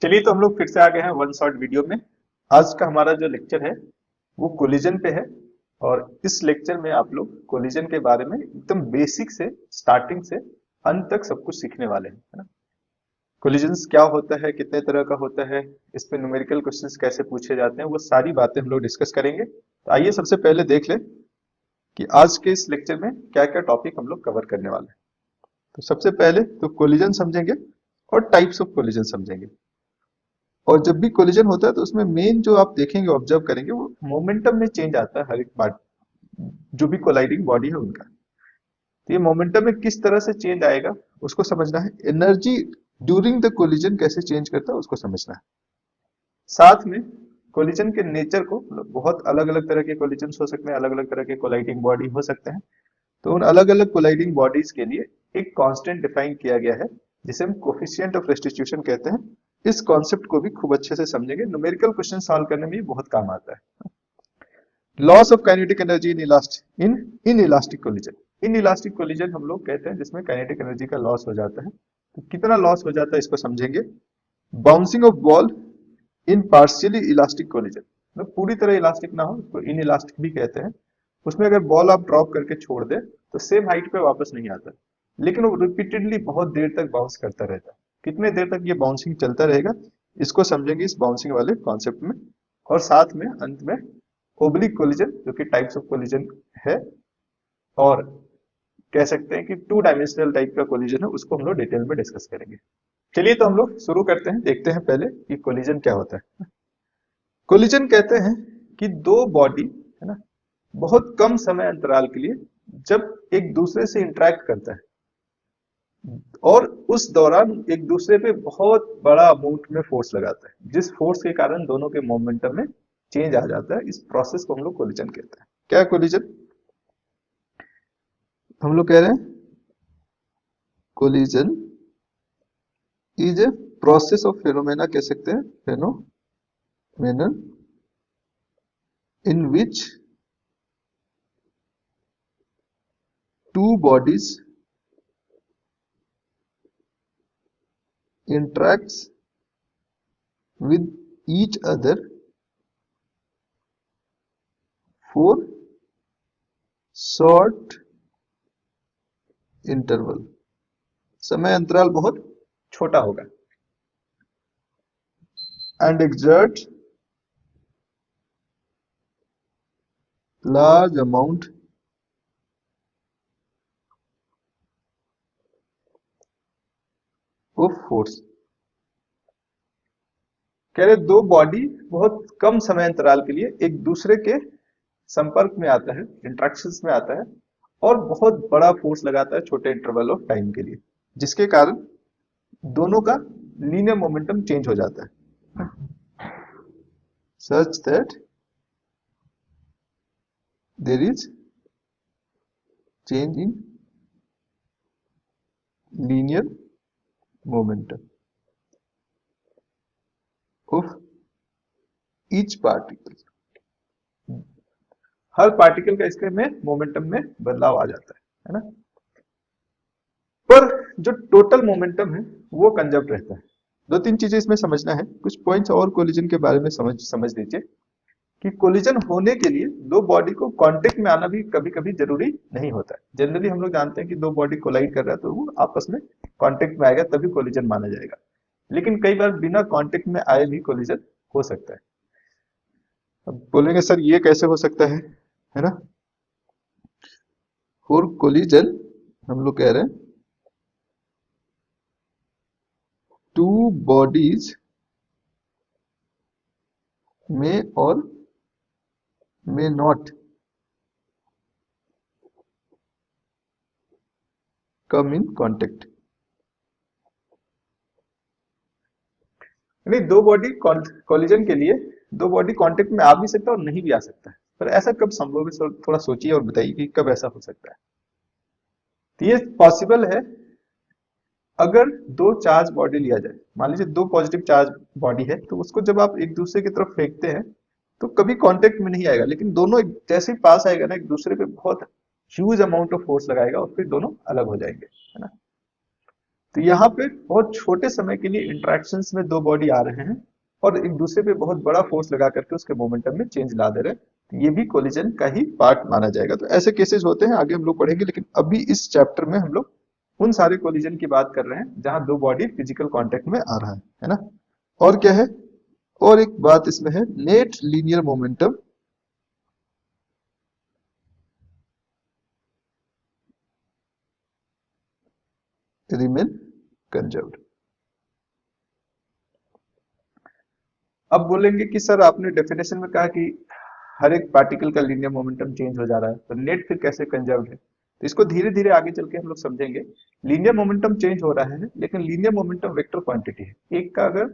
चलिए तो हम लोग फिर से आ गए हैं वन शॉट वीडियो में। आज का हमारा जो लेक्चर है वो कोलिजन पे है। और इस लेक्चर में आप लोग कोलिजन के बारे में एकदम बेसिक से स्टार्टिंग से अंत तक सब कुछ सीखने वाले हैं, है ना। कोलिजन्स क्या होता है, कितने तरह का होता है, इस पे न्यूमेरिकल क्वेश्चंस कैसे पूछे जाते हैं, वो सारी बातें हम लोग डिस्कस करेंगे। तो आइए सबसे पहले देख लें कि आज के इस लेक्चर में क्या क्या टॉपिक हम लोग कवर करने वाले हैं। तो सबसे पहले तो कोलिजन समझेंगे और टाइप्स ऑफ कोलिजन समझेंगे। और जब भी कोलिजन होता है तो उसमें मेन जो आप देखेंगे, ऑब्जर्व करेंगे, वो मोमेंटम में चेंज आता है हर एक पार्ट, जो भी कोलाइडिंग बॉडी है उनका। तो ये मोमेंटम में किस तरह से चेंज आएगा उसको समझना है। एनर्जी ड्यूरिंग द कोलिजन कैसे चेंज करता है उसको समझना है। साथ में कोलिजन के नेचर को, मतलब बहुत अलग अलग तरह के कोलिजन हो सकते हैं, अलग अलग तरह के कोलाइडिंग बॉडी हो सकते हैं। तो उन अलग अलग कोलाइडिंग बॉडीज के लिए एक कांस्टेंट डिफाइन किया गया है जिसे हम कोफिशिएंट ऑफ रेस्टिट्यूशन कहते हैं। इस कॉन्सेप्ट को भी खूब अच्छे से समझेंगे, न्यूमेरिकल क्वेश्चन सॉल्व करने में भी बहुत काम आता है। Loss of kinetic energy in elastic collision. In elastic collision हम लोग कहते हैं जिसमें काइनेटिक एनर्जी का लॉस हो जाता है। तो कितना लॉस हो जाता है इसको समझेंगे। Bouncing off ball in partially elastic collision, मतलब पूरी तरह इलास्टिक ना हो उसको इन इलास्टिक भी कहते हैं। उसमें अगर बॉल आप ड्रॉप करके छोड़ दे तो सेम हाइट पे वापस नहीं आता, लेकिन वो रिपीटेडली बहुत देर तक बाउंस करता रहता है। कितने देर तक ये बाउंसिंग चलता रहेगा इसको समझेंगे इस बाउंसिंग वाले कॉन्सेप्ट में। और साथ में अंत में ओब्लिक कोलिजन, जो कि टाइप्स ऑफ कोलिजन है, और कह सकते हैं कि टू डायमेंशनल टाइप का कोलिजन है, उसको हम लोग डिटेल में डिस्कस करेंगे। चलिए तो हम लोग शुरू करते हैं, देखते हैं पहले कि कोलिजन क्या होता है। कोलिजन कहते हैं कि दो बॉडी, है ना, बहुत कम समय अंतराल के लिए जब एक दूसरे से इंटरेक्ट करता है और उस दौरान एक दूसरे पे बहुत बड़ा अमाउंट में फोर्स लगाता है, जिस फोर्स के कारण दोनों के मोमेंटम में चेंज आ जाता है, इस प्रोसेस को हम लोग कोलिजन कहते हैं। क्या कोलिजन हम लोग कह रहे हैं? Collision is a process of phenomena, कह सकते हैं phenomenon, in which two bodies interacts with each other for short interval। समय अंतराल बहुत छोटा होगा। and exert large amount of force। कह रहे दो बॉडी बहुत कम समय अंतराल के लिए एक दूसरे के संपर्क में आता है, इंट्रैक्शंस में आता है, और बहुत बड़ा फोर्स लगाता है छोटे इंटरवल ऑफ टाइम के लिए, जिसके कारण दोनों का लीनियर मोमेंटम चेंज हो जाता है, such that there is change in linear momentum of each particle। Her particle का इसके में मोमेंटम में बदलाव आ जाता है ना। पर जो टोटल मोमेंटम है वो कंजर्व रहता है। दो तीन चीजें इसमें समझना है, कुछ पॉइंट्स और कोलिजन के बारे में समझ लीजिए कि कोलिजन होने के लिए दो बॉडी को कांटेक्ट में आना भी कभी कभी जरूरी नहीं होता है। जनरली हम लोग जानते हैं कि दो बॉडी कोलाइड कर रहा है तो वो आपस में कांटेक्ट में आएगा तभी कोलिजन माना जाएगा, लेकिन कई बार बिना कांटेक्ट में आए भी कोलिजन हो सकता है। अब बोलेंगे सर ये कैसे हो सकता है ना। फॉर कोलिजन हम लोग कह रहे हैं two bodies may or may not come in contact। यानी दो बॉडी कोलिजन के लिए दो बॉडी कांटेक्ट में आ भी सकता है और नहीं भी आ सकता है। पर ऐसा कब संभव है, थोड़ा सोचिए और बताइए कि कब ऐसा हो सकता है। तो ये पॉसिबल है अगर दो चार्ज बॉडी लिया जाए। मान लीजिए दो पॉजिटिव चार्ज बॉडी है, तो उसको जब आप एक दूसरे की तरफ फेंकते हैं तो कभी कांटेक्ट में नहीं आएगा, लेकिन दोनों जैसे ही पास आएगा ना एक दूसरे पे बहुत ह्यूज अमाउंट ऑफ फोर्स लगाएगा और फिर दोनों अलग हो जाएंगे, है ना। तो यहाँ पे बहुत छोटे समय के लिए इंटरेक्शंस में दो बॉडी आ रहे हैं और एक दूसरे पे बहुत बड़ा फोर्स लगा करके उसके मोमेंटम में चेंज ला दे रहे हैं, तो ये भी कोलिजन का ही पार्ट माना जाएगा। तो ऐसे केसेस होते हैं, आगे हम लोग पढ़ेंगे, लेकिन अभी इस चैप्टर में हम लोग उन सारे कोलिजन की बात कर रहे हैं जहां दो बॉडी फिजिकल कांटेक्ट में आ रहा है ना। और क्या है, और एक बात इसमें है, net linear momentum remain conserved. अब बोलेंगे कि सर आपने डेफिनेशन में कहा कि हर एक पार्टिकल का लीनियर मोमेंटम चेंज हो जा रहा है, तो नेट फिर कैसे कंजर्व्ड है? तो इसको धीरे धीरे आगे चल के हम लोग समझेंगे। लीनियर मोमेंटम चेंज हो रहा है, लेकिन लीनियर मोमेंटम वेक्टर क्वांटिटी है। एक का अगर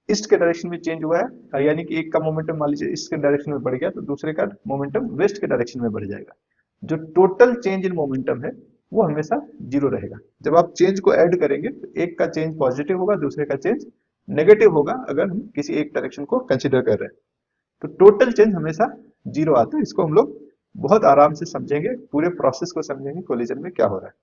ईस्ट के डायरेक्शन में चेंज हुआ है, यानी कि एक का मोमेंटम मान लीजिए ईस्ट के डायरेक्शन में बढ़ गया, तो दूसरे का मोमेंटम वेस्ट के डायरेक्शन में बढ़ जाएगा। जो टोटल चेंज इन मोमेंटम है वो हमेशा जीरो रहेगा। जब आप चेंज को ऐड करेंगे तो एक का चेंज पॉजिटिव होगा, दूसरे का चेंज नेगेटिव होगा, अगर हम किसी एक डायरेक्शन को कंसिडर कर रहे हैं। तो टोटल चेंज हमेशा जीरो आता है। इसको हम लोग बहुत आराम से समझेंगे, पूरे प्रोसेस को समझेंगे, कोलिजन में क्या हो रहा है।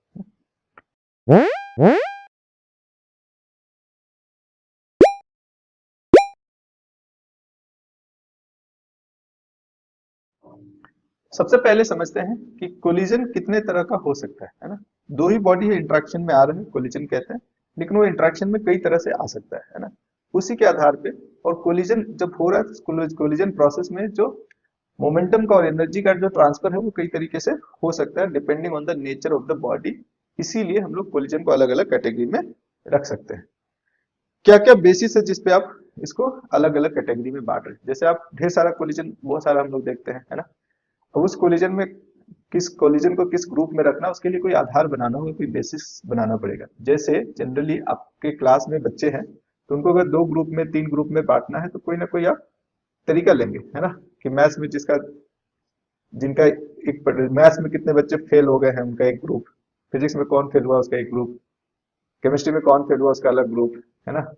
सबसे पहले समझते हैं कि कोलिजन कितने तरह का हो सकता है ना। दो ही बॉडी है इंटरेक्शन में आ रहे हैं, कोलिजन कहते हैं, लेकिन वो इंटरेक्शन में कई तरह से आ सकता है ना। उसी के आधार पे, और कोलिजन जब हो रहा है तो कोलिजन प्रोसेस में जो मोमेंटम का और एनर्जी का जो ट्रांसफर है वो कई तरीके से हो सकता है, depending on the nature of the body. इसीलिए हम लोग कोलिजन को अलग अलग कैटेगरी में रख सकते हैं। क्या क्या बेसिस है जिसपे आप इसको अलग अलग कैटेगरी में बांट रहे हैं? जैसे आप ढेर सारा कोलिजन, बहुत सारा हम लोग देखते हैं, है ना। अब उस कोलिजन में किस कोलिजन को किस ग्रुप में रखना, उसके लिए कोई आधार बनाना होगा, कोई बेसिस बनाना पड़ेगा। जैसे जनरली आपके क्लास में बच्चे हैं, तो उनको अगर दो ग्रुप में, तीन ग्रुप में बांटना है, तो कोई ना कोई आप तरीका लेंगे, है ना। कि मैथ्स में जिसका जिनका एक मैथ्स में कितने बच्चे फेल हो गए हैं उनका एक ग्रुप, फिजिक्स में कौन फेल हुआ उसका एक ग्रुप, केमिस्ट्री में कौन फेल हुआ उसका अलग ग्रुप, है ना,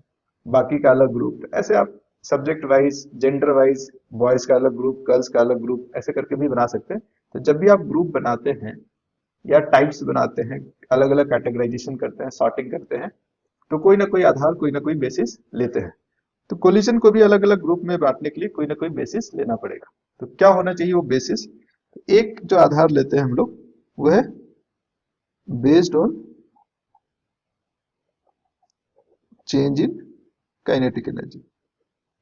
बाकी का अलग ग्रुप। ऐसे आप subject wise, gender wise, boys का अलग ग्रुप, गर्ल्स का अलग ग्रुप, ऐसे करके भी बना सकते हैं। तो जब भी आप ग्रुप बनाते हैं या टाइप्स बनाते हैं, अलग अलग कैटेगराइजेशन करते हैं, सॉर्टिंग करते हैं, तो कोई ना कोई आधार, कोई ना कोई बेसिस लेते हैं। तो कोलिजन को भी अलग अलग ग्रुप में बांटने के लिए कोई ना कोई बेसिस लेना पड़ेगा। तो क्या होना चाहिए वो बेसिस? एक जो आधार लेते हैं हम लोग, वो है based on change in kinetic energy.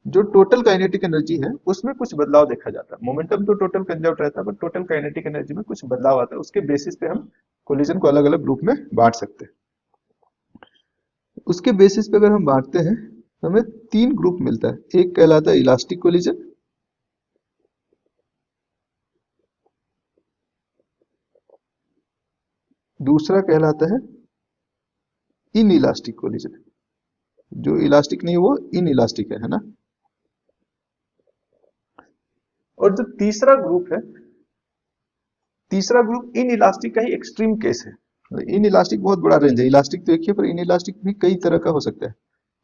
जो टोटल काइनेटिक एनर्जी है उसमें कुछ बदलाव देखा जाता है। मोमेंटम तो टोटल कंजर्व रहता है, पर टोटल काइनेटिक एनर्जी में कुछ बदलाव आता है। उसके बेसिस पे हम कोलिजन को अलग अलग ग्रुप में बांट सकते हैं। उसके बेसिस पे अगर हम बांटते हैं तो हमें तीन ग्रुप मिलता है। एक कहलाता है इलास्टिक कोलिजन, दूसरा कहलाता है इन इलास्टिक कोलिजन। जो इलास्टिक नहीं वो इन इलास्टिक है ना। और जो तीसरा ग्रुप है, तीसरा ग्रुप इन इलास्टिक का ही एक्सट्रीम केस है। इन इलास्टिक बहुत बड़ा रेंज है, इलास्टिक तो एक ही, पर इन इलास्टिक भी कई तरह का हो सकता है।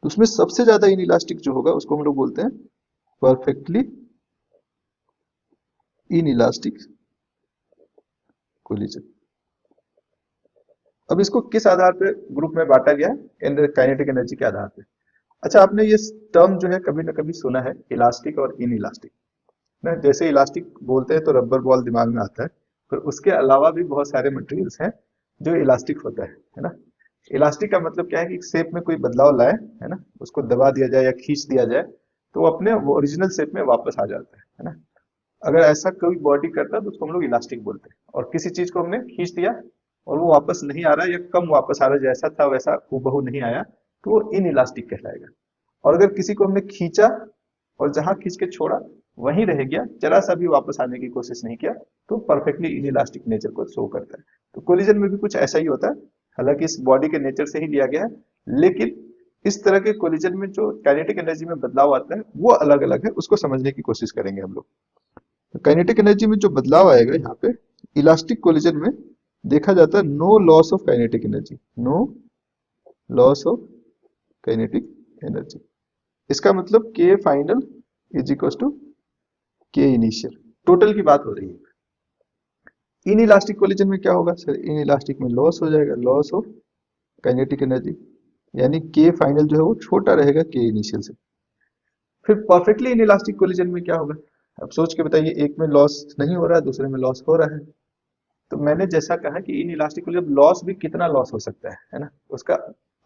तो उसमें सबसे ज्यादा इन इलास्टिक जो होगा उसको हम लोग बोलते हैं परफेक्टली इन इलास्टिक कोलिजन। अब इसको किस आधार पे ग्रुप में बांटा गया है? काइनेटिक एनर्जी के आधार पे। अच्छा, आपने ये टर्म जो है कभी ना कभी सुना है, इलास्टिक और इन इलास्टिक ना। जैसे इलास्टिक बोलते हैं तो रबर बॉल दिमाग में आता है, पर उसके अलावा भी बहुत सारे मटेरियल्स हैं जो इलास्टिक होता है ना। इलास्टिक का मतलब क्या है कि शेप में कोई बदलाव लाए, है ना, उसको दबा दिया जाए या खींच दिया जाए तो वो अपने ओरिजिनल शेप में वापस आ जाता है ना। अगर ऐसा कोई बॉडी करता है तो उसको हम लोग इलास्टिक बोलते हैं। और किसी चीज को हमने खींच दिया और वो वापस नहीं आ रहा है या कम वापस आ रहा है, जैसा था वैसा हूबहू नहीं आया, तो वो इन इलास्टिक कहलाएगा। और अगर किसी को हमने खींचा और जहां खींच के छोड़ा वहीं रह गया, जरा सा भी वापस आने की कोशिश नहीं किया, तो परफेक्टली इन इलास्टिक नेचर को शो करता है। तो कोलिजन में भी कुछ ऐसा ही होता है, हालांकि इस बॉडी के नेचर से ही लिया गया है, लेकिन इस तरह के कोलिजन में जो काइनेटिक एनर्जी में बदलाव आता है वो अलग अलग है, उसको समझने की कोशिश करेंगे हम लोग। तो काइनेटिक एनर्जी में जो बदलाव आएगा यहाँ पे इलास्टिक कोलिजन में देखा जाता है no loss of kinetic energy, no loss of kinetic energy. इसका मतलब K final is equal to K initial, total की बात हो रही है। इन इलास्टिक कोलिजन में क्या होगा सर? इन इलास्टिक में लॉस हो जाएगा, लॉस ऑफ काइनेटिक एनर्जी, यानी के फाइनल जो है वो छोटा रहेगा के इनिशियल से। फिर परफेक्टली इनइलास्टिक कोलिजन में क्या होगा, अब सोच के बताइए, एक में लॉस नहीं हो रहा है, दूसरे में लॉस हो रहा है। तो मैंने जैसा कहा कि इनइलास्टिक कोलिजन लॉस भी कितना लॉस हो सकता है ना, उसका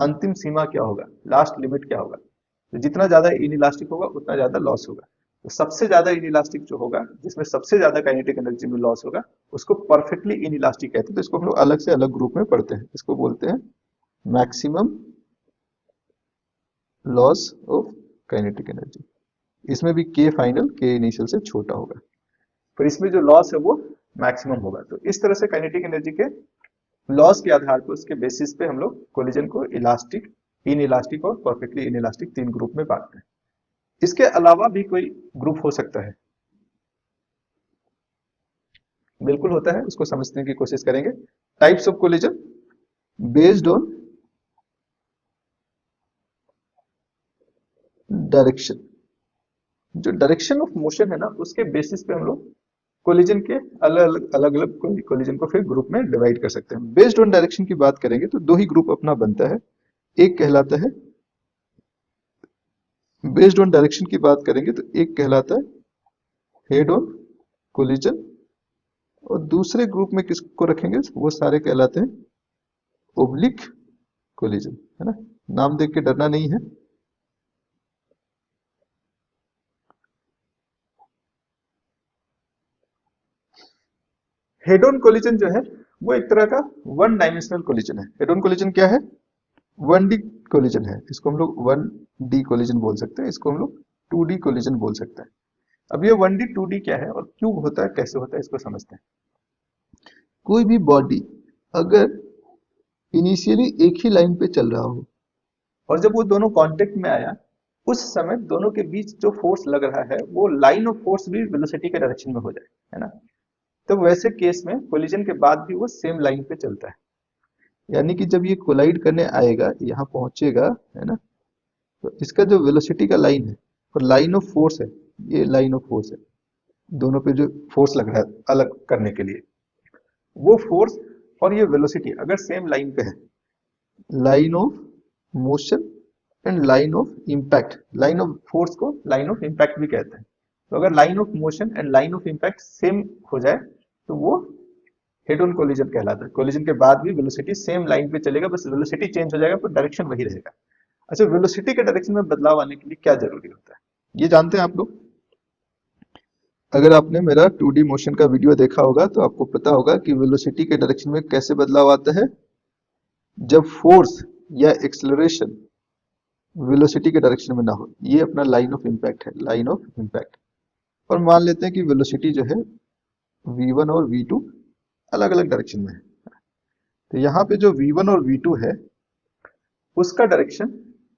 अंतिम सीमा क्या होगा, लास्ट लिमिट क्या होगा। तो जितना ज्यादा इनइलास्टिक होगा उतना ज्यादा लॉस होगा। तो सबसे ज्यादा इनइलास्टिक जो होगा, जिसमें सबसे ज्यादा काइनेटिक एनर्जी में लॉस होगा, उसको परफेक्टली इनइलास्टिक कहते हैं। तो इसको हम लोग अलग से अलग ग्रुप में पढ़ते हैं, इसको बोलते हैं maximum loss of kinetic energy. इसमें भी के फाइनल के इनिशियल से छोटा होगा, पर इसमें जो लॉस है वो मैक्सिमम होगा। तो इस तरह से काइनेटिक एनर्जी के लॉस के आधार पर, उसके बेसिस पे हम लोग कोलिजन को इलास्टिक, इन इलास्टिक और परफेक्टली इन इलास्टिक तीन ग्रुप में बांटते हैं। इसके अलावा भी कोई ग्रुप हो सकता है, बिल्कुल होता है, उसको समझने की कोशिश करेंगे। Types of collision based on direction, जो डायरेक्शन ऑफ मोशन है ना, उसके बेसिस पे हम लोग कोलिजन के अलग अलग कोलिजन को फिर ग्रुप में डिवाइड कर सकते हैं। बेस्ड ऑन डायरेक्शन की बात करेंगे तो दो ही ग्रुप अपना बनता है। एक कहलाता है, बेस्ड ऑन डायरेक्शन की बात करेंगे तो एक कहलाता है हेड ऑन कोलिजन, और दूसरे ग्रुप में किसको रखेंगे, वो सारे कहलाते हैं ओब्लिक कोलिजन, है ना। नाम देख के डरना नहीं है। हेड ऑन कोलिजन जो है वो एक तरह का वन डायमेंशनल कोलिजन है। हेड ऑन कोलिजन क्या है, वन डी कोलिजन है। इसको हम लोग वन डी कोलिजन बोल सकते हैं, इसको हम लोग टू डी कोलिजन बोल सकते हैं। अब ये वन डी टू डी क्या है और क्यों होता है, कैसे होता है, इसको समझते हैं। कोई भी बॉडी अगर इनिशियली एक ही लाइन पे चल रहा हो और जब वो दोनों कांटेक्ट में आया, उस समय दोनों के बीच जो फोर्स लग रहा है वो लाइन ऑफ फोर्स भी वेलोसिटी के डायरेक्शन में हो जाए, है ना। तो वैसे केस में कोलिजन के बाद भी वो सेम लाइन पे चलता है, यानी कि जब ये कोलाइड करने आएगा, यहाँ पहुंचेगा, है ना, तो इसका जो वेलोसिटी का लाइन है और लाइन ऑफ फोर्स है, ये लाइन ऑफ फोर्स है, दोनों पे जो फोर्स लग रहा है अलग करने के लिए, वो फोर्स और ये वेलोसिटी अगर सेम लाइन पे है, line of motion and line of impact, line of force को लाइन ऑफ इम्पैक्ट भी कहते हैं। तो अगर line of motion and line of impact same हो जाए तो वो हेड ऑन कोलिजन कहलाता है। कोलिजन के बाद भी वेलोसिटी सेम लाइन पे चलेगा, बस वेलोसिटी चेंज हो जाएगा पर डायरेक्शन वही रहेगा। अच्छा, वेलोसिटी के डायरेक्शन में बदलाव आने के लिए क्या जरूरी होता है, ये जानते हैं आप लोग। अगर आपने मेरा 2D मोशन का वीडियो देखा होगा तो आपको पता होगा कि वेलोसिटी के डायरेक्शन में कैसे बदलाव आता है, जब फोर्स या एक्सेलरेशन वेलोसिटी के डायरेक्शन में ना हो। ये अपना लाइन ऑफ इम्पैक्ट है, लाइन ऑफ इम्पैक्ट। और मान लेते हैं कि वेलोसिटी जो है v1 और v2 अलग अलग डायरेक्शन में है। तो यहाँ पे जो v1 और v2 है उसका डायरेक्शन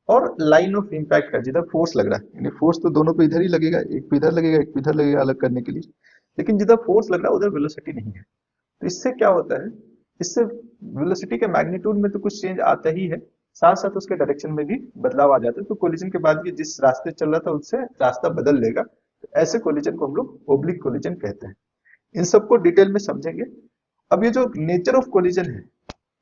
और लाइन ऑफ इम्पैक्ट का, जिधर फोर्स लग रहा है, यानी फोर्स तो दोनों पे इधर ही लगेगा, एक पे इधर लगेगा एक पे इधर लगेगा अलग करने के लिए, लेकिन जिधर फोर्स लग रहा है उधर वेलोसिटी नहीं है। तो इससे क्या होता है, इससे वेलोसिटी के मैग्नीट्यूड में तो कुछ चेंज आता ही है, साथ साथ उसके डायरेक्शन में भी बदलाव आ जाता है। तो कोलिजन के बाद ये जिस रास्ते चल रहा था उससे रास्ता बदल लेगा। तो ऐसे कोलिजन को हम लोग ओब्लिक कोलिजन कहते हैं। इन सबको डिटेल में समझेंगे। अब ये जो नेचर ऑफ कोलिजन है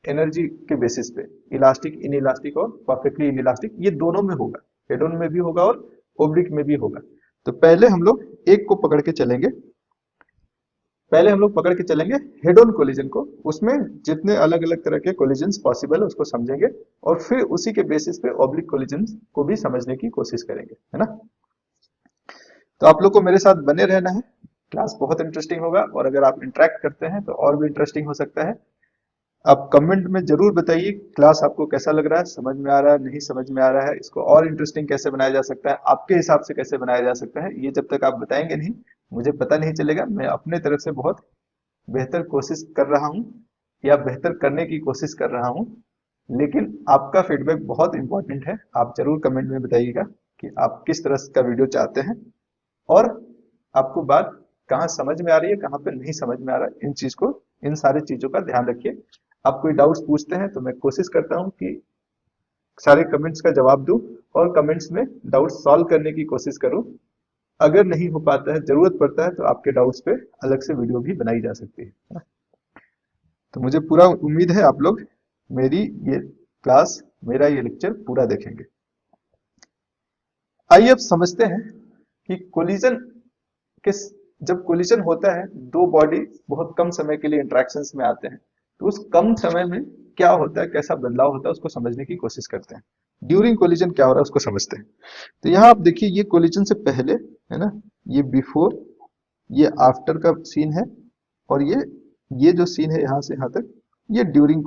एनर्जी के बेसिस पे, इलास्टिक, इन इलास्टिक और परफेक्टली इन इलास्टिक, ये दोनों में होगा, हेड ऑन में भी होगा और ओब्लिक में भी होगा। तो पहले हम लोग एक को पकड़ के चलेंगे, पहले हम लोग पकड़ के चलेंगे हेड ऑन कोलिजन को, उसमें जितने अलग अलग तरह के कोलिजन्स पॉसिबल है उसको समझेंगे, और फिर उसी के बेसिस पे ऑब्लिक कोलिजन्स को भी समझने की कोशिश करेंगे, है ना। तो आप लोग को मेरे साथ बने रहना है, क्लास बहुत इंटरेस्टिंग होगा, और अगर आप इंटरेक्ट करते हैं तो और भी इंटरेस्टिंग हो सकता है। आप कमेंट में जरूर बताइए क्लास आपको कैसा लग रहा है, समझ में आ रहा है, नहीं समझ में आ रहा है, इसको और इंटरेस्टिंग कैसे बनाया जा सकता है, आपके हिसाब से कैसे बनाया जा सकता है। ये जब तक आप बताएंगे नहीं मुझे पता नहीं चलेगा। मैं अपने तरफ से बहुत बेहतर कोशिश कर रहा हूँ या बेहतर करने की कोशिश कर रहा हूँ, लेकिन आपका फीडबैक बहुत इंपॉर्टेंट है। आप जरूर कमेंट में बताइएगा कि आप किस तरह का वीडियो चाहते हैं और आपको बात कहाँ समझ में आ रही है, कहाँ पे नहीं समझ में आ रहा है। इन चीज को, इन सारी चीजों का ध्यान रखिए। आप कोई डाउट्स पूछते हैं तो मैं कोशिश करता हूँ कि सारे कमेंट्स का जवाब दूं और कमेंट्स में डाउट सॉल्व करने की कोशिश करूं। अगर नहीं हो पाता है, जरूरत पड़ता है तो आपके डाउट्स पे अलग से वीडियो भी बनाई जा सकती है। तो मुझे पूरा उम्मीद है आप लोग मेरी ये क्लास मेरा ये लेक्चर पूरा देखेंगे। आइए अब समझते हैं कि कोलिजन के जब कोलिजन होता है, दो बॉडी बहुत कम समय के लिए इंटरेक्शंस में आते हैं, तो उस कम समय में क्या होता है, कैसा बदलाव होता है, उसको समझने की कोशिश करते हैं। ड्यूरिंग कोलिजन क्या हो रहा है उसको समझते हैं। तो यहाँ आप देखिए, ये कोलिजन से पहले है ना, ये बिफोर, ये आफ्टर का सीन है, और ये जो सीन है यहाँ से यहाँ तक, ये ड्यूरिंग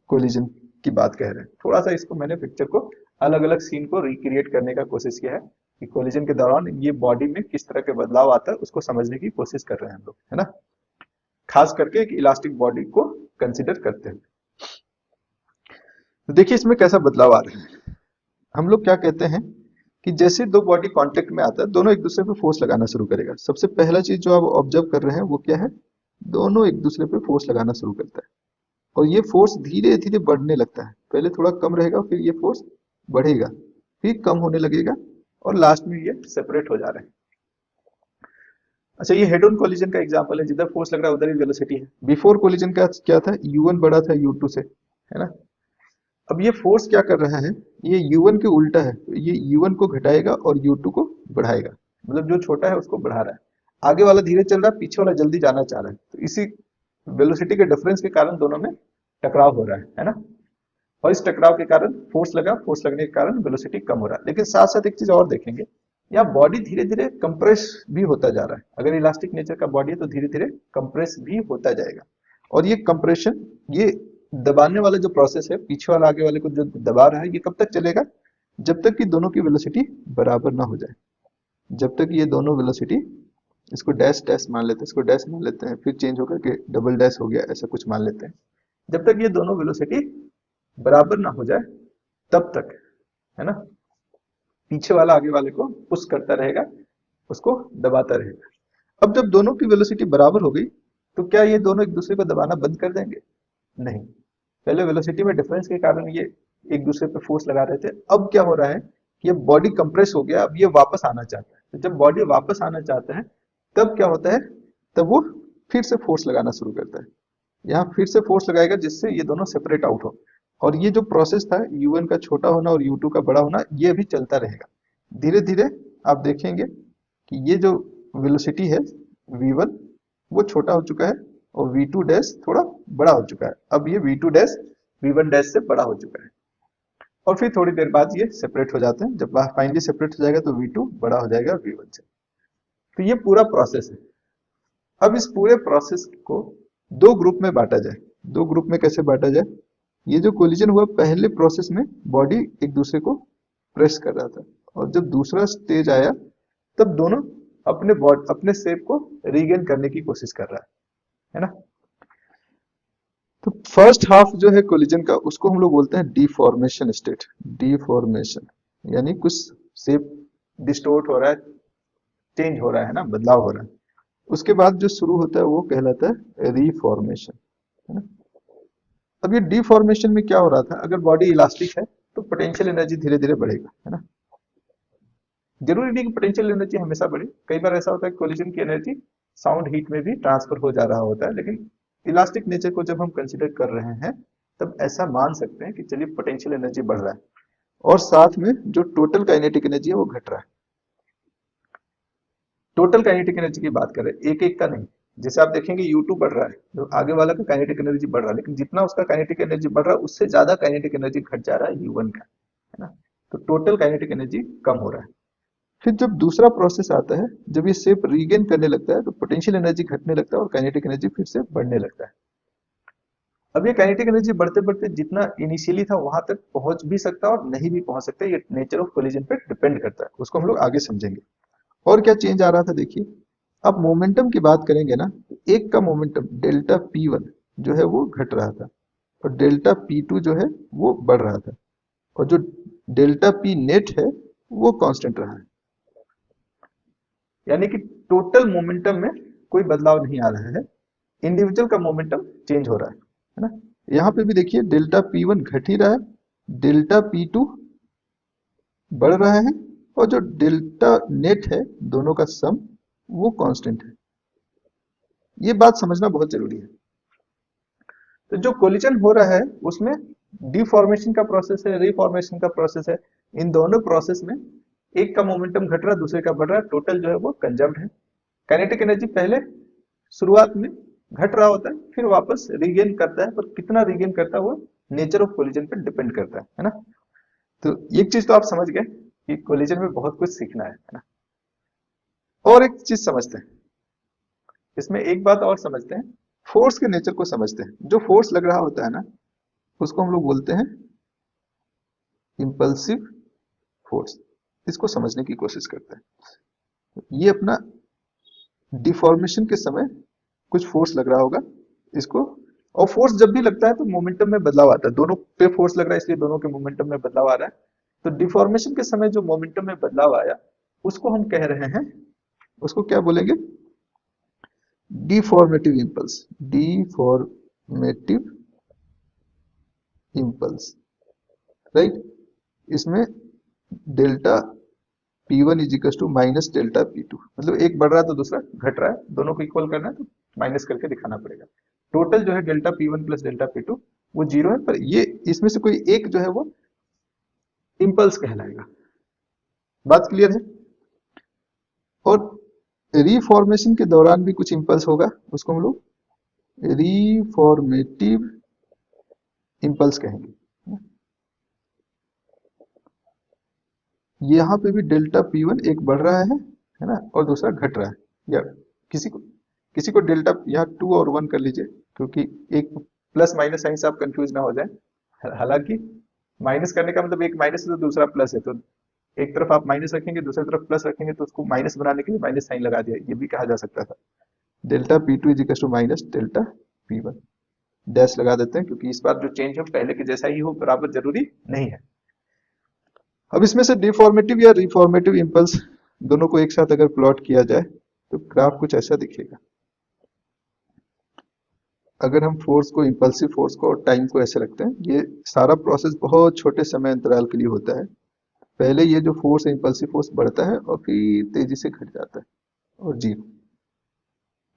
कोलिजन की बात कह रहे हैं। थोड़ा सा इसको मैंने पिक्चर को अलग अलग सीन को रिक्रिएट करने का कोशिश किया है कि कोलिजन के दौरान ये बॉडी में किस तरह के बदलाव आता है, उसको समझने की कोशिश कर रहे हैं हम लोग, है ना, खास करके एक इलास्टिक बॉडी को कंसिडर करते हैं। तो देखिए इसमें कैसा बदलाव आ रहा है। हम लोग क्या कहते हैं कि जैसे दो बॉडी कांटेक्ट में आता है, दोनों एक दूसरे पे फोर्स लगाना शुरू करेगा। सबसे पहला चीज जो आप ऑब्जर्व कर रहे हैं वो क्या है, दोनों एक दूसरे पे फोर्स लगाना शुरू करता है, और ये फोर्स धीरे धीरे बढ़ने लगता है। पहले थोड़ा कम रहेगा, फिर ये फोर्स बढ़ेगा, फिर कम होने लगेगा, और लास्ट में ये सेपरेट हो जा रहे हैं। अच्छा, ये हेड ऑन कोलिजन का एग्जांपल है, जिधर फोर्स लग रहा है उधर ही वेलोसिटी है। बिफोर कोलिजन का क्या था, u1 बड़ा था u2 से, है ना। अब ये फोर्स क्या कर रहा है, ये u1 के उल्टा है, ये u1 को घटाएगा और u2 को बढ़ाएगा। मतलब जो छोटा है उसको बढ़ा रहा है, आगे वाला धीरे चल रहा है, पीछे वाला जल्दी जाना चाह रहा है। तो इसी वेलोसिटी के डिफरेंस के कारण दोनों में टकराव हो रहा है ना। और इस टकराव के कारण फोर्स लगा, फोर्स लगने के कारण वेलोसिटी कम हो रहा है। लेकिन साथ साथ एक चीज और देखेंगे, यहाँ बॉडी धीरे धीरे कंप्रेस भी होता जा रहा है। अगर इलास्टिक नेचर का बॉडी है तो धीरे धीरे कंप्रेस भी होता जाएगा। और ये कंप्रेशन, ये दबाने वाला जो प्रोसेस है, पीछे वाला आगे वाले को जो दबा रहा है, ये कब तक चलेगा, जब तक कि दोनों की वेलोसिटी बराबर ना हो जाए। जब तक ये दोनों वेलोसिटी, इसको डैश डैश मान लेते हैं, इसको डैश मान लेते हैं, फिर चेंज होकर के डबल डैश हो गया, ऐसा कुछ मान लेते हैं। जब तक ये दोनों वेलोसिटी बराबर ना हो जाए तब तक, है ना, पीछे वाला आगे वाले को पुश करता रहेगा, उसको दबाता रहेगा। अब जब दोनों की वेलोसिटी बराबर हो गई, तो क्या ये दोनों एक दूसरे को दबाना बंद कर देंगे? नहीं। पहले वेलोसिटी में डिफरेंस के कारण ये एक दूसरे पे फोर्स लगा रहे थे। अब क्या हो रहा है कि ये बॉडी कंप्रेस हो गया, अब ये वापस आना चाहता है। तो जब बॉडी वापस आना चाहता है, तब क्या होता है, तब वो फिर से फोर्स लगाना शुरू करता है। यहाँ फिर से फोर्स लगाएगा जिससे ये दोनों सेपरेट आउट हो। और ये जो प्रोसेस था, u1 का छोटा होना और u2 का बड़ा होना, ये अभी चलता रहेगा। धीरे धीरे आप देखेंगे कि ये जो वेलोसिटी है v1, वो छोटा हो चुका है, और v2 डैश थोड़ा बड़ा हो चुका है। अब ये v2 डैश v1 डैश से बड़ा हो चुका है, और फिर थोड़ी देर बाद ये सेपरेट हो जाते हैं। जब फाइनली सेपरेट हो जाएगा तो v2 बड़ा हो जाएगा v1 से। तो ये पूरा प्रोसेस है। अब इस पूरे प्रोसेस को दो ग्रुप में बांटा जाए। दो ग्रुप में कैसे बांटा जाए, ये जो कोलिजन हुआ, पहले प्रोसेस में बॉडी एक दूसरे को प्रेस कर रहा था, और जब दूसरा स्टेज आया तब दोनों अपने शेप को रीगेन करने की कोशिश कर रहा है ना। तो फर्स्ट हाफ जो है कोलिजन का, उसको हम लोग बोलते हैं डिफॉर्मेशन स्टेट। डिफॉर्मेशन यानी कुछ शेप डिस्टोर्ट हो रहा है, चेंज हो रहा है ना, बदलाव हो रहा है। उसके बाद जो शुरू होता है वो कहलाता है रिफॉर्मेशन, है ना। अब ये डिफॉर्मेशन में क्या हो रहा था, अगर बॉडी इलास्टिक है तो पोटेंशियल एनर्जी धीरे धीरे बढ़ेगा, है ना। जरूरी नहीं कि पोटेंशियल एनर्जी हमेशा बढ़े, कई बार ऐसा होता है कोलिजन की एनर्जी साउंड हीट में भी ट्रांसफर हो जा रहा होता है। लेकिन इलास्टिक नेचर को जब हम कंसिडर कर रहे हैं, तब ऐसा मान सकते हैं कि चलिए पोटेंशियल एनर्जी बढ़ रहा है, और साथ में जो टोटल काइनेटिक एनर्जी है वो घट रहा है। टोटल काइनेटिक एनर्जी की बात करें, एक एक का नहीं। जैसे आप देखेंगे u2 बढ़ रहा है, तो आगे वाला का काइनेटिक एनर्जी बढ़ रहा है, लेकिन जितना उसका काइनेटिक एनर्जी बढ़ रहा है, उससे ज्यादा काइनेटिक एनर्जी घट जा रहा है u1 का, है ना। तो टोटल काइनेटिक एनर्जी कम हो रहा है। फिर जब दूसरा प्रोसेस आता है, जब ये शेप रीगेन करने लगता है, तो पोटेंशियल एनर्जी घटने लगता है और काइनेटिक एनर्जी फिर से बढ़ने लगता है। अब ये काइनेटिक एनर्जी बढ़ते बढ़ते जितना इनिशियली था वहां तक पहुंच भी सकता है और नहीं भी पहुंच सकता। ये नेचर ऑफ कोलिजन पे डिपेंड करता है, उसको हम लोग आगे समझेंगे। और क्या चेंज आ रहा था देखिए, अब मोमेंटम की बात करेंगे ना, तो एक का मोमेंटम डेल्टा P1 जो है वो घट रहा था, और डेल्टा P2 जो है वो बढ़ रहा था, और जो डेल्टा P नेट है वो कांस्टेंट रहा है। यानी कि टोटल मोमेंटम में कोई बदलाव नहीं आ रहा है, इंडिविजुअल का मोमेंटम चेंज हो रहा है ना। यहाँ पे भी देखिए डेल्टा P1 घट ही रहा है, डेल्टा P2 बढ़ रहा है, और जो डेल्टा नेट है दोनों का सम वो कांस्टेंट है। ये बात समझना बहुत जरूरी है। तो जो कोलिजन हो रहा है उसमें डिफॉर्मेशन का प्रोसेस है, रिफॉर्मेशन का प्रोसेस है। इन दोनों प्रोसेस में एक का मोमेंटम घट रहा है, दूसरे का बढ़ रहा है, टोटल जो है वो कंजर्व्ड है। काइनेटिक एनर्जी पहले शुरुआत में घट रहा होता है, फिर वापस रिगेन करता है, पर कितना रिगेन करता है वो नेचर ऑफ कोलिजन पर डिपेंड करता है ना। तो एक चीज तो आप समझ गए कि कोलिजन में बहुत कुछ सीखना है ना। और एक चीज समझते हैं इसमें, एक बात और समझते हैं, फोर्स के नेचर को समझते हैं। जो फोर्स लग रहा होता है ना, उसको हम लोग बोलते हैं इंपल्सिव फोर्स। इसको समझने की कोशिश करते हैं। ये अपना डिफॉर्मेशन के समय कुछ फोर्स लग रहा होगा इसको, और फोर्स जब भी लगता है तो मोमेंटम में बदलाव आता है। दोनों पे फोर्स लग रहा है, इसलिए दोनों के मोमेंटम में बदलाव आ रहा है। तो डिफॉर्मेशन के समय जो मोमेंटम में बदलाव आया, उसको हम कह रहे हैं, उसको क्या बोलेंगे? Deformative impulse. Deformative impulse, right. इसमें delta P1 is equal to minus delta P2, मतलब एक बढ़ रहा है तो दूसरा घट रहा है, दोनों को इक्वल करना है तो माइनस करके दिखाना पड़ेगा। टोटल जो है delta P1 plus delta P2 वो जीरो है, पर ये इसमें से कोई एक जो है वो इंपल्स कहलाएगा। बात क्लियर है? और रिफॉर्मेशन के दौरान भी कुछ इंपल्स होगा, उसको हम लोग रिफॉर्मेटिव इंपल्स कहेंगे। यहाँ पे भी डेल्टा P1 एक बढ़ रहा है ना, और दूसरा घट रहा है। या किसी को डेल्टा, यहाँ 2 और 1 कर लीजिए, क्योंकि एक प्लस माइनस साइन से आप कंफ्यूज ना हो जाए। हालांकि माइनस करने का मतलब एक माइनस है तो दूसरा प्लस है, तो एक तरफ आप माइनस रखेंगे, दूसरी तरफ प्लस रखेंगे, तो उसको माइनस बनाने के लिए माइनस साइन लगा दिया, ये भी कहा जा सकता था। Delta P2 is equal to minus delta P1, dash लगा देते हैं, क्योंकि इस बार जो चेंज हो पहले के जैसा ही हो, बराबर जरूरी नहीं है। अब इसमें से डिफॉर्मेटिव या रिफॉर्मेटिव इंपल्स दोनों को एक साथ अगर प्लॉट किया जाए तो ग्राफ कुछ ऐसा दिखेगा। अगर हम फोर्स को, इंपल्सिव फोर्स को और टाइम को ऐसे रखते हैं, ये सारा प्रोसेस बहुत छोटे समय अंतराल के लिए होता है। पहले ये जो फोर्स है, इंपल्सिव फोर्स बढ़ता है और फिर तेजी से घट जाता है और जीरो।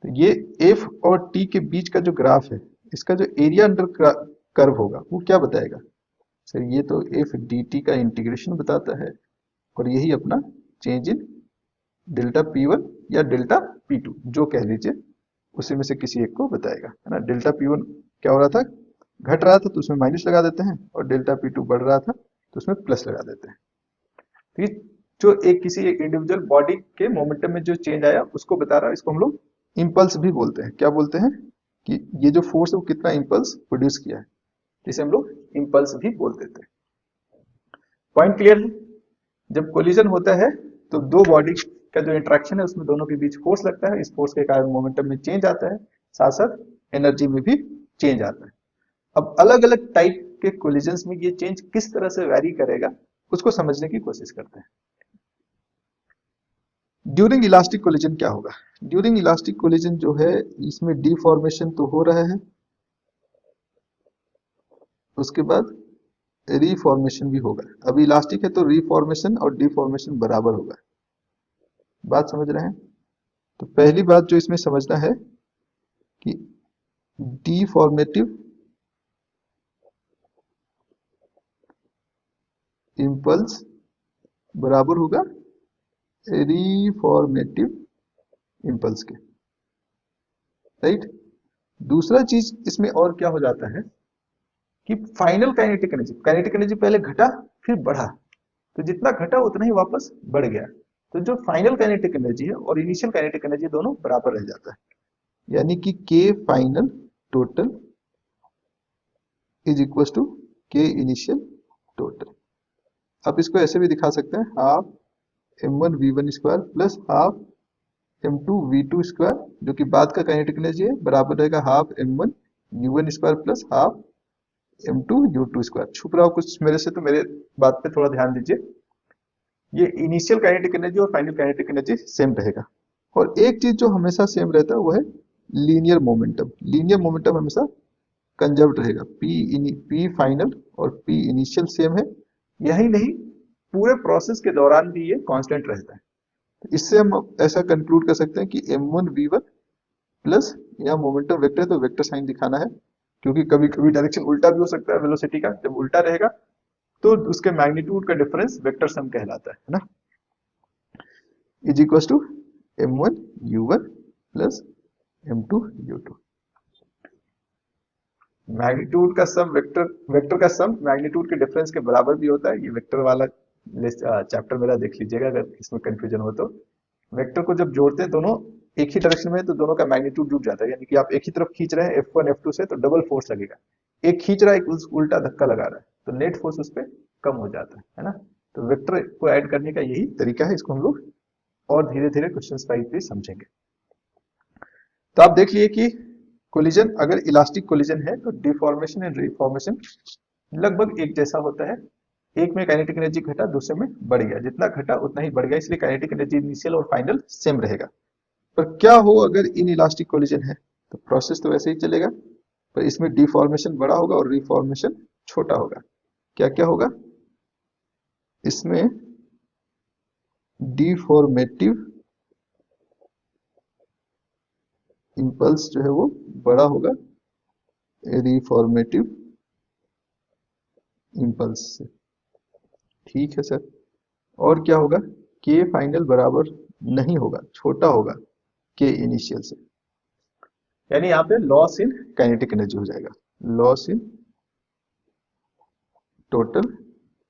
तो ये एफ और टी के बीच का जो ग्राफ है, इसका जो एरिया अंडर कर्व होगा वो क्या बताएगा? सर ये तो एफ डी टी का इंटीग्रेशन बताता है, और यही अपना चेंज इन डेल्टा P1 या डेल्टा P2 जो कह लीजिए, उसी में से किसी एक को बताएगा, है ना। डेल्टा P1 क्या हो रहा था? घट रहा था, तो उसमें माइनस लगा देते हैं, और डेल्टा P2 बढ़ रहा था तो उसमें प्लस लगा देते हैं। तो ये जो एक किसी एक इंडिविजुअल बॉडी के मोमेंटम में जो चेंज आया उसको बता रहा है, इसको हम लोग इंपल्स भी बोलते हैं। क्या बोलते हैं? कि ये जो फोर्स है वो कितना इंपल्स प्रोड्यूस किया है, जिसे हम लोग इंपल्स भी बोल देते हैं। पॉइंट क्लियर है? जब कोलिजन होता है तो दो बॉडी का जो इंटरेक्शन है उसमें दोनों के बीच फोर्स लगता है, इस फोर्स के कारण मोमेंटम में चेंज आता है, साथ साथ एनर्जी में भी चेंज आता है। अब अलग अलग टाइप के कोलिजन्स में ये चेंज किस तरह से वैरी करेगा उसको समझने की कोशिश करते हैं। ड्यूरिंग इलास्टिक कोलिजन क्या होगा? ड्यूरिंग इलास्टिक कोलिजन जो है, इसमें डिफॉर्मेशन तो हो रहा है, उसके बाद रिफॉर्मेशन भी होगा। अभी इलास्टिक है तो रिफॉर्मेशन और डिफॉर्मेशन बराबर होगा। बात समझ रहे हैं? तो पहली बात जो इसमें समझना है कि डिफॉर्मेटिव इंपल्स बराबर होगा रिफॉर्मेटिव इंपल्स के, राइट। दूसरा चीज इसमें और क्या हो जाता है कि फाइनल काइनेटिक एनर्जी पहले घटा फिर बढ़ा, तो जितना घटा उतना ही वापस बढ़ गया। तो जो फाइनल काइनेटिक एनर्जी है और इनिशियल काइनेटिक एनर्जी दोनों बराबर रह जाता है, यानी कि K final total is equal to K initial total. आप इसको ऐसे भी दिखा सकते हैं, half m1v1 square plus half m2v2 square, जो कि बाद का काइनेटिक एनर्जी है, बराबर रहेगा half m1u1 square plus half m2u2 square. छुप रहा हो कुछ मेरे से तो मेरे बात पे थोड़ा ध्यान दीजिए। ये इनिशियल काइनेटिक एनर्जी और फाइनल काइनेटिक एनर्जी सेम रहेगा। और एक चीज जो हमेशा सेम रहता है वो है लीनियर मोमेंटम। लीनियर मोमेंटम हमेशा कंजर्व रहेगा। पी फाइनल और पी इनिशियल सेम है। यही नहीं, पूरे प्रोसेस के दौरान भी ये कांस्टेंट रहता है। तो इससे हम ऐसा कंक्लूड कर सकते हैं कि m1v1 प्लस, यहाँ मोमेंटम वेक्टर है तो वेक्टर साइन दिखाना है, क्योंकि कभी कभी डायरेक्शन उल्टा भी हो सकता है वेलोसिटी का। जब उल्टा रहेगा तो उसके मैग्नीट्यूड का डिफरेंस वेक्टर सम कहलाता है ना, is equal to m1u1 plus m2u2। Magnitude का सम वेक्टर का सम मैग्नीट्यूड के डिफरेंस के बराबर भी होता है। ये वेक्टर वाला चैप्टर मेरा देख लीजिएगा अगर इसमें कंफ्यूजन हो तो। वेक्टर को जब जोड़ते हैं दोनों एक ही डायरेक्शन में तो दोनों का मैग्नीट्यूड जुड़ जाता है, यानी कि आप एक ही तरफ खींच रहे हैं F1 F2 से तो डबल फोर्स लगेगा। एक खींच रहा है एक उल्टा धक्का लगा रहा है तो नेट फोर्स उस पर कम हो जाता है ना। तो वेक्टर को ऐड करने का यही तरीका है। इसको हम लोग और धीरे धीरे क्वेश्चन वाइज भी समझेंगे। तो आप देख लिए कि कोलिजन अगर इलास्टिक कोलिजन है तो डिफॉर्मेशन एंड रिफॉर्मेशन लगभग एक जैसा होता है। एक में काइनेटिक एनर्जी घटा, दूसरे में बढ़ गया, जितना घटा उतना ही बढ़ गया, इसलिए काइनेटिक एनर्जी इनिशियल और फाइनल सेम रहेगा। पर क्या हो अगर इन इलास्टिक कोलिजन है तो प्रोसेस तो वैसे ही चलेगा, पर इसमें डिफॉर्मेशन बड़ा होगा और रिफॉर्मेशन छोटा होगा। क्या क्या होगा इसमें? डिफॉर्मेटिव इंपल्स जो है वो बड़ा होगा रिफॉर्मेटिव इंपल्स से। ठीक है सर। और क्या होगा? के फाइनल बराबर नहीं होगा, छोटा होगा के इनिशियल से, यानी यहाँ पे लॉस इन काइनेटिक एनर्जी हो जाएगा, loss in total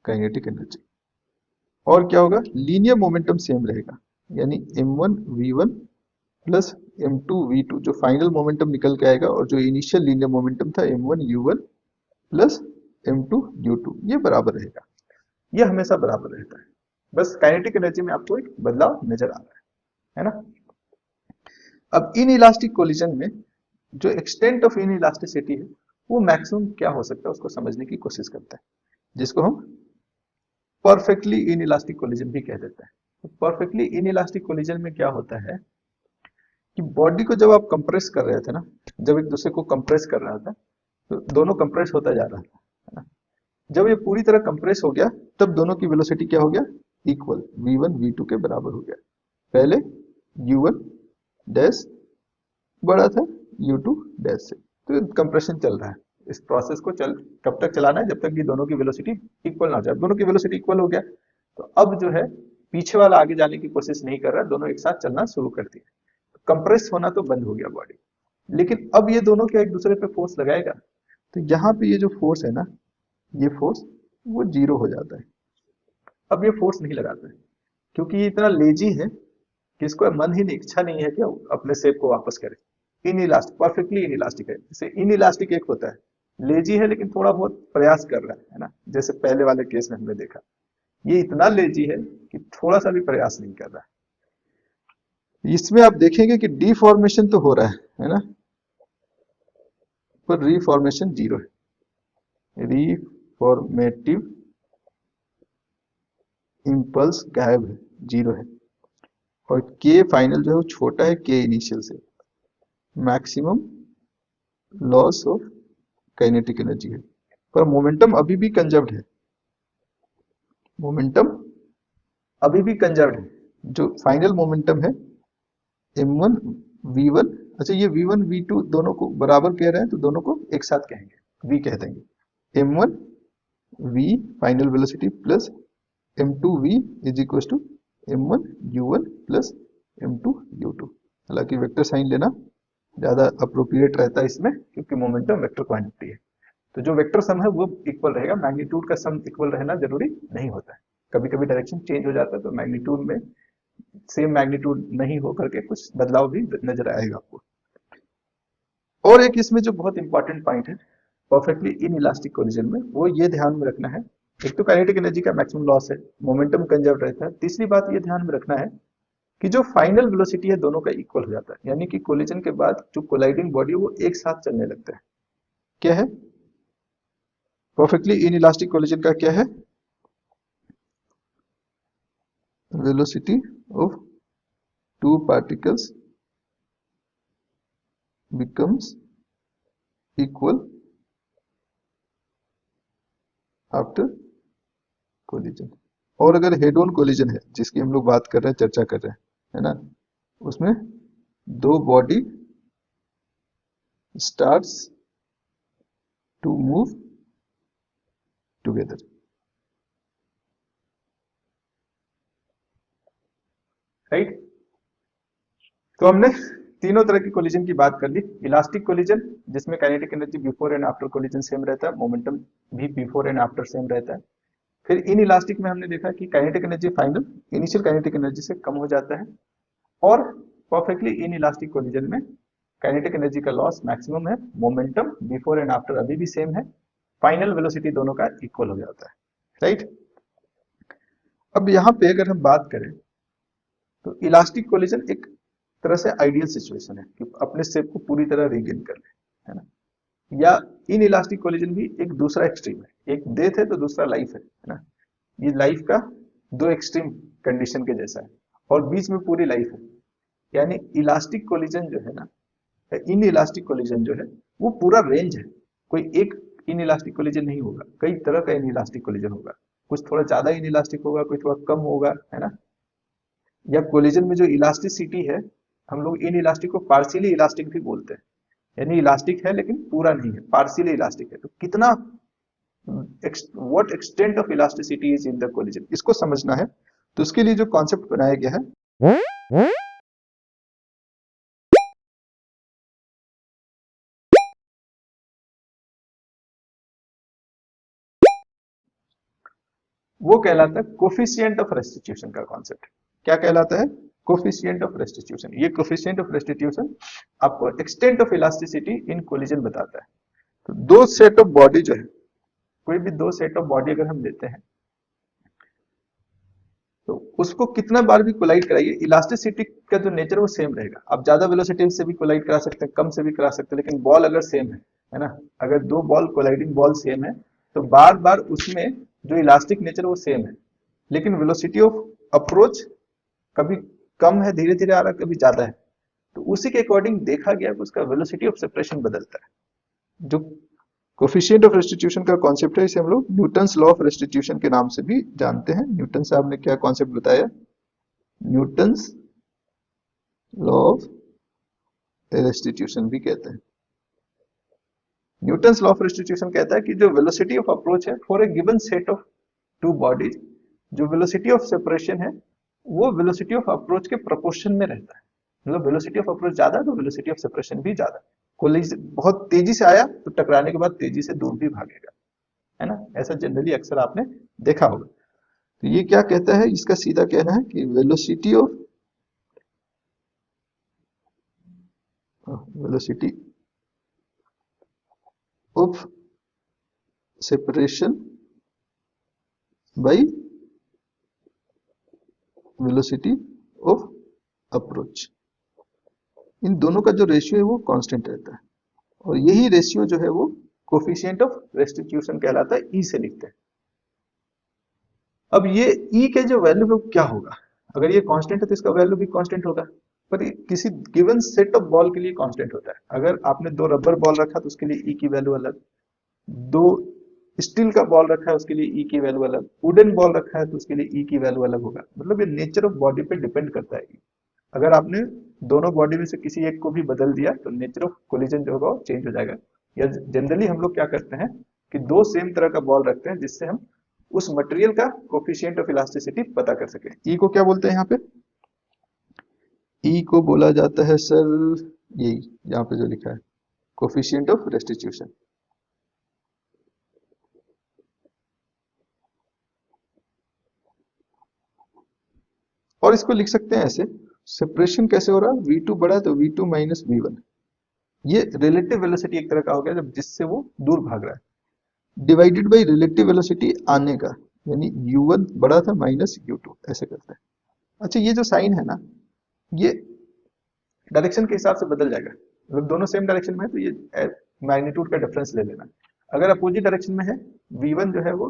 kinetic energy. और क्या होगा? लीनियर मोमेंटम सेम रहेगा, यानी m1 v1 plus m2 v2 जो फाइनल मोमेंटम निकल के आएगा और जो इनिशियल लीनियर मोमेंटम था m1 u1 plus m2 u2 ये बराबर रहेगा। ये हमेशा बराबर रहता है, बस काइनेटिक एनर्जी में आपको एक बदलाव नजर आ रहा है ना। अब इन इलास्टिक कोलिजन में जो एक्सटेंट ऑफ इन इलास्टिसिटी है वो मैक्सिमम क्या हो सकता है उसको समझने की कोशिश करते हैं, जिसको हम परफेक्टली इन इलास्टिक कोलिजन भी कह देते हैं। तो परफेक्टली इन इलास्टिक कोलिजन में क्या होता है कि बॉडी को जब आप कंप्रेस कर रहे थे ना, जब एक दूसरे को कंप्रेस कर रहा था तो दोनों कंप्रेस होता जा रहा था, है ना। जब ये पूरी तरह कंप्रेस हो गया तब दोनों की वेलोसिटी क्या हो गया? इक्वल, v1 v2 के बराबर हो गया। पहले u1 डैश बड़ा था u2 डैश से, तो कंप्रेशन चल रहा है। इस प्रोसेस को कब तक चलाना है? जब तक कि दोनों की वेलोसिटी इक्वल ना हो जाए। दोनों की वेलोसिटी इक्वल हो गया तो अब जो है पीछे वाला आगे जाने की कोशिश नहीं कर रहा, दोनों एक साथ चलना शुरू कर दिए। कंप्रेस होना तो बंद हो गया बॉडी, लेकिन अब ये दोनों क्या एक दूसरे पे फोर्स लगाएगा, तो यहाँ पे ये जो फोर्स है ना, ये फोर्स वो जीरो हो जाता है। अब ये फोर्स नहीं लगाता है क्योंकि ये इतना लेजी है कि इसको मन ही नहीं, इच्छा नहीं है कि अपने शेप को वापस करे। In elastic, perfectly in elastic है। जैसे इन इलास्टिक एक होता है लेजी है लेकिन थोड़ा बहुत प्रयास कर रहा है ना, जैसे पहले वाले केस में हमने देखा। ये इतना लेजी है कि थोड़ा सा भी प्रयास नहीं कर रहा है। इसमें आप देखेंगे कि डिफॉर्मेशन तो हो रहा है ना, पर रिफॉर्मेशन जीरो है। रिफॉर्मेटिव इंपल्स गायब है, जीरो है। और के फाइनल जो है वो छोटा है के इनिशियल से। Maximum loss of kinetic energy है, पर मोमेंटम अभी भी कंजर्व्ड है। मोमेंटम अभी भी कंजर्व्ड है। जो फाइनल मोमेंटम है m1 v1, अच्छा ये v1 v2 दोनों को बराबर कह रहे हैं तो दोनों को एक साथ कहेंगे, v कह देंगे। m1 v final velocity plus m2 v is equal to m1 u1 plus m2 u2। हालांकि वेक्टर साइन लेना ज्यादा अप्रोप्रिएट रहता है इसमें, क्योंकि मोमेंटम वेक्टर क्वांटिटी है। तो जो वेक्टर सम है वो इक्वल रहेगा, मैग्नीट्यूड का सम इक्वल रहना जरूरी नहीं होता है। कभी कभी डायरेक्शन चेंज हो जाता है तो मैग्नीट्यूड में सेम मैग्नीट्यूड नहीं होकर के कुछ बदलाव भी नजर आएगा आपको। और एक इसमें जो बहुत इंपॉर्टेंट पॉइंट है परफेक्टली इन इलास्टिक कोलिजन में, वो ये ध्यान में रखना है, एक तो काइनेटिक एनर्जी का मैक्सिमम लॉस है, मोमेंटम कंजर्व रहता है। तीसरी बात ये ध्यान में रखना है कि जो फाइनल वेलोसिटी है दोनों का इक्वल हो जाता है, यानी कि कोलिजन के बाद जो कोलाइडिंग बॉडी है वो एक साथ चलने लगता है। क्या है परफेक्टली इन इलास्टिक कोलिजन का? क्या है? Velocity of two particles becomes equal after collision. और अगर हेड ऑन कोलिजन है, जिसकी हम लोग बात कर रहे हैं, चर्चा कर रहे हैं, है ना, उसमें दो body starts to move together. Right. तो हमने तीनों तरह की कोलिजन की बात कर ली। इलास्टिक कोलिजन जिसमें kinetic energy before and after collision same रहता है, मोमेंटम भी बिफोर एंड आफ्टर सेम रहता है। फिर इन इलास्टिक में हमने देखा कि kinetic energy final initial kinetic energy से कम हो जाता है, और परफेक्टली इन इलास्टिक कोलिजन में काइनेटिक एनर्जी का लॉस मैक्सिमम है, मोमेंटम बिफोर एंड आफ्टर अभी भी सेम है, फाइनल वेलोसिटी दोनों का इक्वल हो जाता है। राइट। अब यहाँ पे अगर हम बात करें तो इलास्टिक कोलिजन एक तरह से आइडियल सिचुएशन है कि अपने शेप को पूरी तरह रीगेन कर ले, है ना। या इन इलास्टिक कोलिजन भी एक दूसरा एक्सट्रीम है, एक डेथ है तो दूसरा लाइफ है ना। ये लाइफ का दो एक्सट्रीम कंडीशन के जैसा है, और बीच में पूरी लाइफ है। यानी इलास्टिक कोलिजन जो है ना, इन इलास्टिक कोलिजन जो है वो पूरा रेंज है। कोई एक इन इलास्टिक कोलिजन नहीं होगा, कई तरह का इन इलास्टिक कोलिजन होगा। कुछ थोड़ा ज्यादा इन इलास्टिक होगा, कुछ थोड़ा कम होगा, है ना। या कोलिजन में जो इलास्टिसिटी है, हम लोग इन इलास्टिक को पार्शियली इलास्टिक भी बोलते हैं। यानी इलास्टिक है लेकिन पूरा नहीं है, पार्शियली इलास्टिक है। तो कितना, what extent of elasticity is in the collision, इसको समझना है। तो उसके लिए जो कॉन्सेप्ट बनाया गया है वो कहलाता है कोफिशिएंट ऑफ रेस्टिट्यूशन का कॉन्सेप्ट। क्या कहलाता है? Coefficient of restitution. ये कोफिशिएंट ऑफ रेस्टिट्यूशन आपको extent of elasticity in collision बताता है। तो दो सेट ऑफ बॉडी जो है, कोई भी दो सेट ऑफ बॉडी अगर हम लेते हैं तो उसको कितना बार भी कोलाइड कराइए, इलास्टिसिटी का जो नेचर वो सेम रहेगा। आप ज्यादा वेलोसिटी से भी कोलाइड करा सकते हैं, कम से भी करा सकते हैं, लेकिन बॉल अगर सेम है ना, अगर दो बॉल कोलाइडिंग बॉल सेम है तो बार बार उसमें जो इलास्टिक नेचर वो सेम है, लेकिन वेलोसिटी ऑफ अप्रोच कभी कम है, धीरे धीरे आ रहा है, कभी ज्यादा है। तो उसी के अकॉर्डिंग देखा गया कि उसका वेलोसिटी ऑफ सेपरेशन बदलता है। जो कोफिशिएंट ऑफ रेस्टिट्यूशन का कॉन्सेप्ट है, इसे हम लोग न्यूटन्स लॉ ऑफ रेस्टिट्यूशन के नाम से भी जानते हैं। न्यूटन साहब ने क्या कॉन्सेप्ट बताया? न्यूटन्स लॉ ऑफ रेस्टिट्यूशन भी कहते हैं। न्यूटन्स लॉ ऑफ रेस्टिट्यूशन कहता है कि जो वेलोसिटी ऑफ अप्रोच है for a given set of two bodies, जो वेलोसिटी ऑफ सेपरेशन है वो वेलोसिटी ऑफ अप्रोच के प्रोपोर्शन में रहता है। मतलब वेलोसिटी ऑफ अप्रोच ज्यादा है तो वेलोसिटी ऑफ सेपरेशन भी ज्यादा। कोलिजन बहुत तेजी से आया तो टकराने के बाद तेजी से दूर भी भागेगा, है ना। ऐसा जनरली अक्सर आपने देखा होगा। तो ये क्या कहता है, इसका सीधा कहना है कि velocity of separation by velocity of approach, इन दोनों का जो रेशियो है वो कांस्टेंट रहता है, और यही रेशियो जो है वो कोफिशिएंट ऑफ रेस्टिट्यूशन कहलाता है। ई से लिखते हैं। अब ये ई के जो वैल्यू है वो क्या होगा? अगर ये कांस्टेंट है तो इसका वैल्यू भी कांस्टेंट होगा, पर किसी गिवन सेट ऑफ बॉल के लिए कांस्टेंट होता है। अगर आपने दो रबर बॉल रखा तो उसके लिए ई की वैल्यू अलग, दो स्टील का बॉल रखा है उसके लिए ई की वैल्यू अलग, वुडन बॉल रखा है तो उसके लिए ई की वैल्यू अलग होगा। मतलब ये नेचर ऑफ बॉडी पे डिपेंड करता है। अगर आपने दोनों बॉडी में से किसी एक को भी बदल दिया तो नेचर ऑफ कोलिजन जो होगा वो चेंज हो जाएगा। या जनरली हम लोग क्या करते हैं कि दो सेम तरह का बॉल रखते हैं जिससे हम उस मटेरियल का कोफिशिएंट ऑफ इलास्टिसिटी पता कर सके। ई को क्या बोलते हैं यहाँ पे? ई को बोला जाता है सर, यही यहाँ पे जो लिखा है, कोफिशिएंट ऑफ रेस्टिट्यूशन। और इसको लिख सकते हैं ऐसे, सेपरेशन कैसे हो रहा है, v2 बड़ा है तो v2 माइनस v1। ये रिलेटिव वेलोसिटी एक तरह का हो गया जब जिससे वो दूर भाग रहा है, डिवाइडेड बाई रिलेटिव वेलोसिटी आने का, यानी u1 बड़ा था माइनस u2, ऐसे करते हैं। अच्छा, ये जो साइन है ना, ये डायरेक्शन के हिसाब से बदल जाएगा। मतलब दोनों सेम डायरेक्शन में है तो ये मैग्नीट्यूड का डिफरेंस ले लेना। अगर अपोजिट डायरेक्शन में है, v1 जो है वो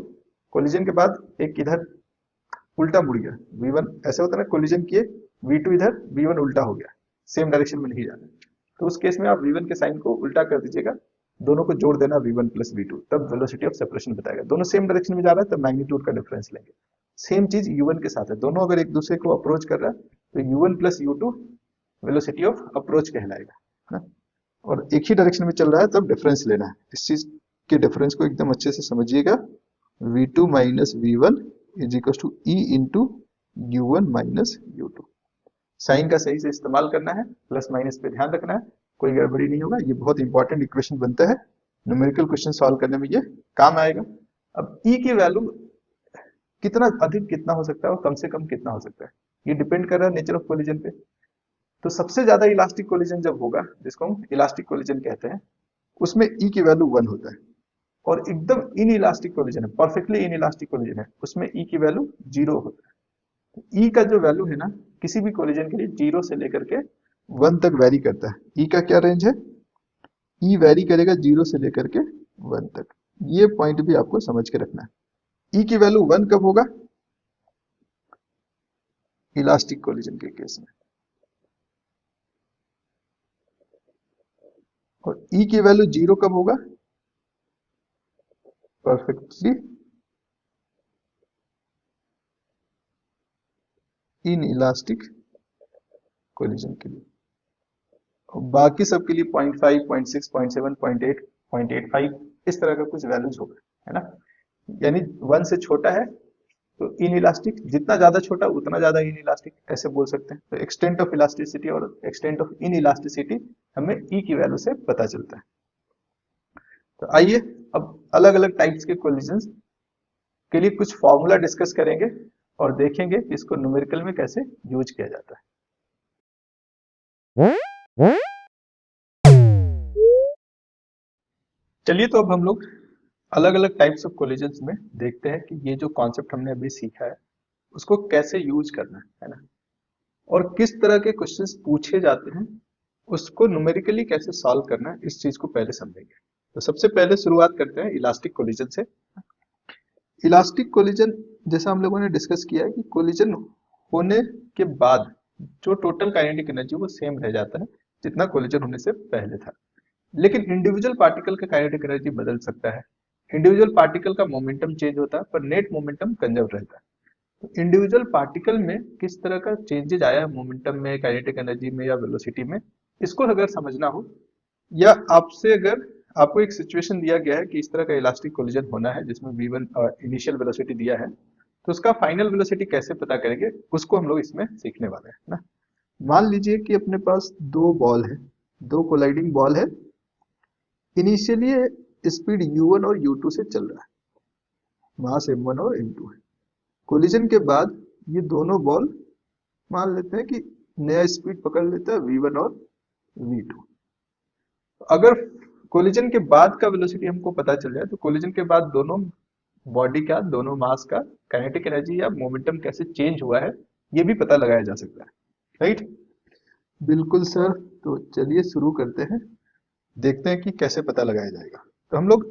कोलिजन के बाद एक इधर उल्टा मुड़ गया, v1 ऐसे होता है ना, कोलिजन किए v2 इधर, v1 उल्टा हो गया, सेम डायरेक्शन में नहीं जाना। तो उस केस में आप v1 के साइन को उल्टा कर दीजिएगा, दोनों को जोड़ देना v1 प्लस v2, तब वेलोसिटी ऑफ सेपरेशन बताएगा। दोनों सेम डायरेक्शन में जा रहा है तब मैग्नीट्यूड का डिफरेंस लेंगे। सेम चीज u1 के साथ है, दोनों अगर एक दूसरे को अप्रोच कर रहा है तो u1 plus u2 velocity of approach कहलाएगा, है ना। और एक ही डायरेक्शन में चल रहा है तब डिफरेंस लेना है। इस चीज के डिफरेंस को एकदम अच्छे से समझिएगा। V2 minus V1 is equal to E into U1 minus U2। Sign का सही से इस्तेमाल करना है, प्लस माइनस पे ध्यान रखना है, कोई गड़बड़ी नहीं होगा। ये बहुत इंपॉर्टेंट इक्वेशन बनता है, न्यूमेरिकल क्वेश्चन सॉल्व करने में ये काम आएगा। अब E की वैल्यू कितना अधिक कितना हो सकता है और कम से कम कितना हो सकता है, ये डिपेंड कर रहा है नेचर ऑफ कोलिजन पे। तो सबसे ज्यादा इलास्टिक कोलिजन जब होगा, जिसको हम इलास्टिक कोलिजन कहते हैं, उसमें E की वैल्यू 1 होता है। और एकदम इन इलास्टिक कोलिजन है, परफेक्टली इन इलास्टिक कोलिजन है, उसमें E की वैल्यू 0 होता है। E का जो वैल्यू है ना, किसी भी कोलिजन के लिए 0 से लेकर के 1 तक वेरी करता है। E का क्या रेंज है? E वेरी करेगा 0 से लेकर के 1 तक। ये पॉइंट भी आपको समझ के रखना है। E की वैल्यू 1 कब होगा? इलास्टिक कोलिजन के केस में। और E की वैल्यू 0 कब होगा? परफेक्टली इन इलास्टिक कोलिजन के लिए। और बाकी सब के लिए 0.5, 0.6, 0.7, 0.8, 0.85 इस तरह का कुछ वैल्यूज होगा, है ना। यानी 1 से छोटा है तो इन इलास्टिक, जितना ज्यादा छोटा उतना ज्यादा इन इलास्टिक, ऐसे बोल सकते हैं। तो एक्सटेंट ऑफ इलास्टिसिटी और एक्सटेंट ऑफ इन इलास्टिसिटी हमें ई की वैल्यू से पता चलता है। तो आइए अब अलग अलग टाइप्स के कोलिजन के लिए कुछ फॉर्मूला डिस्कस करेंगे और देखेंगे कि इसको न्यूमेरिकल में कैसे यूज किया जाता है। चलिए तो अब हम लोग अलग अलग टाइप्स ऑफ कोलिजन्स में देखते हैं कि ये जो कॉन्सेप्ट हमने अभी सीखा है उसको कैसे यूज करना है ना, और किस तरह के क्वेश्चंस पूछे जाते हैं, उसको न्यूमेरिकली कैसे सॉल्व करना है, इस चीज को पहले समझेंगे। तो सबसे पहले शुरुआत करते हैं इलास्टिक कोलिजन से। इलास्टिक कोलिजन, जैसा हम लोगों ने डिस्कस किया है कि कोलिजन होने के बाद जो टोटल काइनेटिक एनर्जी वो सेम रह जाता है जितना कोलिजन होने से पहले था, लेकिन इंडिविजुअल पार्टिकल का काइनेटिक एनर्जी बदल सकता है। इंडिविजुअल पार्टिकल का मोमेंटम चेंज होता है पर नेट मोमेंटम कंजर्व रहता है। तो इंडिविजुअल पार्टिकल में किस तरह का चेंजेज आया है मोमेंटम में, काइनेटिक एनर्जी में या वेलोसिटी में, इसको अगर समझना हो, या आपसे अगर आपको एक सिचुएशन दिया गया है कि इस तरह का इलास्टिक कोलिजन होना है जिसमें v1 इनिशियल वेलोसिटी दिया है, तो उसका फाइनल वेलोसिटी कैसे पता करेंगे, उसको हम लोग इसमें सीखने वाले हैं ना। मान लीजिए कि अपने पास दो बॉल है, दो कोलाइडिंग बॉल है। इनिशियली स्पीड u1 और u2 से चल रहा है, मास m1 और m2 है। कोलिजन के बाद ये दोनों बॉल मान लेते हैं कि नया स्पीड पकड़ लेता है v1 और v2। अगर कोलिजन के बाद का वेलोसिटी हमको पता चल जाए तो कोलिजन के बाद दोनों बॉडी का, दोनों मास का काइनेटिक एनर्जी या मोमेंटम कैसे चेंज हुआ है ये भी पता लगाया जा सकता है, राइट। बिल्कुल सर, तो चलिए शुरू करते हैं, देखते हैं कि कैसे पता लगाया जाएगा। तो हम लोग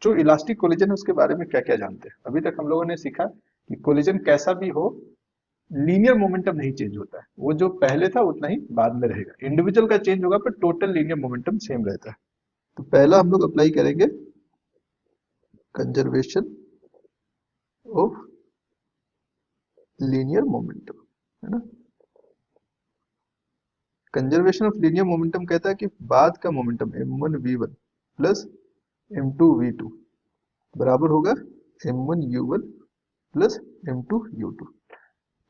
जो इलास्टिक कोलिजन है उसके बारे में क्या क्या जानते हैं। अभी तक हम लोगों ने सीखा कि कोलिजन कैसा भी हो, लीनियर मोमेंटम नहीं चेंज होता है, वो जो पहले था उतना ही बाद में रहेगा। इंडिविजुअल का चेंज होगा पर टोटल लीनियर मोमेंटम सेम रहता है। तो पहला हम लोग अप्लाई करेंगे कंजर्वेशन ऑफ लीनियर मोमेंटम, है ना। कंजर्वेशन ऑफ लीनियर मोमेंटम कहता है कि बाद का momentum m1 v1 plus m2 v2 बराबर होगा m1 u1 plus m2 u2।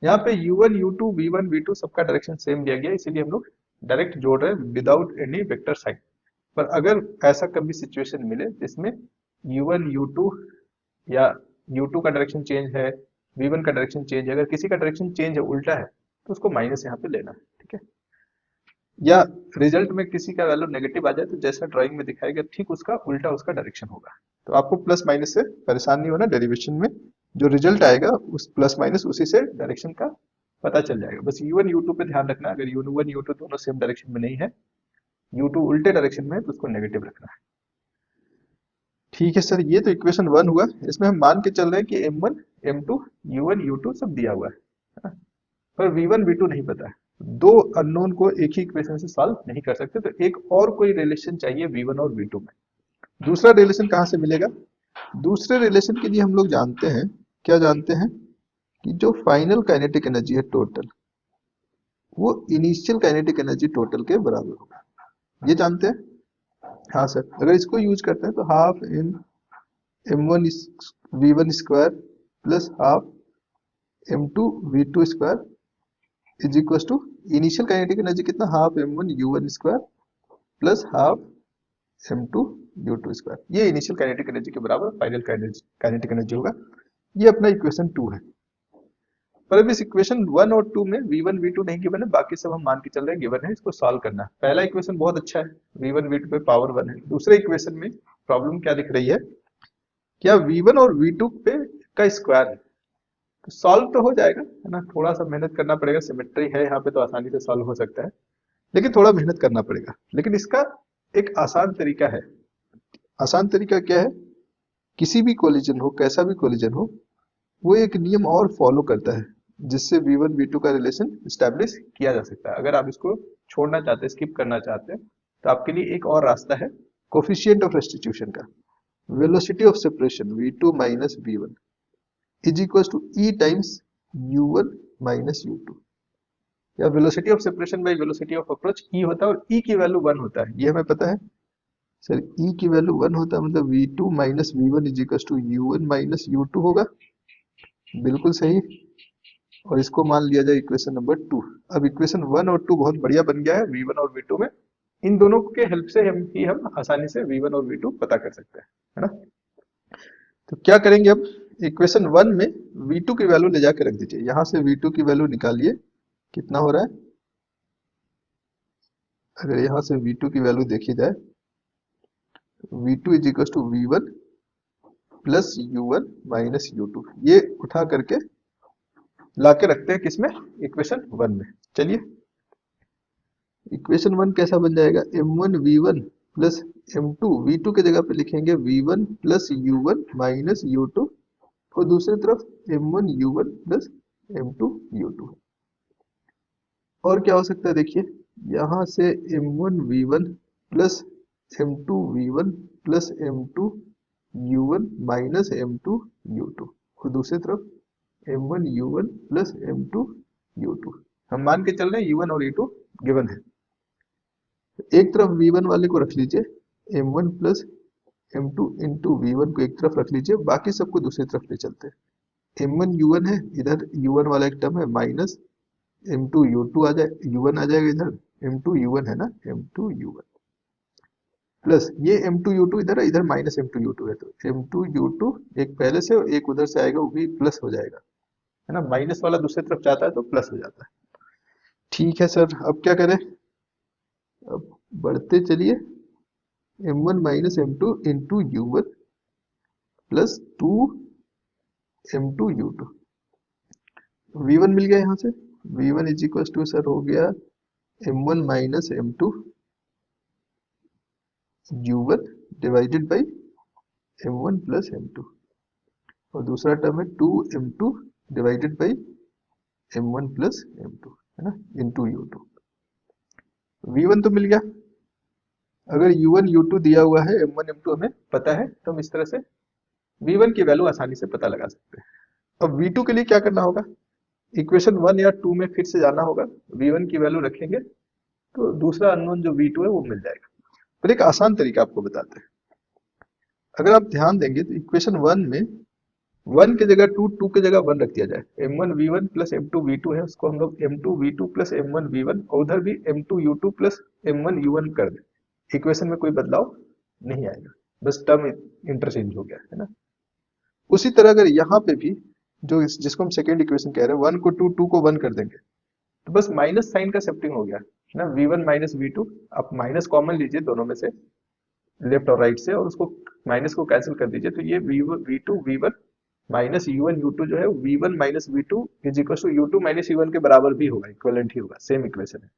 यहाँ पे u1 u2 v1 v2 सबका डायरेक्शन सेम दिया गया, इसीलिए हम लोग डायरेक्ट जोड़ रहे हैं विदाउट एनी वेक्टर साइन। पर अगर ऐसा कभी सिचुएशन मिले जिसमें u1 u2 या u2 का डायरेक्शन चेंज है, v1 का डायरेक्शन चेंज है, अगर किसी का डायरेक्शन चेंज है, उल्टा है, तो उसको माइनस यहाँ पे लेना है, ठीक है। या रिजल्ट में किसी का वैल्यू नेगेटिव आ जाए तो जैसा ड्राइंग में दिखाया गया ठीक उसका उल्टा उसका डायरेक्शन होगा। तो आपको प्लस माइनस से परेशान नहीं होना, डेरिवेशन में जो रिजल्ट आएगा उस प्लस माइनस उसी से डायरेक्शन का पता चल जाएगा। बस u1 u2 पे ध्यान रखना, अगर u1 u2 दोनों सेम डायरेक्शन में नहीं है, u2 उल्टे डायरेक्शन में है, तो उसको नेगेटिव रखना है। ठीक है सर, ये तो इक्वेशन 1 हुआ। इसमें हम मान के चल रहे हैं कि m1 m2 u1 u2 सब दिया हुआ है, पर v1 v2 नहीं पता है। दो अननोन को एक ही इक्वेशन से सॉल्व नहीं कर सकते, तो एक और कोई रिलेशन चाहिए v1 और v2 में। दूसरा रिलेशन कहां से मिलेगा? दूसरे रिलेशन के लिए हम लोग जानते हैं, क्या जानते हैं, कि जो फाइनल काइनेटिक एनर्जी है टोटल, वो इनिशियल काइनेटिक एनर्जी टोटल के बराबर होगा, ये जानते हैं। हाँ सर, अगर इसको यूज करते हैं तो half in m1 v1 square plus half m2 v2 square is equal to initial kinetic energy कितना, half m1 u1 square plus half m2 u2 square. ये इनिशियल काइनेटिक एनर्जी के बराबर फाइनल काइनेटिक एनर्जी होगा। ये अपना equation 2 है। पर अब इस इक्वेशन 1 और 2 में v1 v2 नहीं गिवन है, बाकी सब हम मान के चल रहे हैं गिवन है, इसको सॉल्व करना है। पहला इक्वेशन बहुत अच्छा है, v1 v2 पे पावर 1 है। दूसरे इक्वेशन में प्रॉब्लम क्या दिख रही है, क्या v1 और v2 पे का स्क्वायर है। तो सॉल्व तो हो जाएगा, है ना, थोड़ा सा मेहनत करना पड़ेगा, सिमेट्री है यहाँ पे तो आसानी से सॉल्व हो सकता है, लेकिन थोड़ा मेहनत करना पड़ेगा। लेकिन इसका एक आसान तरीका है। आसान तरीका क्या है, किसी भी कोलिजन हो, कैसा भी कोलिजन हो, वो एक नियम और फॉलो करता है जिससे v1 v2 का रिलेशन स्टैब्लिश किया जा सकता है। अगर आप इसको छोड़ना चाहते हैं, स्किप करना चाहते हैं, तो आपके लिए एक और रास्ता है, कोफिशिएंट ऑफ रेस्टिट्यूशन का। Velocity of separation v2 minus v1 is equal to e times u1 minus u2, या velocity of separation by velocity of approach e होता है, और e की वैल्यू 1 होता है, ये हमें पता है सर। e की वैल्यू 1 होता है, मतलब v2 minus v1 is equal to u1 minus u2 होगा। बिल्कुल सही। और इसको मान लिया जाए इक्वेशन नंबर 2। अब इक्वेशन 1 और 2 बहुत बढ़िया बन गया है v1 और v2 में। इन दोनों के हेल्प से हम आसानी से v1 और v2 पता कर सकते हैं, है ना। तो क्या करेंगे, अब इक्वेशन 1 में v2 की वैल्यू ले जाकर रख दीजिए, यहां से v2 की वैल्यू निकालिए, कितना हो रहा है। अगर यहां से v2 की वैल्यू देखी जाए, v2 is equal to v1 plus u1 minus u2, ये उठा करके लाके रखते हैं किसमें, इक्वेशन 1 में। चलिए, इक्वेशन 1 कैसा बन जाएगा, m1 v1 plus m2 v2 के जगह पे लिखेंगे v1 plus u1 minus u2, और दूसरी तरफ m1 u1 plus m2 u2। और क्या हो सकता है, देखिए यहां से m1 v1 plus m2 v1 plus m2 u1 minus m2 u2, और दूसरी तरफ m1 u1 plus m2 u2। हम मान के चल रहे हैं u1 और u2 गिवन है। एक तरफ v1 वाले को रख लीजिए, m1 plus m2 into v1 को एक तरफ रख लीजिए, बाकी सबको दूसरी तरफ ले चलते हैं। m1 u1 है, इधर u1 वाला एक टर्म है, माइनस m2 u2 आ जाए, u1 आ जाएगा इधर, m2 u1 है ना, m2 u1 प्लस ये m2 u2 इधर है, इधर माइनस m2 u2 है, तो m2 u2 एक पहले से और एक उधर से आएगा, वो भी प्लस हो जाएगा, है ना। माइनस वाला दूसरी तरफ जाता है तो प्लस हो जाता है। ठीक है सर, अब क्या करें, अब बढ़ते चलिए, m1 minus m2 into u1 plus 2 m2 u2, v1 मिल गया यहाँ से, v1 is equal to sir हो गया m1 minus m2 u1 divided by m1 plus m2, और दूसरा टर्म है 2 m2 divided by m1 plus m2, है ना, इंटू u2। v1 तो मिल गया। अगर u1 u2 दिया हुआ है, m1 m2 हमें पता है, तो हम इस तरह से v1 की वैल्यू आसानी से पता लगा सकते हैं। अब v2 के लिए क्या करना होगा, इक्वेशन 1 या 2 में फिर से जाना होगा, v1 की वैल्यू रखेंगे तो दूसरा अननोन जो v2 है वो मिल जाएगा। पर एक आसान तरीका आपको बताते हैं। अगर आप ध्यान देंगे तो इक्वेशन 1 में 1 की जगह 2, 2 की जगह 1 रख दिया जाए, m1 v1 plus m2 v2 है, उसको हम लोग m2 v2 plus m1 v1, और उधर भी m2 u2 plus m1 u1 कर दें। इक्वेशन में कोई बदलाव नहीं आएगा, बस टर्म इंटरचेंज हो गया, है ना। उसी तरह अगर यहाँ पे भी जिसको हम सेकेंड इक्वेशन कह रहे हैं, 1 को 2, 2 को 1 कर देंगे, तो बस माइनस साइन का शिफ्टिंग हो गया, है ना। v1 माइनस v2, आप माइनस कॉमन लीजिए दोनों में से, लेफ्ट और राइट से, और उसको माइनस को कैंसिल कर दीजिए, तो ये v2 v1 minus u1 u2 जो है v1 minus v2 is equal to u2 minus u1 के बराबर भी होगा, इक्विवेलेंट ही होगा, सेम इक्वेशन है।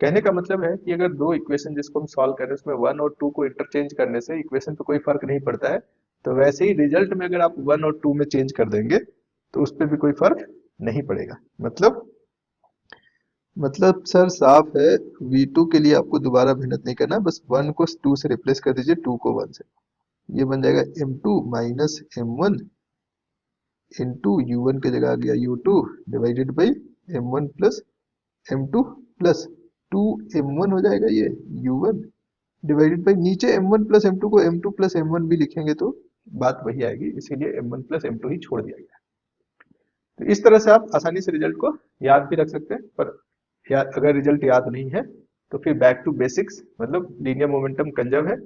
कहने का मतलब है कि अगर दो इक्वेशन जिसको हम सॉल्व कर रहे हैं उसमें 1 और 2 को इंटरचेंज करने से इक्वेशन पे कोई फर्क नहीं पड़ता है, तो वैसे ही रिजल्ट में अगर आप 1 और 2 में चेंज कर देंगे तो उस पर भी कोई फर्क नहीं पड़ेगा। मतलब सर साफ है, v2 के लिए आपको दोबारा मेहनत नहीं करना, बस 1 को 2 से रिप्लेस कर दीजिए, 2 को 1 से, ये बन जाएगा m2 minus m1 into u1 की जगह आ गया u2 divided by m1 plus m2 plus 2 m1 हो जाएगा ये u1 डिवाइडेड बाई नीचे m1 प्लस m2 को m2 प्लस m1 भी लिखेंगे तो बात वही आएगी, इसीलिए m1 प्लस m2 ही छोड़ दिया गया। तो इस तरह से आप आसानी से रिजल्ट को याद भी रख सकते हैं, पर अगर रिजल्ट याद नहीं है तो फिर बैक टू बेसिक्स, मतलब लीनियर मोमेंटम कंजर्व है,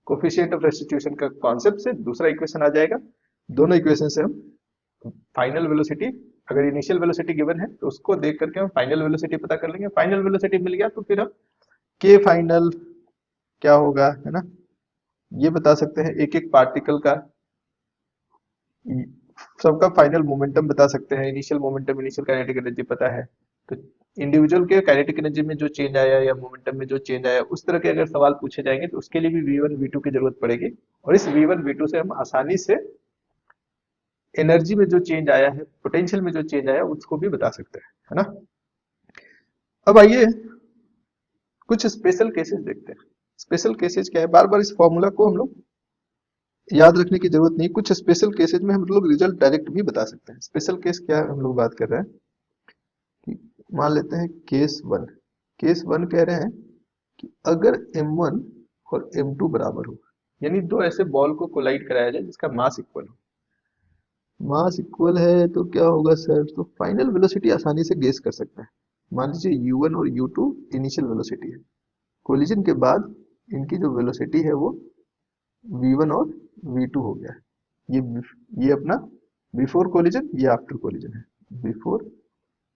कोफिशिएंट ऑफ रेस्टिट्यूशन का कॉन्सेप्ट से दूसरा इक्वेशन आ जाएगा। दोनों इक्वेशन से हम फाइनल वेलोसिटी, अगर इनिशियल वेलोसिटी गिवन है तो उसको देख करके हम फाइनल वेलोसिटी पता कर लेंगे। फाइनल वेलोसिटी मिल गया तो फिर हम के फाइनल क्या होगा, है ना, ये बता सकते हैं। एक एक पार्टिकल का सबका फाइनल मोमेंटम बता सकते हैं। Initial momentum, initial kinetic energy पता है, तो इंडिविजुअल के काइनेटिक एनर्जी में जो चेंज आया या मोमेंटम में जो चेंज आया, उस तरह के अगर सवाल पूछे जाएंगे तो उसके लिए भी V1 V2 की जरूरत पड़ेगी, और इस V1 V2 से हम आसानी से एनर्जी में जो चेंज आया है, पोटेंशियल में जो चेंज आया, उसको भी बता सकते हैं, है ना। अब आइए कुछ स्पेशल केसेस देखते हैं। स्पेशल केसेस क्या है, बार बार इस फॉर्मूला को हम लोग याद रखने की जरूरत नहीं। कुछ स्पेशल केसेस में हम लोग रिजल्ट डायरेक्ट भी बता सकते हैं। स्पेशल केस क्या है, हम लोग बात कर रहे हैं कि मान लेते हैं केस वन। केस वन कह रहे हैं कि अगर m1 और m2 बराबर हो, यानी दो ऐसे बॉल को कोलाइड कराया जाए जिसका मास इक्वल हो। मास इक्वल है तो क्या होगा सर, तो फाइनल वेलोसिटी आसानी से गेस कर सकते हैं। मान लीजिए u1 और u2 इनिशियल वेलोसिटी है, कोलिजन के बाद इनकी जो वेलोसिटी है वो v1 और v2 हो गया है। ये अपना बिफोर कोलिजन, ये आफ्टर कोलिजन है। बिफोर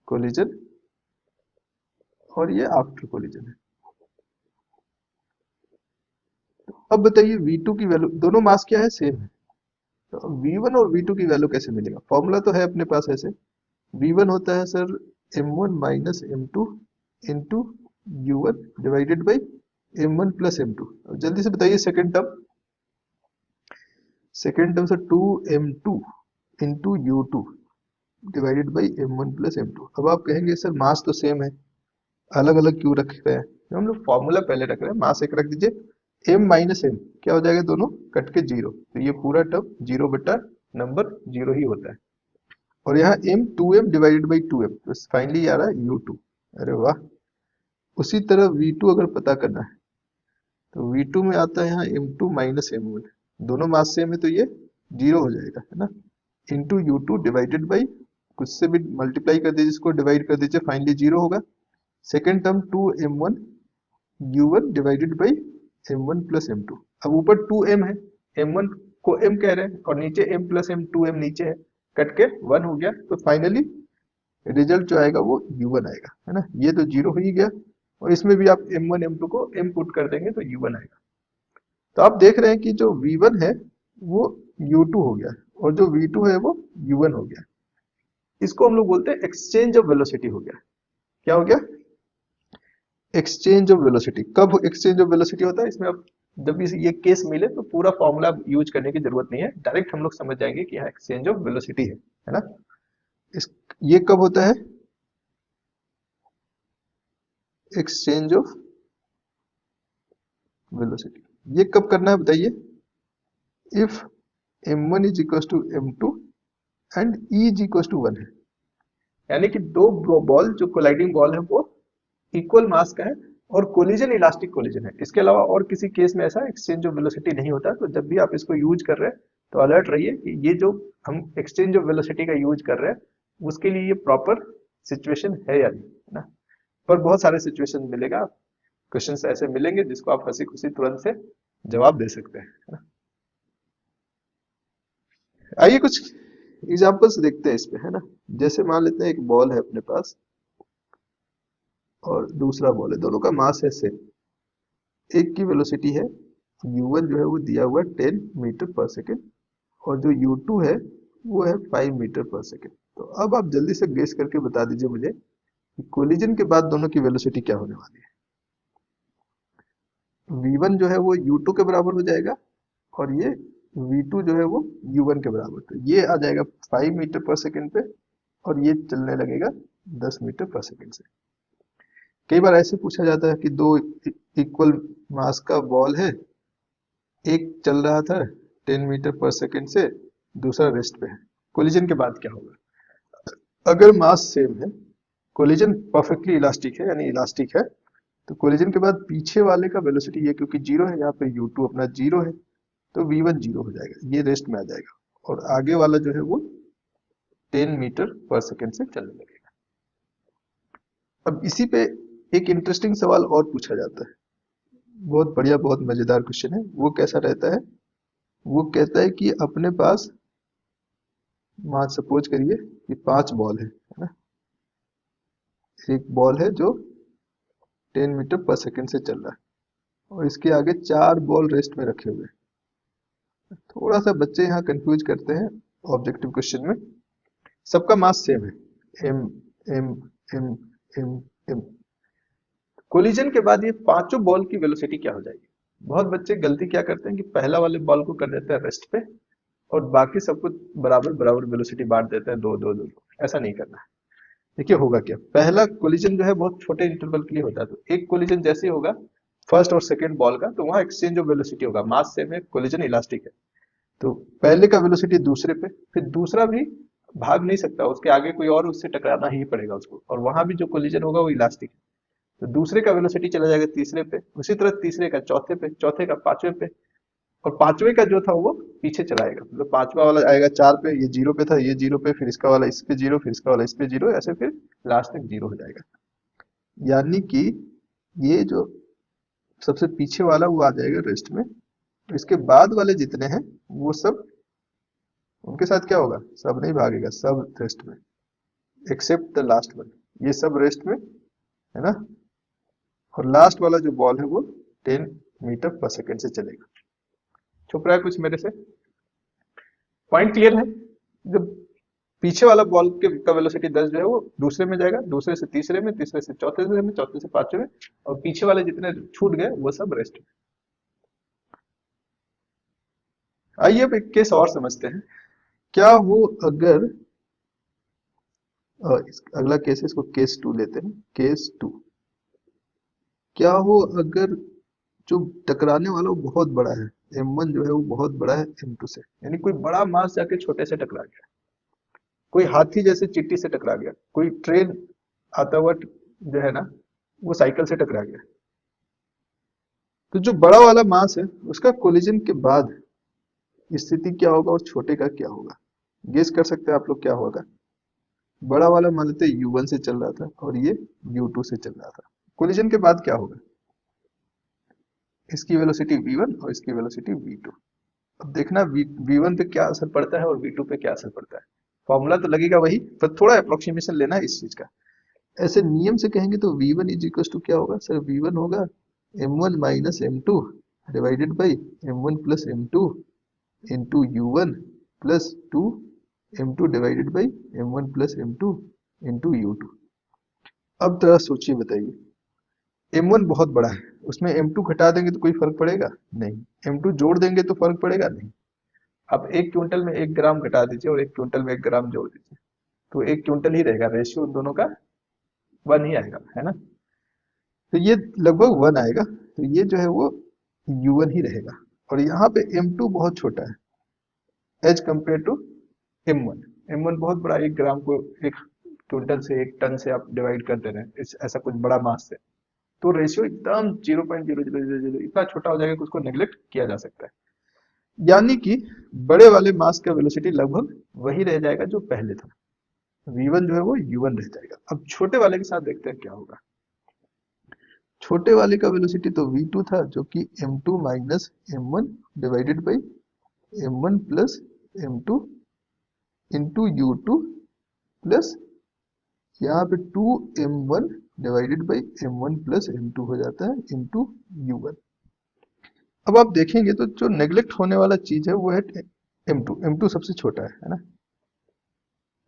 कोलिजन और ये आफ्टर कोलिजन है। अब बताइए v2 की वैल्यू, दोनों मास क्या है, सेम है, तो v1 और v2 की वैल्यू कैसे मिलेगा। फॉर्मूला तो है अपने पास ऐसे, v1 होता है sir m1 minus m2 into u1 divided by m1 plus m2। अब जल्दी से बताइए सेकेंड टर्म, सेकेंड टर्म से 2m2 into u2 divided by m1 plus m2। अब आप कहेंगे सर मास तो सेम है, अलग अलग क्यों रख रहे हैं। तो हम लोग फॉर्मूला पहले रख रहे हैं, मास एक रख दीजिए, m माइनस m क्या हो जाएगा, दोनों कट के जीरो, तो ये पूरा टर्म जीरो बटा नंबर जीरो ही होता है। और यहाँ m 2m divided by 2m, तो फाइनली आ रहा है u2। अरे वाह। उसी तरह v2 अगर पता करना है तो v2 में आता है यहाँ m2 माइनस m1, दोनों मास सेम है तो ये जीरो हो जाएगा, है ना, इंटू u2 डिवाइडेड बाई, कुछ से भी मल्टीप्लाई कर दीजिए, इसको डिवाइड कर दीजिए, फाइनली जीरो होगा। Second term 2m1 u1 divided by m1 plus m2। अब ऊपर 2m है, m1 को m कह रहे हैं और नीचे m प्लस m 2m नीचे है, कट के 1 हो गया, तो फाइनली रिजल्ट जो आएगा वो u1 आएगा, है ना। ये तो जीरो हो ही गया, और इसमें भी आप m1 m2 को m पुट कर देंगे तो u1 आएगा। तो आप देख रहे हैं कि जो v1 है वो u2 हो गया, और जो v2 है वो u1 हो गया। इसको हम लोग बोलते हैं एक्सचेंज ऑफ वेलोसिटी हो गया। क्या हो गया, एक्सचेंज ऑफ वेलोसिटी। कब एक्सचेंज ऑफ वेलोसिटी होता है, इसमें अब जब भी ये केस मिले तो पूरा फॉर्मूला यूज करने की जरूरत नहीं है, डायरेक्ट हम लोग समझ जाएंगे कि यहाँ एक्सचेंज ऑफ वेलोसिटी है ना। इस ये कब होता है, एक्सचेंज ऑफ वेलोसिटी, ये कब करना है बताइए, if m1 is equal to m2 and e is equal to 1 है, यानी कि दो बॉल जो कोलाइडिंग बॉल है वो इक्वल मास का है और कोलिजन इलास्टिक कोलिजन है। इसके अलावा और किसी केस में ऐसा एक्सचेंज ऑफ वेलोसिटी नहीं होता। तो जब भी आप इसको यूज कर रहे हैं तो अलर्ट रहिए कि ये जो हम एक्सचेंज ऑफ वेलोसिटी का यूज कर रहे हैं उसके लिए ये प्रॉपर सिचुएशन है या नहीं, है ना। पर बहुत सारे सिचुएशन मिलेगा, क्वेश्चन ऐसे मिलेंगे जिसको आप हंसी खुशी तुरंत से जवाब दे सकते हैं, है ना। आइए कुछ एग्जाम्पल्स देखते हैं इस पे, है ना। जैसे मान लेते हैं एक बॉल है अपने पास और दूसरा बॉल है, दोनों का मास है सेम, एक की वेलोसिटी है u1 जो है वो दिया हुआ 10 मीटर पर सेकेंड, और जो u2 है वो है 5 मीटर पर सेकेंड। तो अब आप जल्दी से गेस करके बता दीजिए मुझे कि कोलिजन के बाद दोनों की वेलोसिटी क्या होने वाली है। v1 जो है वो u2 के बराबर हो जाएगा, और ये v2 जो है वो u1 के बराबर, तो ये आ जाएगा 5 मीटर पर सेकेंड पे, और ये चलने लगेगा 10 मीटर पर सेकेंड से। कई बार ऐसे पूछा जाता है कि दो इक्वल मास का बॉल है, एक चल रहा था 10 मीटर पर सेकेंड से, दूसरा रेस्ट पे है, कोलिजन के बाद क्या होगा। अगर मास सेम है, कोलिजन परफेक्टली इलास्टिक है, यानी इलास्टिक है, तो कोलिजन के बाद पीछे वाले का वेलोसिटी ये क्योंकि जीरो है, यहाँ पे u2 अपना जीरो है, तो v1 जीरो हो जाएगा, ये रेस्ट में आ जाएगा, और आगे वाला जो है वो 10 मीटर पर सेकेंड से चलने लगेगा। अब इसी पे एक इंटरेस्टिंग सवाल और पूछा जाता है, बहुत बढ़िया, बहुत मजेदार क्वेश्चन है। वो कैसा रहता है, वो कहता है कि अपने पास मान सपोज करिए कि 5 बॉल है ना, एक बॉल है जो 10 मीटर पर सेकेंड से चल रहा है, और इसके आगे 4 बॉल रेस्ट में रखे हुए हैं। थोड़ा सा बच्चे यहाँ कंफ्यूज करते हैं ऑब्जेक्टिव क्वेश्चन में। सबका मास सेम है, m m m m m. Collision के बाद ये पांचों बॉल की वेलोसिटी क्या हो जाएगी? बहुत बच्चे गलती क्या करते हैं कि पहला वाले बॉल को कर देते हैं रेस्ट पे, और बाकी सबको बराबर बराबर वेलोसिटी बांट देते हैं, दो दो दो दो। ऐसा नहीं करना है। देखिए होगा क्या, पहला कोलिजन जो है बहुत छोटे इंटरवल के लिए होता है, तो एक कोलिजन जैसे ही होगा फर्स्ट और सेकंड बॉल का, तो वहां एक्सचेंज ऑफ वेलोसिटी होगा, मास सेम है, कोलिजन इलास्टिक है, तो पहले का वेलोसिटी दूसरे पे, फिर दूसरा भी भाग नहीं सकता, उसके आगे कोई और उससे टकराना ही पड़ेगा उसको, और वहां भी जो कोलिजन होगा वो इलास्टिक है, तो दूसरे का वेलोसिटी चला जाएगा तीसरे पे, उसी तरह तीसरे का चौथे पे, चौथे का पांचवे पे, और पांचवे का जो था वो पीछे चलाएगा, मतलब पांचवा वाला आएगा 4 पे, ये 0 पे था, ये 0 पे, फिर इसका वाला इस पे 0, फिर इसका वाला इस पे 0, ऐसे फिर लास्ट तक 0 हो जाएगा। यानी कि ये जो सबसे पीछे वाला वो आ जाएगा रेस्ट में, तो इसके बाद वाले जितने हैं वो सब, उनके साथ क्या होगा, सब नहीं भागेगा, सब रेस्ट में, एक्सेप्ट द लास्ट वन, ये सब रेस्ट में है ना। और लास्ट वाला जो बॉल है वो 10 मीटर पर सेकेंड से चलेगा। छुप रहा है कुछ मेरे से? पॉइंट क्लियर है? जब पीछे वाला बॉल के का वेलोसिटी 10 जो है वो दूसरे में जाएगा, दूसरे से तीसरे में, तीसरे से चौथे में, चौथे से पांचवे में, और पीछे वाले जितने छूट गए वो सब रेस्ट में। आइए अब एक केस और समझते हैं। क्या हो अगर अगला केस है, इसको केस 2 लेते हैं, केस 2। क्या हो अगर जो टकराने वाला वो बहुत बड़ा है, m1 जो है वो बहुत बड़ा है m2 से, यानी कोई बड़ा मास जाके छोटे से टकरा गया, कोई हाथी जैसे चिट्टी से टकरा गया, कोई ट्रेन आता हुआ जो है ना वो साइकिल से टकरा गया, तो जो बड़ा वाला मास है उसका कोलिजन के बाद स्थिति क्या होगा और छोटे का क्या होगा? गेस कर सकते हैं आप लोग क्या होगा? बड़ा वाला मान लेते u1 से चल रहा था और ये u2 से चल रहा था, कोलिजन के बाद क्या होगा? इसकी वेलोसिटी v1 और इसकी वेलोसिटी v2। अब देखना v1 पे क्या असर पड़ता है और v2 पे क्या असर पड़ता है। फॉर्मूला तो लगेगा वही, पर थोड़ा अप्रोक्सीमेशन लेना है इस चीज का। ऐसे नियम से कहेंगे तो v1 इज इक्वल टू क्या होगा सर? v1 होगा m1 minus m2 divided by m1 plus m2 into u1 plus 2 m2 divided by m1 plus m2 into u2। अब जरा सोचिए, बताइए m1 बहुत बड़ा है, उसमें m2 घटा देंगे तो कोई फर्क पड़ेगा नहीं, m2 जोड़ देंगे तो फर्क पड़ेगा नहीं। अब 1 क्विंटल में 1 ग्राम घटा दीजिए और 1 क्विंटल में 1 ग्राम जोड़ दीजिए, तो 1 क्विंटल ही रहेगा, रेशियो उन दोनों का 1 ही आएगा, है ना। तो ये लगभग 1 आएगा, तो ये जो है वो u1 ही रहेगा, और यहाँ पे m2 बहुत छोटा है as compare to m1। m1 बहुत बड़ा, 1 ग्राम को 1 क्विंटल से 1 टन से आप डिवाइड कर दे रहे हैं, ऐसा कुछ बड़ा मास से, तो रेशियो एकदम 0.0000 इतना छोटा हो जाएगा कि उसको नेग्लेक्ट किया जा सकता है। यानी कि बड़े वाले मास का वेलोसिटी लगभग वही रह जाएगा जो पहले था, v1 जो है वो u1 रह जाएगा। अब छोटे वाले के साथ देखते हैं क्या होगा। छोटे वाले का वेलोसिटी तो v2 था, जो कि m2 minus m1 divided by m1 plus m2 into u2 plus यहाँ पे 2m1 divided by m1 plus m2 हो जाता है इंटू u1। अब आप देखेंगे तो जो नेग्लेक्ट होने वाला चीज है वो है m2। m2 सबसे छोटा है ना,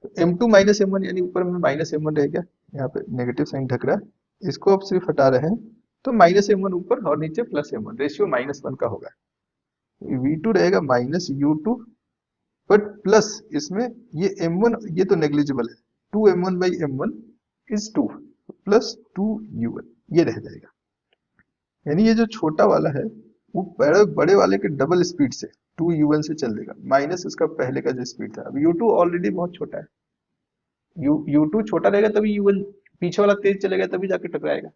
तो m2 माइनस m1 यानी ऊपर में माइनस m1 रह गया, यहाँ पे नेगेटिव साइन ढक रहा है, इसको आप सिर्फ हटा रहे हैं तो माइनस m1 ऊपर और नीचे प्लस m1, रेशियो -1 का होगा। v2 रहेगा माइनस u2, बट प्लस इसमें ये m1 ये तो नेग्लिजिबल है, 2m1 by m1 is 2 plus 2u1 ये रह जाएगा। यानी ये जो छोटा वाला है वो बड़े वाले के डबल स्पीड से 2u1 से चल देगा, माइनस इसका पहले का जो स्पीड था। अब u2 ऑलरेडी बहुत छोटा है, u2 छोटा रहेगा तभी u1 पीछे वाला तेज चलेगा तभी जाके टकराएगा,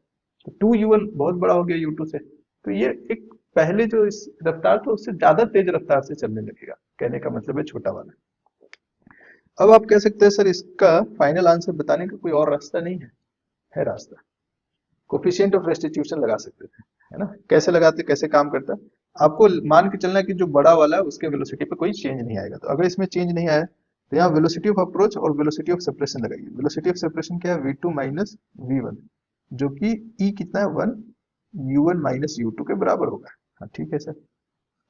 तो 2u1 बहुत बड़ा हो गया u2 से, तो ये एक पहले जो इस रफ्तार था उससे ज्यादा तेज रफ्तार से चलने लगेगा, कहने का मतलब है छोटा वाला। अब आप कह सकते हैं सर इसका फाइनल आंसर बताने का कोई और रास्ता नहीं है रास्ता। कोफिशिएंट ऑफ रेस्टिट्यूशन लगा सकते थे, है ना। कैसे लगाते, कैसे काम करता है, आपको मान के चलना है कि जो बड़ा वाला है उसके वेलोसिटी पे कोई चेंज नहीं आएगा। तो अगर इसमें चेंज नहीं आया तो यहाँ वेलोसिटी ऑफ अप्रोच और वेलोसिटी ऑफ सेपरेशन लगाइए। वेलोसिटी ऑफ सेपरेशन क्या है, v2 माइनस v1, जो कि e कितना है 1 u1 माइनस u2 के बराबर होगा। हाँ ठीक है सर।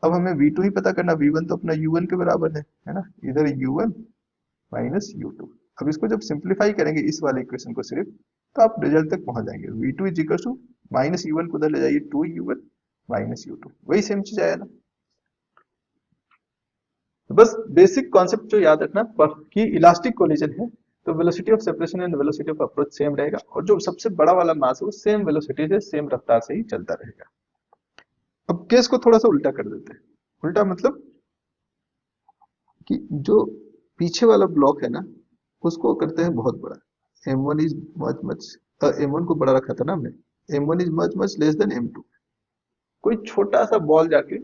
अब हमें v2 ही पता करना, v1 तो अपना u1 के बराबर है ना, इधर u1 माइनस u2। अब इसको जब सिंप्लीफाई करेंगे इस वाले इक्वेशन को सिर्फ, तो आप रिजल्ट तक पहुंच जाएंगे। v2 is equal to minus u1 को उधर ले जाइए, 2u1 माइनस u2, वही सेम चीज आया ना। तो बस बेसिक कॉन्सेप्ट जो याद रखना कि इलास्टिक कोलिजन है तो velocity of separation and velocity of approach same रहेगा, और जो सबसे बड़ा वाला मास है वो सेम वेलोसिटी से सेम रफ्तार से ही चलता रहेगा। अब केस को थोड़ा सा उल्टा कर देते हैं। उल्टा मतलब कि जो पीछे वाला ब्लॉक है ना उसको करते हैं बहुत बड़ा। m1 is much much, m1 को बड़ा रखा था ना हमने, m1 is much much less than m2। कोई छोटा सा बॉल जाके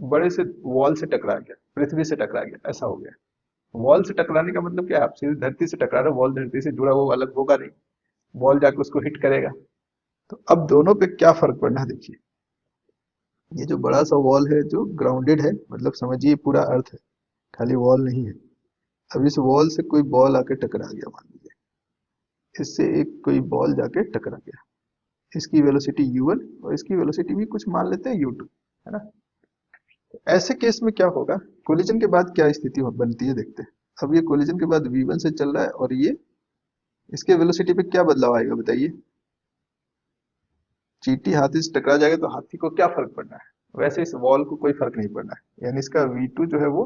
बड़े से वॉल से टकरा गया, पृथ्वी से टकरा गया, ऐसा हो गया। वॉल से टकराने का मतलब क्या है, आप सीधे धरती से टकरा रहे हो, वॉल धरती से जुड़ा हुआ अलग होगा नहीं, बॉल जाके उसको हिट करेगा। तो अब दोनों पे क्या फर्क पड़ना है देखिए। ये जो बड़ा सा वॉल है जो ग्राउंडेड है, मतलब समझिए पूरा अर्थ है, खाली वॉल नहीं है। अब इस वॉल से कोई बॉल आके टकरा गया, मान लीजिए इससे एक कोई बॉल जाके टकरा गया, इसकी वेलोसिटी u1 और इसकी वेलोसिटी भी कुछ मान लेते हैं u2, है ना। तो ऐसे केस में क्या होगा, कोलिजन के बाद क्या स्थिति बनती है देखते हैं। अब ये कोलिजन के बाद v1 से चल रहा है और ये इसके वेलोसिटी पे क्या बदलाव आएगा बताइए। चींटी हाथी से टकरा जाएगा तो हाथी को क्या फर्क पड़ना है, वैसे इस वॉल को कोई फर्क नहीं पड़ना है, यानी इसका v2 जो है वो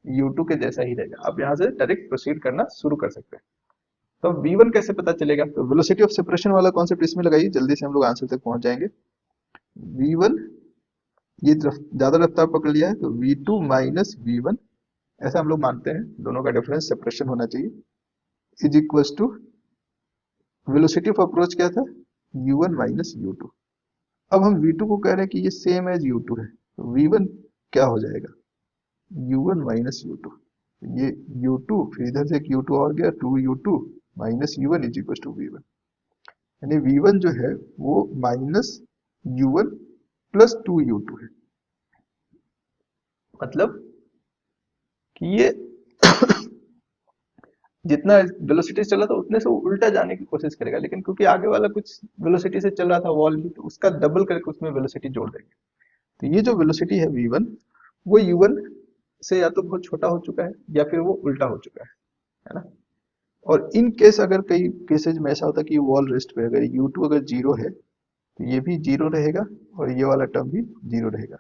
u2 के जैसा ही रहेगा। आप यहाँ से डायरेक्ट प्रोसीड करना शुरू कर सकते हैं। तो v1 कैसे पता चलेगा, तो वेलोसिटी ऑफ सेपरेशन वाला कॉन्सेप्ट इसमें लगाइए, जल्दी से हम लोग आंसर तक पहुंच जाएंगे। v1 ये ज्यादा रफ्तार पकड़ लिया है तो v2 माइनस v1, ऐसा हम लोग मानते हैं, दोनों का डिफरेंस सेपरेशन होना चाहिए, is equal to velocity of approach क्या था u1 माइनस u2। अब हम v2 को कह रहे हैं कि ये सेम एज u2 है, तो v1 क्या हो जाएगा u1 माइनस u2, ये u2 फिर इधर से एक u2 और गया 2u2 minus u1 is equal to v1, यानी v1 जो है वो माइनस u1 प्लस 2u2 है। मतलब कि ये जितना वेलोसिटी से चला था उतने से वो उल्टा जाने की कोशिश करेगा, लेकिन क्योंकि आगे वाला कुछ वेलोसिटी से चल रहा था वॉल भी, तो उसका डबल करके उसमें वेलोसिटी जोड़ देंगे। तो ये जो वेलोसिटी है v1 वो u1 से या तो बहुत छोटा हो चुका है या फिर वो उल्टा हो चुका है ना। और इन केस अगर कई केसेज में ऐसा होता है कि वॉल रेस्ट पे अगर u2 अगर जीरो है तो ये भी जीरो रहेगा और ये वाला टर्म भी जीरो रहेगा,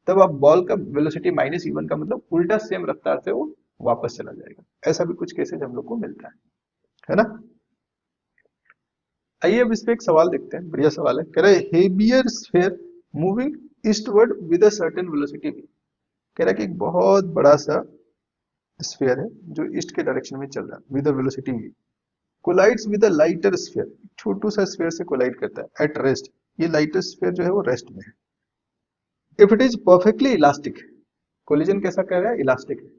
तब आप बॉल का वेलोसिटी माइनस u1 का मतलब उल्टा सेम रफ्तार से वो वापस चला जाएगा। ऐसा भी कुछ केसेज हम लोग को मिलता है ना। आइए अब इस पे एक सवाल देखते हैं, बढ़िया सवाल है। कह रहा है heavier sphere moving eastward with a certain velocity v। कह रहा है कि एक बहुत बड़ा सा स्फीयर है जो ईस्ट के डायरेक्शन में चल रहा है with a velocity v, collides with a lighter sphere, छोटू सा स्फीयर से कोलाइड करता है एट रेस्ट। ये लाइटर स्फीयर जो है वो रेस्ट में है। If it is perfectly elastic, collision कैसा कह रहा है, इलास्टिक है,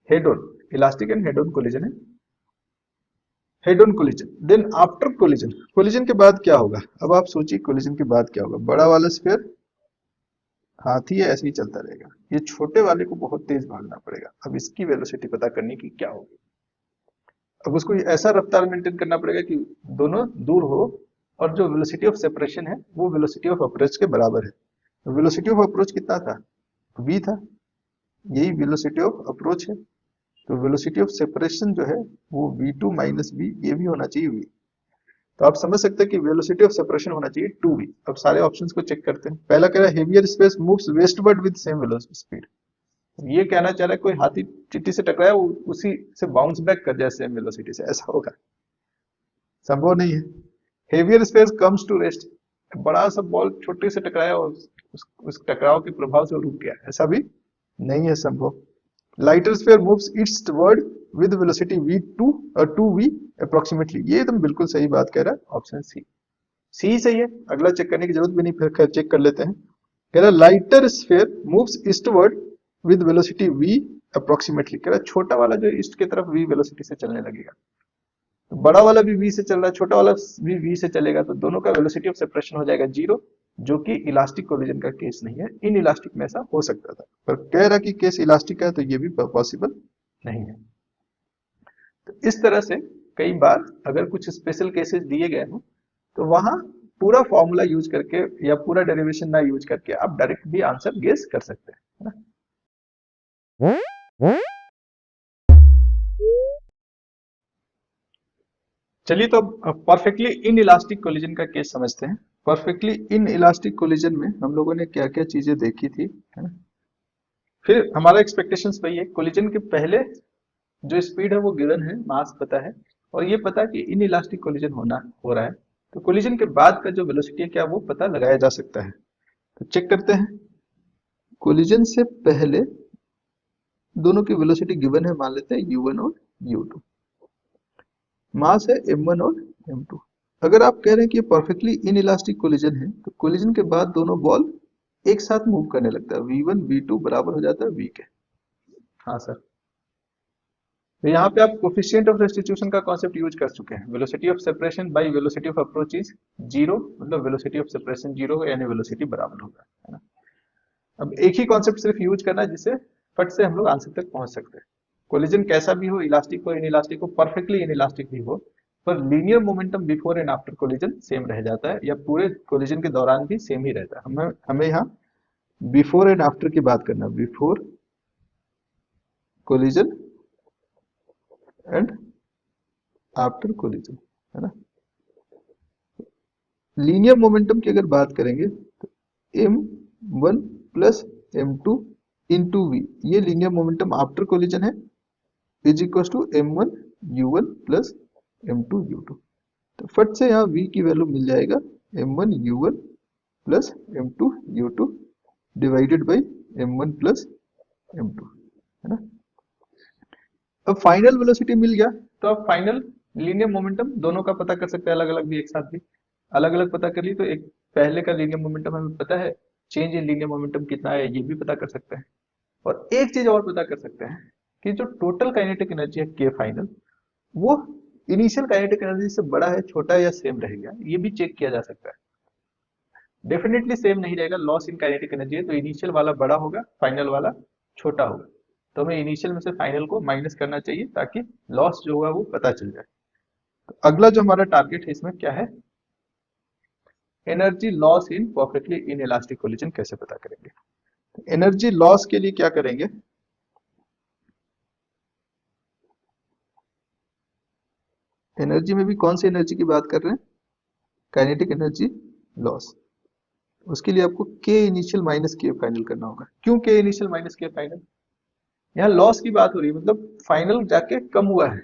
head on, elastic and head on collision है, head on collision. Then after collision, collision के बाद क्या होगा, अब आप सोचिए कोलिजन के बाद क्या होगा। बड़ा वाला स्फीयर हाथी है ऐसे ही चलता रहेगा, ये छोटे वाले को बहुत तेज भागना पड़ेगा। अब इसकी वेलोसिटी पता करने की क्या होगी, अब उसको ऐसा रफ्तार मेंटेन करना पड़ेगा कि दोनों दूर हो और जो वेलोसिटी ऑफ सेपरेशन है वो वेलोसिटी ऑफ अप्रोच के बराबर है। वेलोसिटी ऑफ अप्रोच कितना था, v था, यही वेलोसिटी ऑफ अप्रोच है। तो वेलोसिटी ऑफ सेपरेशन जो है वो v2 माइनस v, ये भी होना चाहिए v। तो आप समझ सकते हैं कि वेलोसिटी ऑफ सेपरेशन होना चाहिए 2v। अब सारे ऑप्शंस को चेक करते हैं। पहला कह रहा है heavier space moves westward with same velocity speed, ये कहना चाह रहा है कोई हाथी चिट्टी से टकराया वो उसी से बाउंस बैक कर जाए सेम वेलोसिटी से, ऐसा होगा, संभव नहीं है। Heavier space comes to rest, बड़ा सा बॉल छोटे से टकराया और उस टकराव के प्रभाव से रुक गया, ऐसा भी नहीं है संभव। Lighter sphere moves eastward with velocity v2 और 2v अप्रोक्सीमेटली, ये एकदम बिल्कुल सही बात कह रहा है ऑप्शन सी। सी सही है, अगला चेक करने की जरूरत भी नहीं, फिर खैर चेक कर लेते हैं। कह रहा lighter sphere moves eastward with velocity v approximately. कह रहा छोटा वाला जो ईस्ट की तरफ v वेलोसिटी से चलने लगेगा, तो बड़ा वाला भी v से चल रहा है, छोटा वाला भी v से चलेगा, तो दोनों का वेलोसिटी ऑफ सेपरेशन हो जाएगा 0, जो कि इलास्टिक कोलिजन का केस नहीं है। इन इलास्टिक में ऐसा हो सकता था, पर कह रहा कि केस इलास्टिक का है तो ये भी पॉसिबल नहीं है। तो इस तरह से कई बार अगर कुछ स्पेशल केसेस दिए गए हो तो वहां पूरा फॉर्मूला यूज करके या पूरा डेरिवेशन ना यूज करके आप डायरेक्ट भी आंसर गेस कर सकते हैं, है ना। चलिए तो अब परफेक्टली इन इलास्टिक कोलिजन का केस समझते हैं। परफेक्टली इन इलास्टिक कोलिजन में हम लोगों ने क्या क्या चीजें देखी थी, है ना। फिर हमारा एक्सपेक्टेशंस वही है, कोलिजन के पहले जो स्पीड है वो गिवन है, मास पता है, और ये पता कि इन इलास्टिक कोलिजन हो रहा है, तो कोलिजन के बाद का जो वेलोसिटी है क्या वो पता लगाया जा सकता है। तो चेक करते हैं। कोलिजन से पहले दोनों की वेलोसिटी गिवन है, मान लेते हैं u1 और u2, मास है m1 और m2। अगर आप कह रहे हैं कि ये परफेक्टली इन इलास्टिक कोलिजन है, तो कोलिजन के बाद दोनों बॉल एक साथ मूव करने लगता है, v1 v2 बराबर हो जाता है v के। हाँ सर, तो यहाँ पे आप कोफिशिएंट ऑफ रेस्टिट्यूशन का कॉन्सेप्ट यूज कर चुके हैं। Velocity of separation by velocity of approach is 0, मतलब वेलोसिटी ऑफ सेपरेशन 0 हो यानी वेलोसिटी बराबर होगा, है ना। अब एक ही कॉन्सेप्ट सिर्फ यूज करना है जिससे फट से हम लोग आंसर तक पहुंच सकते हैं। कोलिजन कैसा भी हो, इलास्टिक हो, इन इलास्टिक हो, परफेक्टली इन इलास्टिक भी हो, पर linear momentum before and after collision same रह जाता है, या पूरे कोलिजन के दौरान भी सेम ही रहता है। हमें यहाँ बिफोर एंड आफ्टर की बात करना, before collision and after collision, है ना। लीनियर मोमेंटम की अगर बात करेंगे तो m1 plus m2 into v, ये लीनियर मोमेंटम आफ्टर कोलिजन है, is equal to m1 u1 plus m2 u2। तो फट से यहाँ v की वैल्यू मिल जाएगा m1 u1 plus m2 u2 divided by m1 plus m2, है ना। अब फाइनल वेलोसिटी मिल गया, तो अब फाइनल लीनियर मोमेंटम दोनों का पता कर सकते हैं, अलग अलग भी एक साथ भी। अलग अलग पता कर ली तो एक पहले का लीनियर मोमेंटम हमें पता है, चेंज इन लीनियर मोमेंटम कितना है ये भी पता कर सकते हैं। और एक चीज और पता कर सकते हैं कि जो टोटल काइनेटिक एनर्जी है के फाइनल, वो इनिशियल काइनेटिक एनर्जी से बड़ा है, छोटा है या सेम रहेगा, ये भी चेक किया जा सकता है। डेफिनेटली सेम नहीं रहेगा, लॉस इन काइनेटिक एनर्जी है, तो इनिशियल वाला बड़ा होगा, फाइनल वाला छोटा होगा, तो हमें इनिशियल में से फाइनल को माइनस करना चाहिए ताकि लॉस जो होगा वो पता चल जाए। तो अगला जो हमारा टारगेट है इसमें क्या है, energy loss in perfectly in elastic collision कैसे पता करेंगे। एनर्जी लॉस के लिए क्या करेंगे, एनर्जी में भी कौन सी एनर्जी की बात कर रहे हैं, काइनेटिक एनर्जी लॉस। उसके लिए आपको के इनिशियल माइनस के फाइनल करना होगा। क्यों के इनिशियल माइनस के फाइनल, यहाँ लॉस की बात हो रही है, मतलब फाइनल जाके कम हुआ है,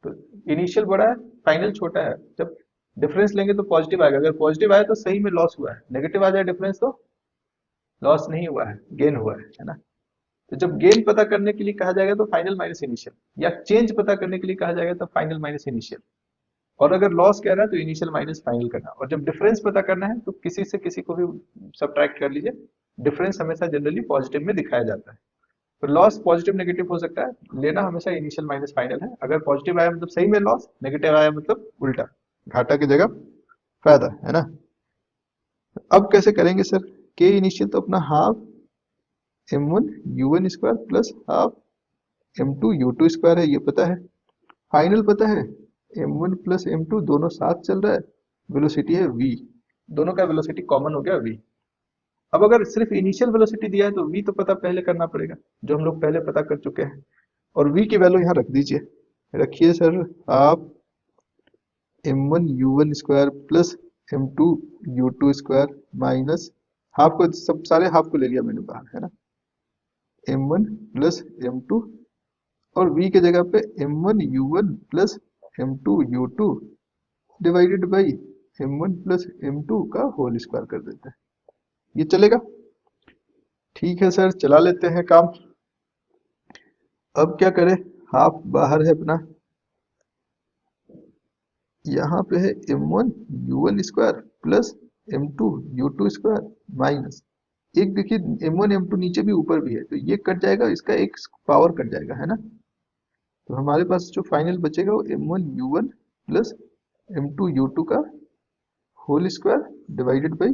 तो इनिशियल बड़ा है, फाइनल छोटा है। जब डिफरेंस लेंगे तो पॉजिटिव आएगा, अगर पॉजिटिव आया तो सही में लॉस हुआ है, नेगेटिव आ जाए डिफरेंस तो लॉस नहीं हुआ है, गेन हुआ है ना। तो जब गेन पता करने के लिए कहा जाएगा तो फाइनल माइनस इनिशियल, या चेंज पता करने के लिए कहा जाएगा तो फाइनल माइनस इनिशियल। और अगर लॉस कह रहा है तो इनिशियल माइनस फाइनल करना, और जब डिफरेंस पता करना है तो किसी से किसी को भी सब्ट्रैक्ट कर लीजिए, डिफरेंस हमेशा जनरली पॉजिटिव में दिखाया जाता है। तो लॉस पॉजिटिव नेगेटिव हो सकता है, लेना हमेशा इनिशियल माइनस फाइनल है। अगर पॉजिटिव आया मतलब सही में लॉस, नेगेटिव आया मतलब उल्टा, घाटा की जगह फायदा, है ना। अब कैसे करेंगे सर, के इनिशियल तो अपना half m1 u1 square plus half m2 u2 square है, ये पता है। फाइनल पता है m1 प्लस m2 दोनों साथ चल रहा है, वेलोसिटी है v, दोनों का वेलोसिटी कॉमन हो गया v। अब अगर सिर्फ इनिशियल वेलोसिटी दिया है तो v तो पता पहले करना पड़ेगा, जो हम लोग पहले पता कर चुके हैं, और v की वैल्यू यहाँ रख दीजिए, रखिए सर, आप m1 u1 square plus m2 u2 square minus half को, सब सारे हाफ को ले लिया मैंने बाहर, है ना, m1 प्लस m2, और v की जगह पे m1 u1 plus m2 u2 divided by m1 plus m2 का होल स्क्वायर कर देते हैं, ये चलेगा। ठीक है सर, चला लेते हैं काम। अब क्या करें, हाफ बाहर है अपना, यहाँ पे है m1 u1 square plus m2 u2 square minus एक देखिए m1 m2 नीचे भी ऊपर भी है तो ये कट जाएगा, इसका एक पावर कट जाएगा, है ना। तो हमारे पास जो फाइनल बचेगा वो m1 u1 plus m2 u2 का whole square divided by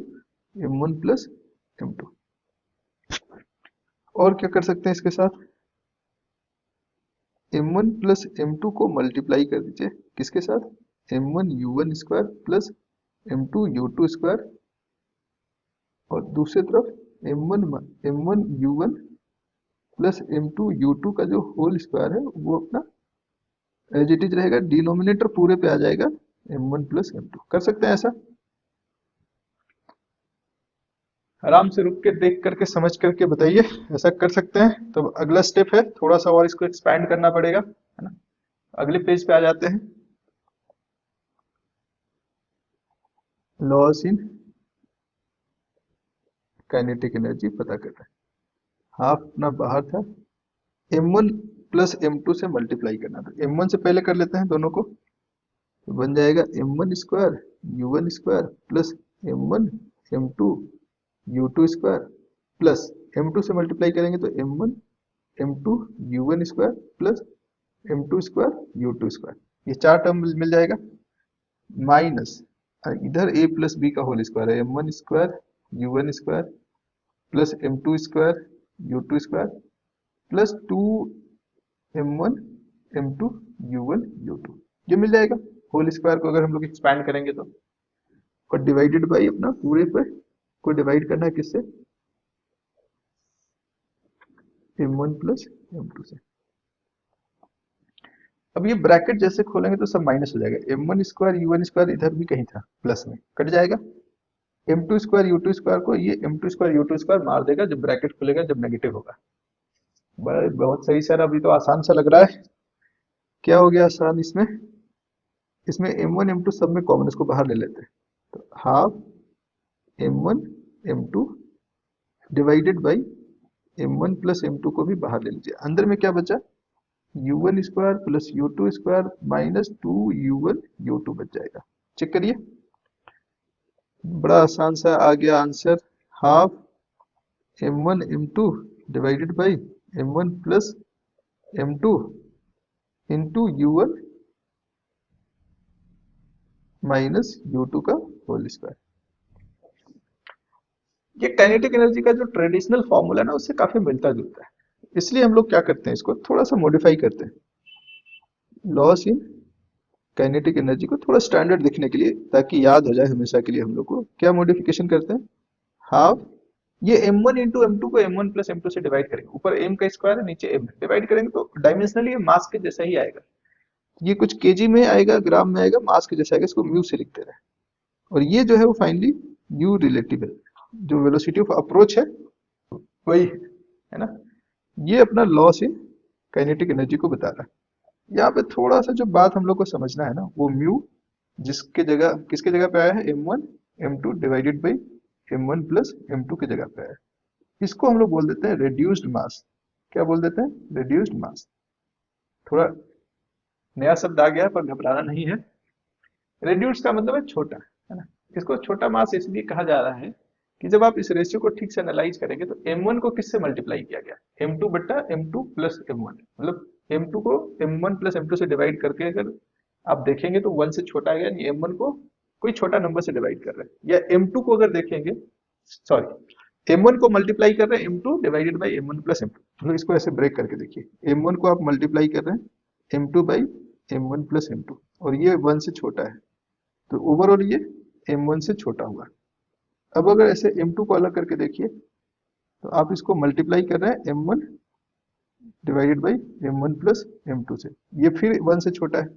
m1 plus m2। और क्या कर सकते हैं इसके साथ, m1 प्लस m2 को मल्टीप्लाई कर दीजिए किसके साथ, m1 u1 square plus m2 u2 square, और दूसरी तरफ m1 u1 plus m2 u2 का जो होल स्क्वायर है वो अपना एज इट इज रहेगा, डिनोमिनेटर पूरे पे आ जाएगा m1 प्लस m2। कर सकते हैं ऐसा, आराम से रुक के देख करके समझ करके बताइए, ऐसा कर सकते हैं। तो अगला स्टेप है, थोड़ा सा और इसको एक्सपैंड करना पड़ेगा, है ना। अगले पेज पे आ जाते हैं, लॉस इन काइनेटिक एनर्जी पता कर रहे हैं। हाफ अपना बाहर था, m1 प्लस m2 से मल्टीप्लाई करना था, m1 से पहले कर लेते हैं दोनों को, तो बन जाएगा m1 square u1 square plus m1 m2 u2 square plus m2 से मल्टीप्लाई करेंगे तो m1 m2 u1 square plus m2 square u2 square, ये चार टर्म मिल जाएगा, माइनस इधर a प्लस b का होल स्क्वायर है, m1 square u1 square plus m2 square u2 square plus 2m1 m2 u1 u2, ये मिल जाएगा। होल स्क्वायर को अगर हम लोग एक्सपैंड करेंगे तो, और डिवाइडेड बाई अपना पूरे पर को डिवाइड करना है किससे, m1 प्लस m2 से। अब ये ब्रैकेट जैसे खोलेंगे तो सब माइनस हो जाएगा, m1 स्क्वायर u1 स्क्वायर इधर भी कहीं था प्लस में कट जाएगा, m2 स्क्वायर u2 स्क्वायर को ये m2 स्क्वायर u2 स्क्वायर मार देगा जब ब्रैकेट खुलेगा, जब नेगेटिव होगा। बहुत सही सर, अभी तो आसान सा लग रहा है। क्या हो गया आसान इसमें, इसमें m1 m2 सब में कॉमन, इसको बाहर ले लेते हैं, तो half m1 m2 divided by m1 plus m2 को भी बाहर ले लीजिए, अंदर में क्या बचा, u1 square plus u2 square minus 2u1 u2 बच जाएगा। चेक करिए, बड़ा आसान सा आ गया answer, half m1 m2 divided by m1 plus m2 into u1 minus u2 का होल स्क्वायर। ये काइनेटिक एनर्जी का जो ट्रेडिशनल फॉर्मूला है ना, उससे काफी मिलता जुलता है, इसलिए हम लोग क्या करते हैं, इसको थोड़ा सा मॉडिफाई करते हैं, लॉस इन काइनेटिक एनर्जी को थोड़ा स्टैंडर्ड दिखने के लिए, ताकि याद हो जाए हमेशा के लिए हम लोग को। क्या मॉडिफिकेशन करते हैं, हाफ ये m1 इंटू m2 को m1 प्लस m2 से डिवाइड करेंगे, ऊपर m का स्क्वायर है नीचे m डिवाइड करेंगे तो डायमेंशनली ये मास के जैसा ही आएगा, ये कुछ केजी में आएगा, ग्राम में आएगा, मास के जैसा आएगा, इसको म्यू से लिखते रहे। और ये जो है वो फाइनली u रिलेटिव है, जो वेलोसिटी ऑफ अप्रोच है वही है ना। ये अपना लॉस इन काइनेटिक एनर्जी को बता रहा है। यहाँ पे थोड़ा सा जो बात हम लोग को समझना है ना, वो म्यू जिसके जगह किसके जगह पे आया है, m1 m2 divided by m1 plus m2 की जगह पे आया है, इसको हम लोग बोल देते हैं रिड्यूस्ड मास। क्या बोल देते हैं, रिड्यूस्ड मास। थोड़ा नया शब्द आ गया पर घबराना नहीं है, रिड्यूस्ड का मतलब है छोटा, है ना। इसको छोटा मास इसलिए कहा जा रहा है कि जब आप इस रेशियो को ठीक से एनालाइज करेंगे तो m1 को किससे मल्टीप्लाई किया गया, m2 बट्टा m2 प्लस m1, मतलब m2 को m1 प्लस m2 से डिवाइड करके अगर आप देखेंगे तो 1 से छोटा है, यानी m1 को कोई छोटा नंबर से डिवाइड कर रहे हैं। या m2 को अगर देखेंगे, सॉरी m1 को मल्टीप्लाई कर रहे हैं m2 divided by m1 plus m2, मतलब इसको ऐसे ब्रेक करके देखिए, m1 को आप मल्टीप्लाई कर रहे हैं m2 by m1 plus m2, और ये 1 से छोटा है, तो ओवरऑल ये m1 से छोटा हुआ। अब अगर ऐसे m2 को अलग करके देखिए तो आप इसको मल्टीप्लाई कर रहे हैं m1 divided by m1 plus m2 से, ये फिर 1 से छोटा है,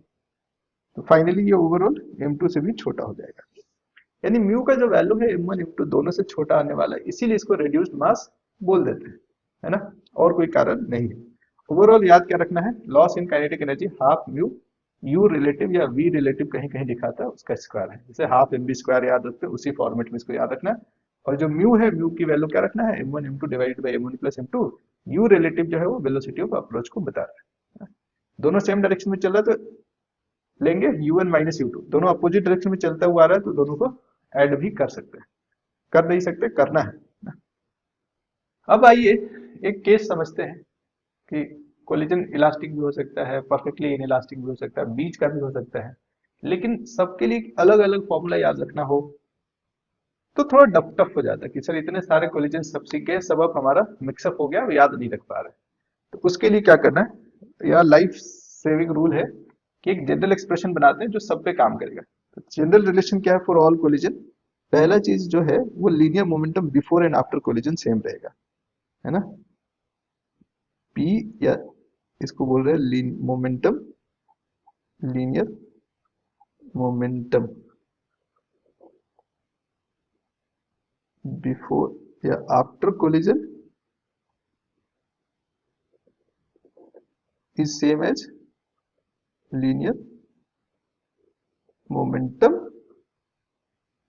तो फाइनली ये ओवरऑल m2 से भी छोटा हो जाएगा। यानी म्यू का जो वैल्यू है m1 m2 दोनों से छोटा आने वाला है, इसीलिए इसको रिड्यूस्ड मास बोल देते हैं, है ना, और कोई कारण नहीं है। ओवरऑल याद क्या रखना है, loss in kinetic energy half mu u relative या v रिलेटिव कहीं कहीं दिखाता है उसका स्क्वायर है, जैसे हाफ mv स्क्वायर याद रखते हैं उसी फॉर्मेट में इसको याद रखना है। और जो म्यू है, म्यू की वैल्यू क्या रखना है, m1 m2 divided by m1 plus m2, u relative जो है वो वेलोसिटी ऑफ अप्रोच को बता रहा है। दोनों सेम डायरेक्शन में चल रहा है तो लेंगे u1 माइनस u2, दोनों अपोजिट डायरेक्शन में चलता हुआ आ रहा है तो दोनों को ऐड भी कर सकते हैं, कर नहीं सकते, करना है। अब आइए एक केस समझते हैं कि कोलिजन इलास्टिक भी हो सकता है, परफेक्टली इन इलास्टिक भी हो सकता है, बीच का भी हो सकता है, लेकिन सबके लिए अलग अलग फॉर्मूला याद रखना हो तो थोड़ा टफ हो जाता है कि सर इतने सारे कोलिजन सब सीख गए, सब अब हमारा मिक्सअप हो गया, याद नहीं रख पा रहे। तो उसके लिए क्या करना है, या लाइफ सेविंग रूल है कि एक जनरल एक्सप्रेशन बनाते हैं जो सब पे काम करेगा। तो जनरल रिलेशन क्या है फॉर ऑल कोलिजन? पहला चीज जो है वो linear momentum before and after collision same रहेगा, है ना। पी, या इसको बोल रहे हैं मोमेंटम, लीनियर मोमेंटम बिफोर या after collision is same as linear momentum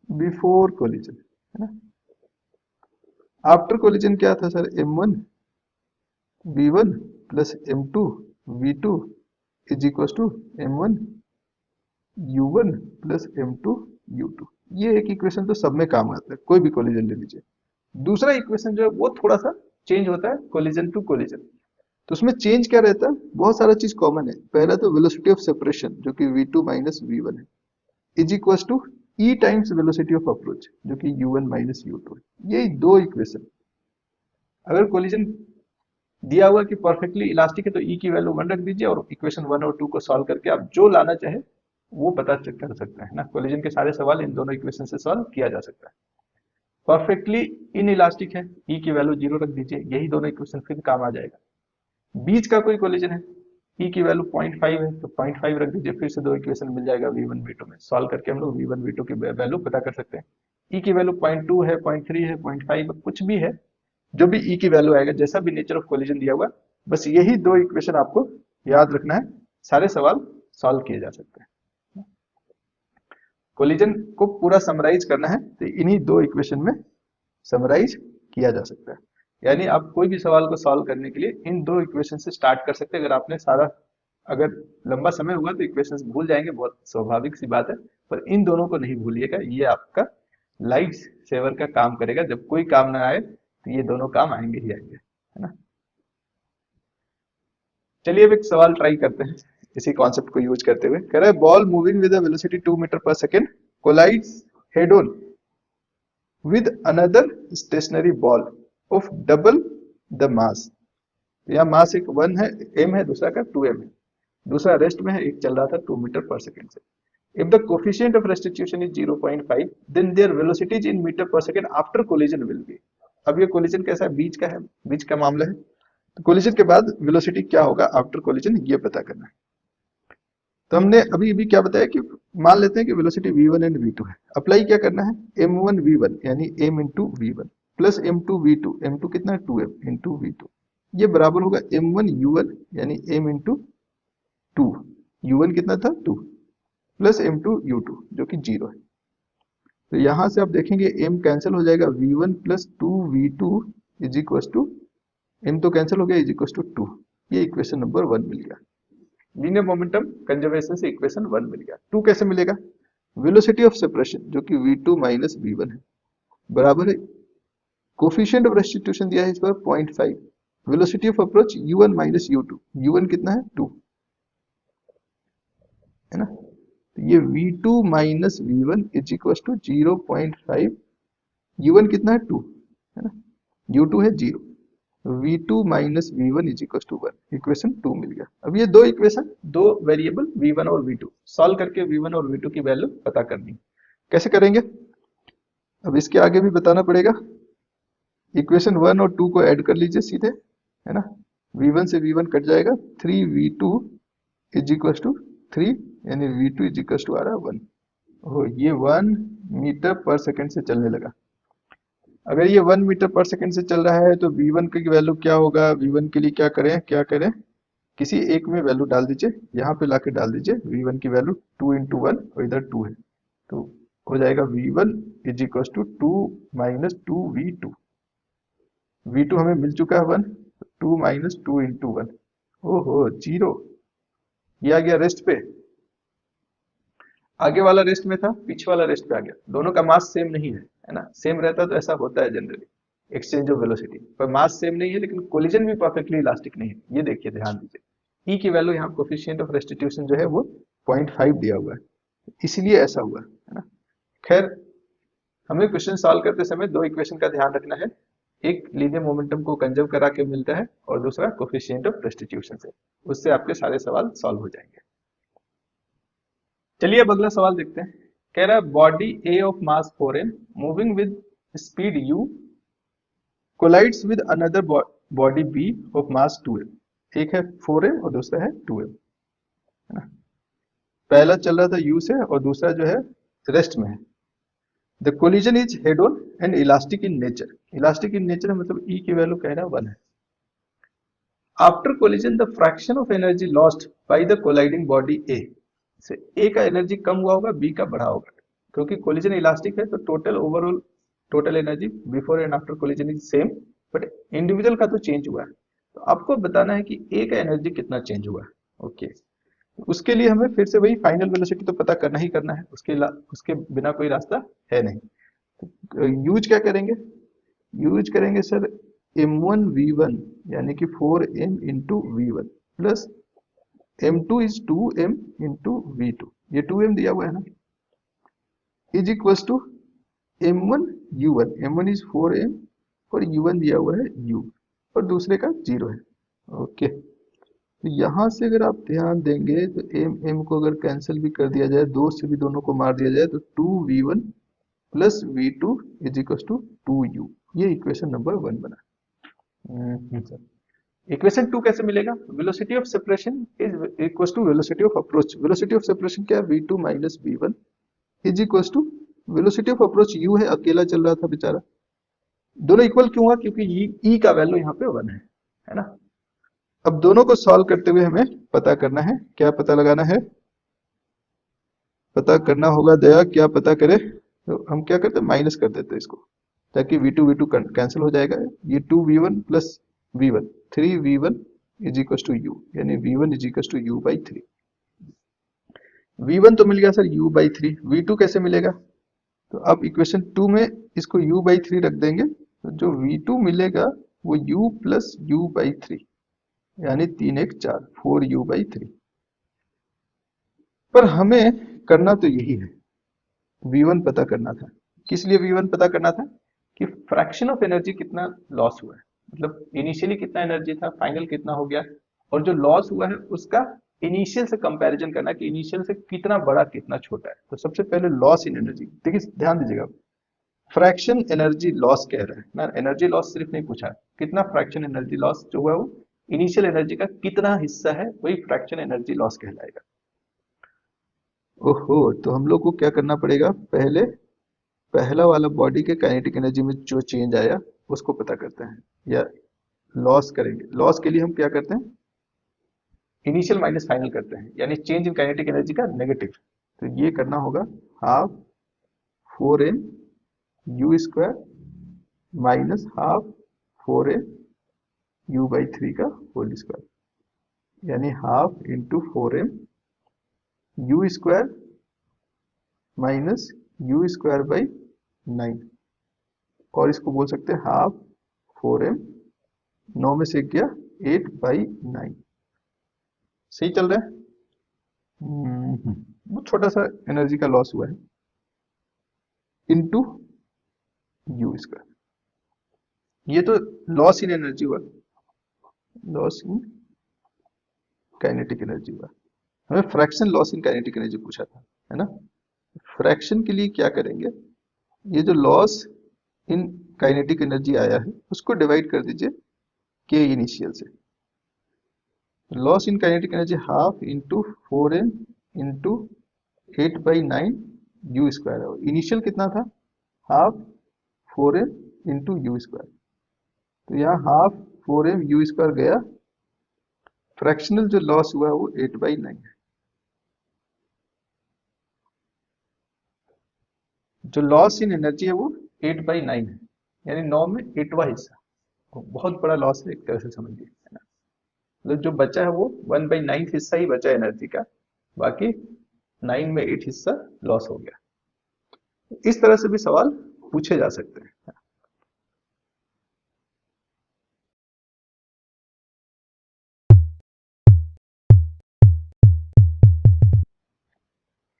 before collision, है ना। आफ्टर कोलिजन क्या था sir, m1 v1 plus m2 v2 is equal to m1 u1 plus m2 u2। ये एक इक्वेशन तो सब में काम आता है, कोई भी कोलिजन ले लीजिए। दूसरा इक्वेशन जो है वो थोड़ा सा चेंज होता है कोलिजन टू कोलिजन। तो उसमें चेंज क्या रहता है, बहुत सारा चीज कॉमन है। पहला तो वेलोसिटी ऑफ सेपरेशन जो कि v2 माइनस v1 है is equal to e times velocity of approach जो कि u1 माइनस u2 है। ये दो इक्वेशन, अगर कोलिजन दिया हुआ कि परफेक्टली इलास्टिक है तो ई की वैल्यू 1 रख दीजिए और इक्वेशन 1 और 2 को सॉल्व करके आप जो लाना चाहे वो पता कर सकते हैं ना। कोलिजन के सारे सवाल इन दोनों इक्वेशन से सॉल्व किया जा सकता है। परफेक्टली इन इलास्टिक है, ई की वैल्यू 0 रख दीजिए, यही दोनों इक्वेशन फिर काम आ जाएगा। बीच का कोई कोलिजन है, ई की वैल्यू 0.5 है तो 0.5 रख दीजिए, फिर से दो इक्वेशन मिल जाएगा v1 v2 में, सॉल्व करके हम लोग v1 v2 की वैल्यू पता कर सकते हैं। ई की वैल्यू 0.2 है, 0.3 है, 0.5 कुछ भी है, जो भी ई की वैल्यू आएगा, जैसा भी नेचर ऑफ कोलिजन दिया हुआ, बस यही दो इक्वेशन आपको याद रखना है, सारे सवाल सॉल्व किए जा सकते हैं। कोलिजन को पूरा समराइज करना है तो इन्हीं दो इक्वेशन में समराइज किया जा सकता है। यानी आप कोई भी सवाल को सॉल्व करने के लिए इन दो इक्वेशन से स्टार्ट कर सकते हैं। अगर आपने सारा, अगर लंबा समय हुआ तो इक्वेशंस भूल जाएंगे, बहुत स्वाभाविक सी बात है, पर इन दोनों को नहीं भूलिएगा, ये आपका लाइफ सेवर का काम करेगा। जब कोई काम ना आए तो ये दोनों काम आएंगे ही आएंगे, है ना। चलिए अब एक सवाल ट्राई करते हैं इसी कॉन्सेप्ट को यूज करते हुए। कह रहा है ball moving with velocity 2 metre per second collides head on with another stationary ball of double the mass। यहाँ मास एक 1 है, m है, दूसरा का 2m है, दूसरा रेस्ट में है, एक चल रहा था 2 मीटर पर सेकेंड से। If the coefficient of restitution is 0.5 then their velocities in meter per second after collision will be। अब ये कोलिजन कैसा है, बीच का है, बीच का मामला है, तो कोलिजन के बाद वेलोसिटी क्या होगा आफ्टर कोलिजन, ये पता करना है। तो हमने अभी भी क्या बताया कि मान लेते हैं कि वेलोसिटी v1 एंड v2 है, अप्लाई क्या करना है, m1 v1 यानी m into v1 plus m2 v2, m2 कितना है 2m इंटू v2, ये बराबर होगा m1 u1 यानी m इंटू 2, u1 कितना था 2 प्लस m2 u2 जो कि 0 है। तो यहां से आप देखेंगे m कैंसिल हो जाएगा, v1 plus 2v2 is equal to, m तो कैंसिल हो गया, इज इक्वल टू 2। ये इक्वेशन नंबर 1 मिल गया। लीनियर मोमेंटम कंजर्वेशन से इक्वेशन 1 मिल गया। 2 कैसे मिलेगा, वेलोसिटी ऑफ सेपरेशन जो कि v2 माइनस v1 है बराबर है कोफिशिएंट ऑफ रेस्टिट्यूशन दिया है इस पर 0.5, velocity of approach u1 minus u2, u1 कितना है 2, है ना। तो ये v2 minus v1 is equal to 0.5, u1 कितना है 2, है ना, u2 है 0, v2 minus v1 is equal to 1, equation 2 मिल गया। अब ये दो इक्वेशन, दो वेरिएबल v1 और v2 सॉल्व करके v1 और v2 की वैल्यू पता करनी, कैसे करेंगे, अब इसके आगे भी बताना पड़ेगा। इक्वेशन 1 और 2 को ऐड कर लीजिए सीधे, है ना, v1 से v1 कट जाएगा, 3v2 इज इक्वल टू 3 यानी v2 इज इक्वल टू आ रहा है 1। हो ये 1 मीटर पर सेकंड से चलने लगा। अगर ये 1 मीटर पर सेकंड से चल रहा है तो v1 की वैल्यू क्या होगा, v1 के लिए क्या करें, किसी एक में वैल्यू डाल दीजिए, यहाँ पे लाके डाल दीजिए v1 की वैल्यू 2 इंटू 1 और इधर 2 है तो हो जाएगा v1 is equal to 2 minus 2v2, v2 हमें मिल चुका है 1, 2 माइनस 2 इंटू 1, ओहो 0, ये आ गया रेस्ट पे। आगे वाला रेस्ट में था, पीछे वाला रेस्ट पे आ गया, दोनों का मास सेम नहीं है ना, सेम रहता तो ऐसा होता है जनरली एक्सचेंज ऑफ वेलोसिटी, पर मास सेम नहीं है, लेकिन कोलिजन भी परफेक्टली इलास्टिक नहीं है, ये देखिए ध्यान दीजिए। ई की वैल्यू यहाँ कोफिशिएंट ऑफ रेस्टिट्यूशन जो है वो 0.5 दिया हुआ है, इसलिए ऐसा हुआ है ना। खैर, हमें क्वेश्चन सॉल्व करते समय दो इक्वेशन का ध्यान रखना है, एक लीनियर मोमेंटम को कंजर्व करा के मिलता है और दूसरा कोफिशिएंट ऑफ रेस्टिट्यूशन से, उससे आपके सारे सवाल सॉल्व हो जाएंगे। चलिए अब अगला सवाल देखते हैं। कह रहा है body A of mass 4m moving with speed u collides with another body b of mass 2m। एक है 4m और दूसरा है 2m, है ना। पहला चल रहा था u से और दूसरा जो है रेस्ट में है। The collision is head on and elastic in nature. Elastic in nature मतलब e की वैल्यू कह रहा है 1 है। After collision the fraction of energy lost by the colliding body A से ए का एनर्जी कम हुआ होगा, बी का बढ़ा होगा, क्योंकि कोलिजन इलास्टिक है तो total overall total energy before and after collision is same, but individual का तो चेंज हुआ है। तो आपको बताना है कि ए का एनर्जी कितना चेंज हुआ है। ओके, उसके लिए हमें फिर से वही फाइनल वेलोसिटी तो पता करना ही करना है, उसके बिना कोई रास्ता है नहीं। तो यूज क्या करेंगे, यूज करेंगे सर m1v1 यानी कि 4m into v one plus m2 is 2m into v two, ये 2m दिया हुआ है ना, is equal to m1 u1, m1 is 4m और u1 दिया हुआ है u और दूसरे का 0 है। ओके, तो यहां से अगर आप ध्यान देंगे तो m को अगर कैंसिल भी कर दिया जाए, 2 से भी दोनों को मार दिया जाए तो 2v1 plus v two is equal to 2u, ये इक्वेशन नंबर 1 बना। इक्वेशन 2 कैसे मिलेगा, velocity of separation is equal to velocity of approach. Velocity of separation क्या है, v2 minus v1 is equal to velocity of approach u है, अकेला चल रहा था बेचारा। दोनों इक्वल क्यों हुआ, क्योंकि e का वैल्यू यहाँ पे 1 है ना। अब दोनों को सॉल्व करते हुए हमें पता करना है, क्या पता लगाना है, पता करना होगा दया, क्या पता करे, तो हम क्या करते हैं माइनस कर देते हैं इसको, ताकि v2 कैंसिल हो जाएगा, ये 2v1 plus v1 3v1 is equal to u, यानी v1 is equal to u by 3। v1 तो मिल गया सर u बाई 3, v2 कैसे मिलेगा, तो अब इक्वेशन 2 में इसको u बाई 3 रख देंगे, तो जो v2 मिलेगा वो u प्लस u बाई 3, यानी 3 1 4 4u बाई 3। पर हमें करना तो यही है, v1 पता करना था। किस लिए v1 पता करना था, कि फ्रैक्शन ऑफ एनर्जी कितना लॉस हुआ है, मतलब इनिशियली कितना एनर्जी था, फाइनल कितना हो गया, और जो लॉस हुआ है उसका इनिशियल से कंपैरिजन करना कि इनिशियल से कितना बड़ा कितना छोटा है। तो सबसे पहले लॉस इन एनर्जी, देखिए ध्यान दीजिएगा, फ्रैक्शन एनर्जी लॉस कह रहा है ना, एनर्जी लॉस सिर्फ नहीं पूछा है, कितना फ्रैक्शन एनर्जी लॉस जो हुआ वो इनिशियल एनर्जी का कितना हिस्सा है, वही फ्रैक्शन एनर्जी लॉस कहलाएगा। ओहो, तो हम लोग को क्या करना पड़ेगा, पहले पहला वाला बॉडी के काइनेटिक एनर्जी में जो चेंज आया उसको पता करते हैं, या लॉस करेंगे। लॉस के लिए हम क्या करते हैं, इनिशियल माइनस फाइनल करते हैं, यानी चेंज इन काइनेटिक एनर्जी का नेगेटिव। तो ये करना होगा half 4m u square minus half 4m u by 3 का होल स्क्वायर, यानी half into 4m u square minus u square by 9, और इसको बोल सकते हैं हाफ 4m, 9 में से गया 8 बाई 9। सही चल रहा है, बहुत छोटा सा एनर्जी का लॉस हुआ है, इनटू यू स्क्वायर, ये तो लॉस इन एनर्जी हुआ, लॉस इन काइनेटिक एनर्जी हुआ। हमें fraction loss in kinetic energy पूछा था, है ना। फ्रैक्शन के लिए क्या करेंगे, ये जो लॉस इन काइनेटिक एनर्जी आया है उसको डिवाइड कर दीजिए के इनिशियल से। Loss in kinetic energy half into 4m into 8 by 9 you square है, इनिशियल कितना था half 4m into you square, तो यहाँ हाफ 4m यू स्क्वायर गया, फ्रैक्शनल जो लॉस हुआ है वो 8 बाई 9 है। जो लॉस इन एनर्जी है वो 8 बाई 9 है, यानी 9 में 8वां हिस्सा, बहुत बड़ा लॉस है एक तरह से समझिए, है ना। मतलब जो बचा है वो 1/9 हिस्सा ही बचा एनर्जी का, बाकी 9 में 8 हिस्सा लॉस हो गया। इस तरह से भी सवाल पूछे जा सकते हैं।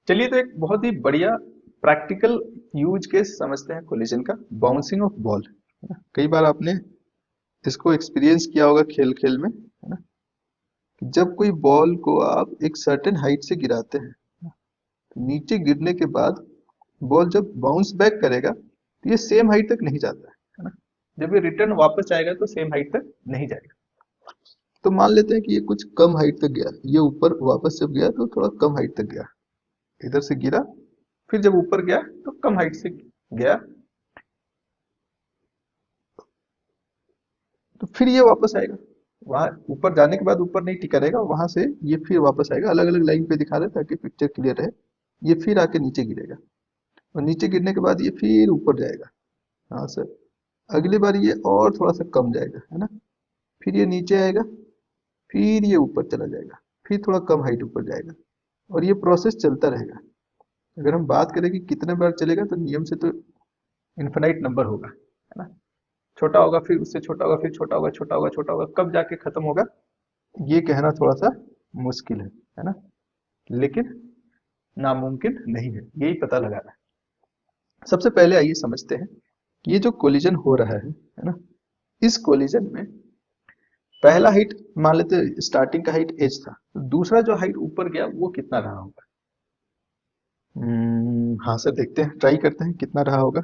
चलिए तो एक बहुत ही बढ़िया प्रैक्टिकल यूज केस समझते हैं कोलिजन का, बाउंसिंग ऑफ बॉल। कई बार आपने इसको एक्सपीरियंस किया होगा खेल खेल में, है ना। जब कोई बॉल को आप एक सर्टेन हाइट से गिराते हैं, तो नीचे गिरने के बाद बॉल जब बाउंस बैक करेगा तो ये सेम हाइट तक नहीं जाता है ना। जब ये रिटर्न वापस आएगा तो सेम हाइट तक नहीं जाएगा। तो मान लेते हैं कि ये कुछ कम हाइट तक गया, ये ऊपर वापस जब गया तो थोड़ा कम हाइट तक गया, इधर से गिरा, फिर जब ऊपर गया तो कम हाइट से गया, तो फिर ये वापस आएगा। वहां ऊपर जाने के बाद ऊपर नहीं टिका रहेगा, वहां से ये फिर वापस आएगा। अलग अलग लाइन पे दिखा रहे हैं ताकि पिक्चर क्लियर रहे। ये फिर आके नीचे गिरेगा और नीचे गिरने के बाद ये फिर ऊपर जाएगा। हाँ सर, अगली बार ये और थोड़ा सा कम जाएगा, है ना। फिर ये नीचे आएगा, फिर ये ऊपर चला जाएगा, फिर थोड़ा कम हाइट ऊपर जाएगा, और ये प्रोसेस चलता रहेगा। अगर हम बात करें कि कितने बार चलेगा, तो नियम से तो इन्फिनाइट नंबर होगा, है ना। छोटा होगा, फिर उससे छोटा होगा, फिर छोटा होगा, छोटा होगा, छोटा होगा, कब जाके खत्म होगा ये कहना थोड़ा सा मुश्किल है ना, लेकिन नामुमकिन नहीं है, यही पता लगाना है। सबसे पहले आइए समझते हैं कि ये जो कोलिजन हो रहा है ना, इस कोलिजन में पहला हाइट मान लेते हैं स्टार्टिंग का हाइट एच था, तो दूसरा जो हाइट ऊपर गया वो कितना रहा होगा। हाँ सर, देखते हैं, ट्राई करते हैं कितना रहा होगा।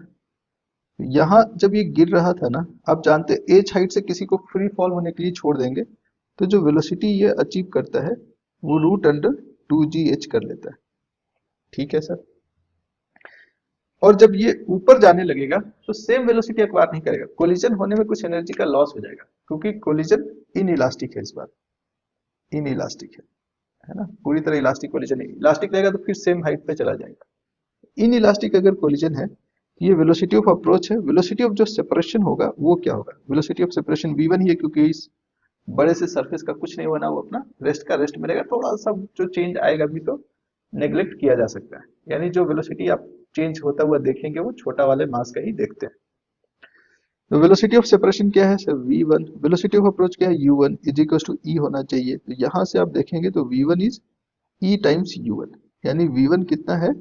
यहाँ जब ये गिर रहा था ना, आप जानते हैं एच हाइट से किसी को फ्री फॉल होने के लिए छोड़ देंगे तो जो वेलोसिटी ये अचीव करता है वो रूट अंडर 2gh कर लेता है। ठीक है सर। और जब ये ऊपर जाने लगेगा तो सेम वेलोसिटी एक्वायर नहीं करेगा, कोलिजन होने में कुछ एनर्जी का लॉस हो जाएगा, क्योंकि कोलिजन इन इलास्टिक है, इस बार इन इलास्टिक है ना, पूरी तरह इलास्टिक कोलिजन है। इलास्टिक रहेगा तो फिर सेम हाइट पे चला जाएगा। इन इलास्टिक अगर कोलिजन है, ये वेलोसिटी ऑफ अप्रोच है। वेलोसिटी ऑफ जो सेपरेशन होगा वो क्या होगा, वेलोसिटी ऑफ सेपरेशन v1 ही है, क्योंकि इस बड़े से सरफेस का कुछ नहीं बना, वो अपना रेस्ट का रेस्ट में रहेगा। थोड़ा सा जो चेंज आएगा भी तो नेग्लेक्ट किया जा सकता है, यानी जो वेलोसिटी आप चेंज होता हुआ देखेंगे वो छोटा वाले मास का ही देखते हैं। तो वेलोसिटी ऑफ सेपरेशन क्या है sir, v1। Velocity of approach क्या है, u1 is equal to e होना चाहिए। तो यहां से आप देखेंगे तो v1 is e times u1, यानी v1 कितना है,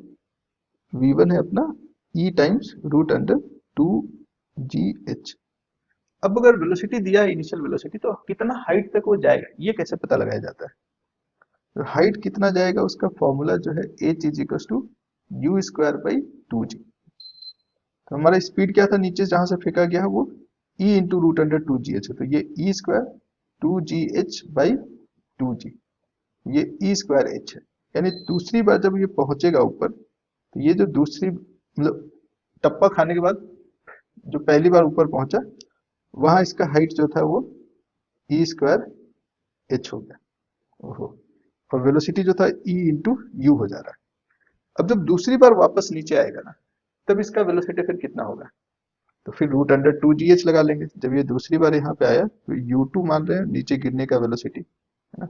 v1 है अपना e times root under 2gh। अब अगर वेलोसिटी दिया है इनिशियल वेलोसिटी, तो कितना हाइट तक वो जाएगा ये कैसे पता लगाया जाता है। तो हाइट कितना जाएगा, उसका फॉर्मूला जो है h is equal to u square by 2g। तो हमारा स्पीड क्या था, नीचे जहां से फेंका गया है वो e into root under 2gh है, तो ये e square 2gh by 2g, ये e स्क्वायर h है। यानी दूसरी बार जब ये पहुंचेगा ऊपर, तो ये जो दूसरी मतलब टप्पा खाने के बाद जो पहली बार ऊपर पहुंचा, वहां इसका हाइट जो था वो e स्क्वायर h हो गया। ओहो, और वेलोसिटी जो था e इंटू यू हो जा रहा है। अब जब दूसरी बार वापस नीचे आएगा ना, तब इसका वेलोसिटी फिर कितना होगा, तो फिर रूट अंडर 2gh लगा लेंगे। जब ये दूसरी बार यहाँ पे आया तो u2 मान रहे हैं नीचे गिरने का वेलोसिटी, है ना।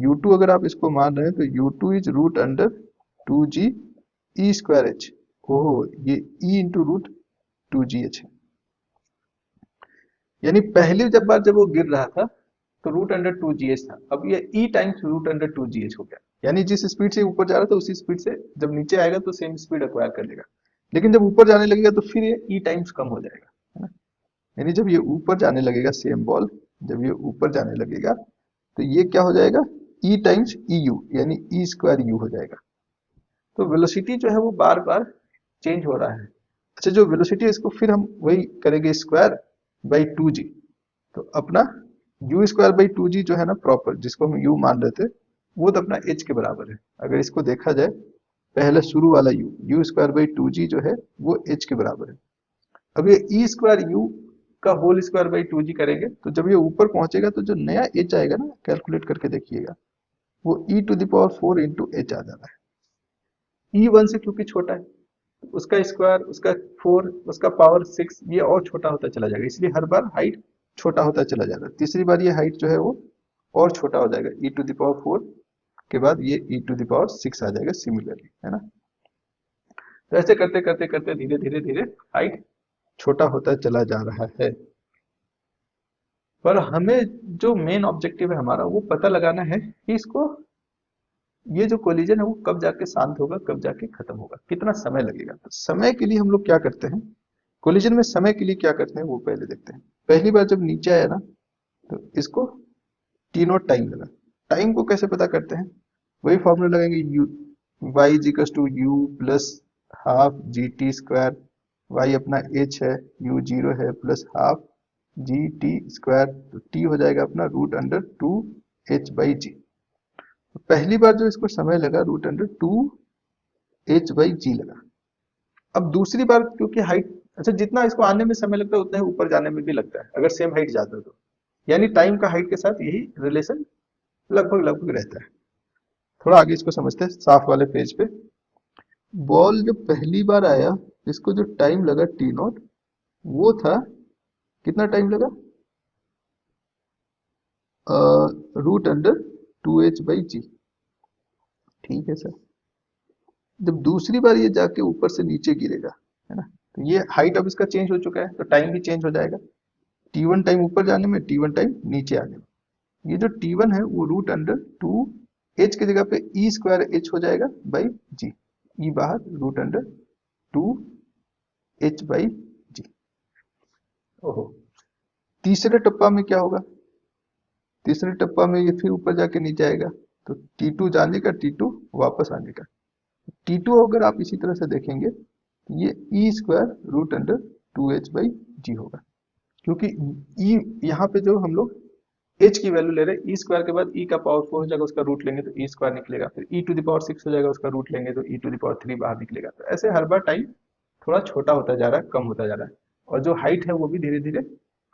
u2 अगर आप इसको मान रहे हैं तो u2 is root under 2g e square h। ओहो, ये e इंटू रूट 2gh है। यानी पहली जब बार जब वो गिर रहा था तो रूट अंडर 2gh था, अब ये e times root under 2gh हो गया। यानी जिस स्पीड से ऊपर जा रहा था उसी स्पीड से जब नीचे आएगा तो सेम स्पीड एक्वायर कर लेगा, लेकिन जब ऊपर जाने लगेगा तो फिर ये e टाइम्स कम हो जाएगा, है ना। यानी जब ये ऊपर जाने लगेगा सेम बॉल, जब ये ऊपर जाने लगेगा तो ये क्या हो जाएगा, e टाइम्स eu, यानी e स्क्वायर u हो जाएगा। तो वेलोसिटी जो है वो बार बार चेंज हो रहा है। अच्छा, जो वेलोसिटी है इसको फिर हम वही करेंगे स्क्वायर बाई 2g, तो अपना यू स्क्वायर बाई 2g जो है ना प्रॉपर, जिसको हम u मान रहे थे, वो तो अपना h के बराबर है। अगर इसको देखा जाए, पहले शुरू वाला यू स्क्वायर बाई 2g जो है वो h के बराबर है। अब ये ई स्क्वायर यू का होल स्क्वायर बाई 2g करेंगे, तो जब ये ऊपर पहुंचेगा तो जो नया h आएगा ना, कैलकुलेट करके देखिएगा, वो e to the power 4 into h आ जाना है। e 1 से क्योंकि छोटा है, उसका स्क्वायर, उसका 4, उसका पावर 6, ये और छोटा होता चला जाएगा, इसलिए हर बार हाइट छोटा होता चला जाएगा। तीसरी बार ये हाइट जो है वो और छोटा हो जाएगा, e टू द पावर 4 के बाद ये e⁶ आ जाएगा सिमिलरली, है ना। तो ऐसे करते करते करते धीरे धीरे धीरे हाइट छोटा होता चला जा रहा है। पर हमें जो मेन ऑब्जेक्टिव है हमारा वो पता लगाना है कि इसको, ये जो कोलिजन है वो कब जाके शांत होगा, कब जाके खत्म होगा, कितना समय लगेगा। तो समय के लिए हम लोग क्या करते हैं, कोलिजन में समय के लिए क्या करते हैं वो पहले देखते हैं। पहली बार जब नीचे आया ना तो इसको टी नॉट टाइम लगा। टाइम को कैसे पता करते हैं, वही फॉर्मूला लगाएंगे, u y is equal to u plus half g t square, y अपना एच है, यू जीरो है, plus half g t square, तो टी हो जाएगा अपना √2h/g। पहली बार जो इसको समय लगा √2h/g लगा। अब दूसरी बार क्योंकि हाइट, अच्छा जितना इसको आने में समय लगता है उतना ही ऊपर जाने में भी लगता है अगर सेम हाइट ज्यादा तो, यानी टाइम का हाइट के साथ यही रिलेशन लगभग लगभग रहता है। थोड़ा आगे इसको समझते हैं साफ वाले पेज पे। बॉल जो पहली बार आया इसको जो टाइम लगा टी नॉट वो था, कितना टाइम लगा, √2h/g। ठीक है सर। जब दूसरी बार ये जाके ऊपर से नीचे गिरेगा, है ना, तो ये हाइट अब इसका चेंज हो चुका है तो टाइम भी चेंज हो जाएगा। t1 टाइम ऊपर जाने में, t1 टाइम नीचे आने में। ये जो t1 है वो √2h की जगह पे e²h हो जाएगा बाई g। ई बाहर √2h/g। ओहो, तीसरे टप्पा में क्या होगा, तीसरे टप्पा में ये फिर ऊपर जाके नीचे आएगा, तो t2 जाने का, t2 वापस आने का। t2 अगर आप इसी तरह से देखेंगे तो ये e² √2h/g होगा, क्योंकि e यहाँ पे जो हम लोग h की वैल्यू ले रहे हैं, e² के बाद e का पावर 4 हो जाएगा, उसका रूट लेंगे तो e² निकलेगा, फिर e⁶ हो जाएगा, उसका रूट लेंगे तो e�3 बाहर निकलेगा। तो ऐसे हर बार टाइम थोड़ा छोटा होता जा रहा है, कम होता जा रहा है, और जो हाइट है वो भी धीरे धीरे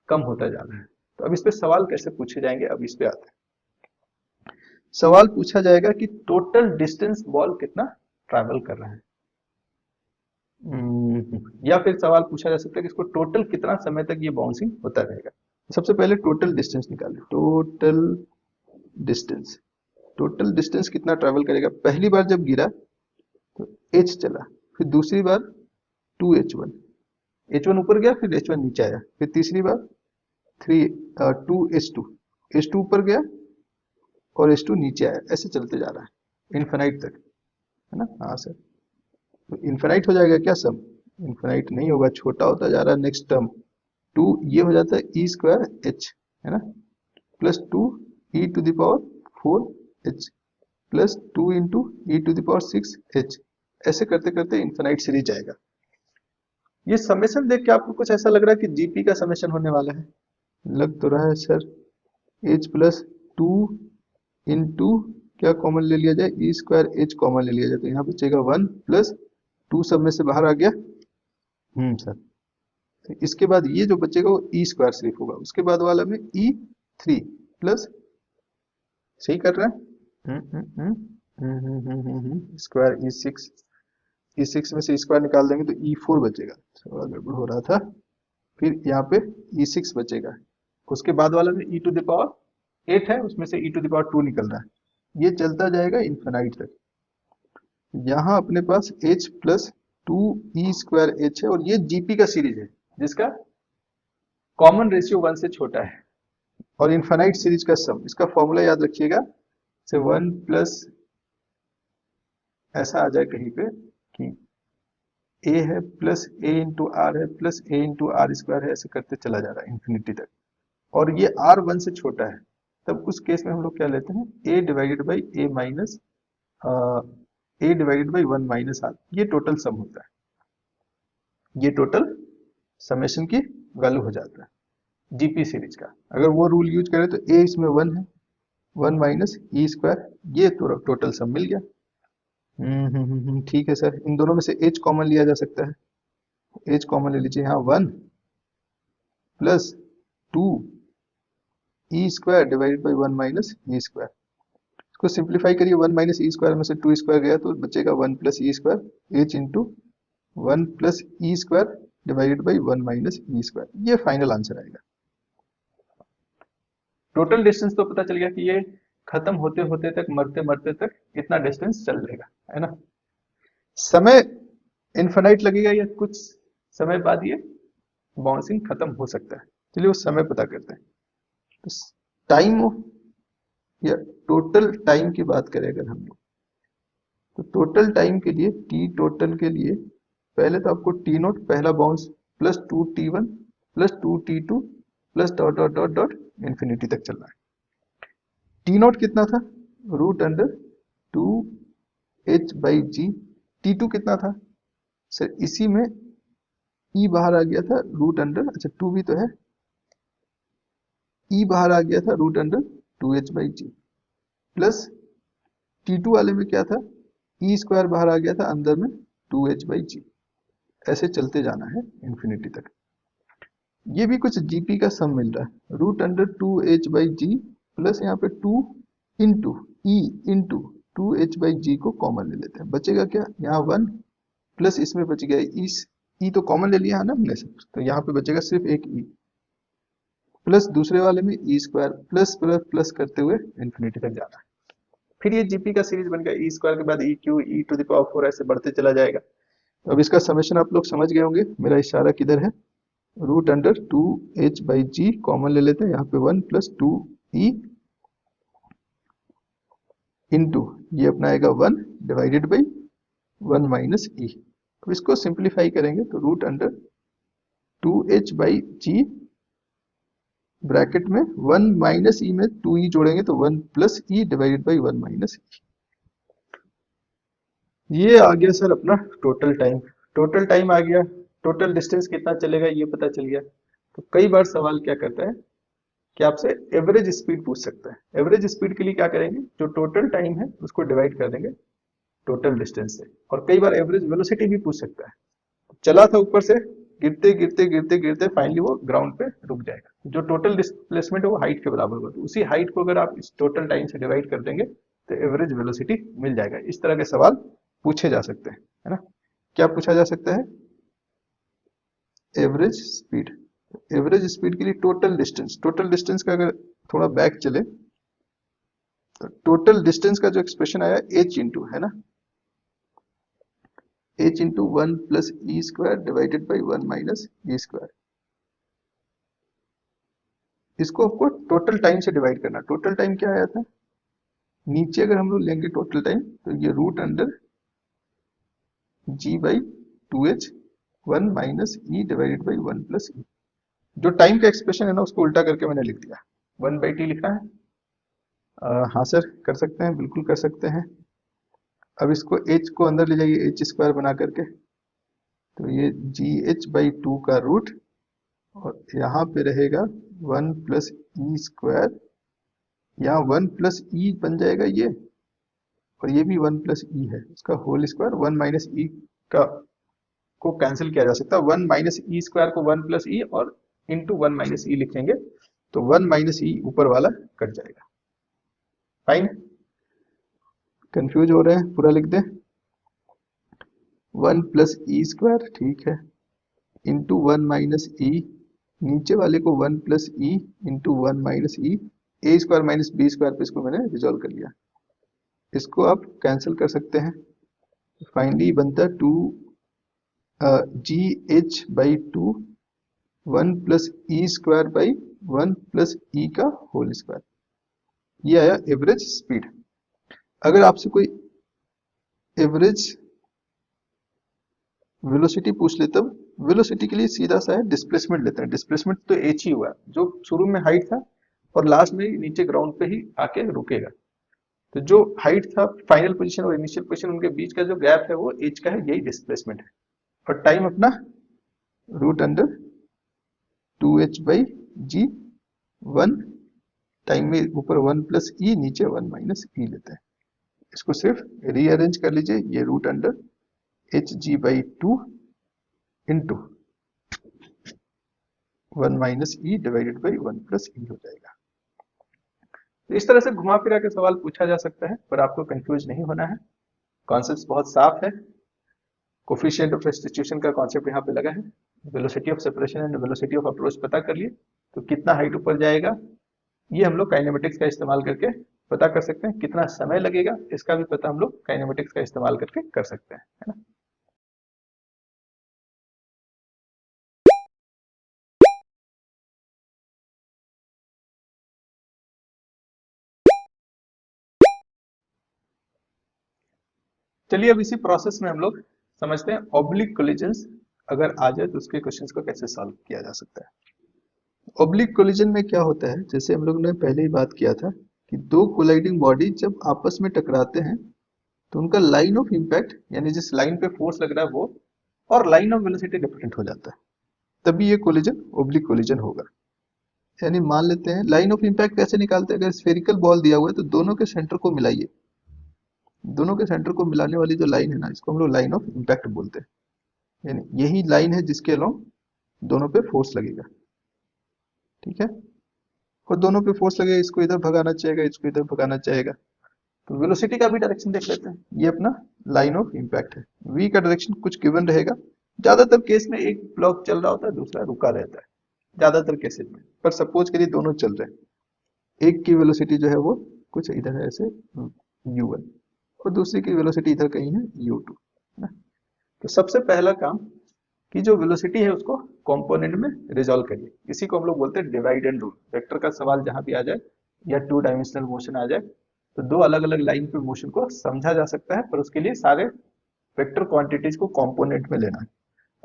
कम होता जा रहा है। तो अब इस पे सवाल कैसे पूछे जाएंगे, अब इस पे आते हैं। सवाल पूछा जाएगा कि टोटल डिस्टेंस बॉल कितना ट्रैवल कर रहा है, या फिर सवाल पूछा जा सकता है कि इसको टोटल कितना समय तक ये बाउंसिंग होता रहेगा। सबसे पहले टोटल डिस्टेंस निकालें, डिस्टेंस टोटल डिस्टेंस कितना ट्रैवल करेगा। पहली बार जब गिरा तो h चला, फिर दूसरी बार 2h1, h1 ऊपर गया, फिर h1 नीचे आया, फिर तीसरी बार 2h2, h2 ऊपर गया और h2 नीचे आया, ऐसे चलते जा रहा है इन्फिनाइट तक, है ना। हाँ सर, तो इन्फिनाइट हो जाएगा क्या सब, इन्फिनाइट नहीं होगा, छोटा होता जा रहा है। नेक्स्ट टर्म 2 ये हो जाता है e²h, है ना, plus 2e⁴h plus 2 into e⁶h, ऐसे करते करते इन्फिनाइट सीरीज जाएगा। ये समेशन देख के आपको कुछ ऐसा लग रहा है कि जीपी का समेशन होने वाला है, लग तो रहा है सर। h प्लस 2 इंटू क्या कॉमन ले लिया जाए, e²h कॉमन ले लिया जाए, तो यहाँ बचेगा 1 प्लस 2 सब में से बाहर आ गया, सर। तो इसके बाद ये जो बचेगा वो e² सिर्फ होगा, उसके बाद वाला में e3 प्लस, सही कर रहा है, स्क्वायर e6 में से स्क्वायर निकाल देंगे तो e4 बचेगा, थोड़ा गड़बड़ हो रहा था। फिर यहाँ पे e6 बचेगा, उसके बाद वाला में e⁸ है, उसमें से e⁻² निकल रहा है, ये चलता जाएगा इन्फिनाइट तक। यहाँ अपने पास h प्लस 2e²h है, और ये जीपी का सीरीज है जिसका कॉमन रेशियो 1 से छोटा है, और इन्फिनाइट सीरीज का सम, इसका फॉर्मूला याद रखिएगा, से 1 प्लस ऐसा आ जाए कहीं पे कि a है प्लस a इंटू आर है प्लस a इंटू r² है, ऐसे करते चला जा रहा है इन्फिनिटी तक, और ये r 1 से छोटा है, तब उस केस में हम लोग क्या लेते हैं, a divided by a minus a divided by 1 minus r, ये टोटल सम होता है, ये टोटल समेशन की वैल्यू हो जाता है जीपी सीरीज का। अगर वो रूल यूज करें तो a इसमें 1 है, 1 माइनस e², ये तो टोटल सम मिल गया। ठीक है सर, इन दोनों में से h कॉमन लिया जा सकता है, h कॉमन ले लीजिए, यहाँ 1 plus 2 e² divided by 1 minus e², इसको सिंप्लीफाई करिए, 1 माइनस e² में से 2² गया तो बचेगा 1 plus e², h into 1 plus e² divided by 1 minus e², ये फाइनल आंसर आएगा। टोटल डिस्टेंस तो पता चल गया कि ये खत्म होते होते तक, मरते मरते तक इतना डिस्टेंस चल लेगा, है ना। समय इनफाइनाइट लगेगा या कुछ समय बाद ये बाउंसिंग खत्म हो सकता है। चलिए उस समय पता करते हैं। तो टाइम ऑफ या टोटल टाइम की बात करें अगर हम लोग, तो टोटल टाइम के लिए टी टोटल के लिए पहले तो आपको टी नोट पहला bounce plus 2t1 plus 2t2 plus dot dot dot dot infinity तक चलना है। टी नोट कितना था, रूट अंडर 2h/g। t2 कितना था सर, इसी में ई बाहर आ गया था रूट अंडर, अच्छा 2 भी तो है, ई बाहर आ गया था root under 2h/g plus t2 वाले में क्या था, ई स्क्वायर बाहर आ गया था अंदर में 2h/g। ऐसे चलते जाना है इन्फिनिटी तक। ये भी कुछ जीपी का सम मिल रहा है, रूट अंडर 2h/g प्लस यहाँ पे 2 इंटू ई इंटू 2h/g को कॉमन ले लेते हैं, बचेगा क्या, यहाँ 1 प्लस इसमें बच गया इस ई तो कॉमन ले लिया है ना हमने से, तो यहाँ पे बचेगा सिर्फ एक ई प्लस दूसरे वाले में E square plus plus plus करते हुए इन्फिनिटी तक जाना है। फिर ये जीपी का सीरीज बन गया, ई स्क्वायर के बाद e cube e to the power 4 ऐसे बढ़ते चला जाएगा। तो अब इसका समेशन आप लोग समझ गए होंगे, मेरा इशारा किधर है, रूट अंडर 2h/g कॉमन ले लेते हैं, यहाँ पे 1 प्लस 2e इंटू ये अपना आएगा 1 डिवाइडेड बाई 1 माइनस ई। अब इसको सिंप्लीफाई करेंगे तो रूट अंडर 2h/g ब्रैकेट में 1 माइनस ई में 2e जोड़ेंगे तो 1 plus e divided by 1 minus e. ये आ गया सर अपना टोटल टाइम। टोटल टाइम आ गया, टोटल डिस्टेंस कितना चलेगा ये पता चल गया। तो कई बार सवाल क्या करता है कि आपसे एवरेज स्पीड पूछ सकता है। एवरेज स्पीड के लिए क्या करेंगे, जो टोटल टाइम है उसको डिवाइड कर देंगे टोटल डिस्टेंस से। और कई बार एवरेज वेलोसिटी भी पूछ सकता है, चला था ऊपर से, गिरते गिरते गिरते गिरते फाइनली वो ग्राउंड पे रुक जाएगा, जो टोटल डिस्प्लेसमेंट है वो हाइट के बराबर होगा। तो उसी हाइट को अगर आप इस टोटल टाइम से डिवाइड कर देंगे तो एवरेज वेलोसिटी मिल जाएगा। इस तरह के सवाल पूछे जा सकते हैं, है ना। क्या पूछा जा सकता है, एवरेज स्पीड। एवरेज स्पीड के लिए टोटल डिस्टेंस, टोटल डिस्टेंस का अगर थोड़ा बैक चले तो टोटल डिस्टेंस का जो एक्सप्रेशन आया h इंटू, है ना, h into 1 plus e square divided by 1 minus E square. इसको आपको टोटल टाइम से डिवाइड करना। टोटल टाइम क्या आया था, नीचे अगर हम लोग लेंगे टोटल टाइम तो ये root under g/2h 1 minus e divided by 1 plus e. जो टाइम का एक्सप्रेशन है ना उसको उल्टा करके मैंने लिख दिया, 1/t लिखा है। हाँ सर कर सकते हैं, बिल्कुल कर सकते हैं। अब इसको h को अंदर ले जाइए h स्क्वायर बना करके, तो ये gh/2 का रूट और यहाँ पे रहेगा 1 प्लस ई स्क्वायर, यहाँ 1 प्लस ई बन जाएगा ये, और ये भी 1 प्लस ई है, इसका होल स्क्वायर। 1 माइनस ई का को कैंसिल किया जा सकता है, 1 माइनस ई स्क्वायर को 1 प्लस ई और इंटू 1 माइनस ई लिखेंगे तो 1 माइनस ई ऊपर वाला कट जाएगा। फाइन, कंफ्यूज हो रहे हैं, पूरा लिख दें, 1 प्लस ई स्क्वायर, ठीक है, इंटू 1 माइनस ई, नीचे वाले को 1 प्लस ई इंटू 1 माइनस ई, ए स्क्वायर माइनस बी स्क्वायर पे इसको मैंने रिजॉल्व कर लिया। इसको आप कैंसिल कर सकते हैं, फाइनली बनता है 2 gh/2 1 plus e square by 1 plus e का होल स्क्वायर। ये आया एवरेज स्पीड। अगर आपसे कोई एवरेज वेलोसिटी पूछ ले तब वेलोसिटी के लिए सीधा सा है डिस्प्लेसमेंट लेते हैं। डिस्प्लेसमेंट तो h ही हुआ, जो शुरू में हाइट था और लास्ट में नीचे ग्राउंड पे ही आके रुकेगा। तो जो हाइट था फाइनल पोजीशन और इनिशियल पोजीशन, उनके बीच का जो गैप है वो h का है, यही डिस्प्लेसमेंट है। और टाइम अपना रूट अंडर 2h/g 1, टाइम में ऊपर 1 प्लस ई, नीचे 1 माइनस ई लेते हैं। इसको सिर्फ रीअरेंज कर लीजिए, ये root under hg/2 into 1 minus e divided by 1 plus e हो जाएगा। तो इस तरह से घुमा फिरा के सवाल पूछा जा सकता है, पर आपको कंफ्यूज नहीं होना है, कॉन्सेप्ट बहुत साफ है। कोफिशिएंट ऑफ सब्स्टिट्यूशन का कॉन्सेप्ट यहाँ पे लगा है, velocity of separation and velocity of approach पता कर लिए, तो कितना हाइट ऊपर जाएगा ये हम लोग काइनेमेटिक्स का इस्तेमाल करके पता कर सकते हैं, कितना समय लगेगा इसका भी पता हम लोग काइनेमेटिक्स का इस्तेमाल करके कर सकते हैं, है ना। चलिए अब इसी प्रोसेस में हम लोग समझते हैं ऑब्लिक कोलिजन्स अगर आ जाए तो उसके क्वेश्चंस को कैसे सॉल्व किया जा सकता है। ऑब्लिक कोलिजन में क्या होता है, जैसे हम लोग ने पहले ही बात किया था कि दो कोलाइडिंग बॉडी जब आपस में टकराते हैं तो उनका लाइन ऑफ इम्पैक्ट यानी जिस लाइन पे फोर्स लग रहा है वो और लाइन ऑफ वेलोसिटी डिफरेंट हो जाता है, तभी ये कोलिजन ऑब्लिक कोलिजन होगा। यानी मान लेते हैं लाइन ऑफ इम्पैक्ट कैसे निकालते हैं, अगर स्फेरिकल बॉल दिया हुआ है तो दोनों के सेंटर को मिलाइए, दोनों के सेंटर को मिलाने वाली जो लाइन है ना, इसको हम लोग लाइन ऑफ इम्पैक्ट बोलते हैं। यानी यही लाइन है जिसके अलोंग दोनों पे फोर्स लगेगा, ठीक है। और दोनों पे फोर्स लगेगा, इसको इधर भगाना चाहेगा, इसको इधर भगाना चाहेगा। तो वेलोसिटी का भी डायरेक्शन देख लेते हैं, ये अपना लाइन ऑफ इम्पैक्ट है। वी का डायरेक्शन कुछ गिवन रहेगा, ज्यादातर केस में एक ब्लॉक चल रहा होता है दूसरा रुका रहता है, ज्यादातर केसेस में, पर सपोज करिए दोनों चल रहे हैं। एक की वेलोसिटी जो है वो कुछ इधर है ऐसे u1 और दूसरी की वेलोसिटी इधर कहीं है u2 ना। तो सबसे पहला काम कि जो वेलोसिटी है उसको कंपोनेंट में रिजॉल्व करिए, इसी को हम लोग बोलते हैं डिवाइड एंड रूल। वेक्टर का सवाल जहां भी आ जाए या टू डायमेंशनल मोशन आ जाए तो दो अलग अलग लाइन पे मोशन को समझा जा सकता है, पर उसके लिए सारे वेक्टर क्वांटिटीज को कंपोनेंट में लेना है।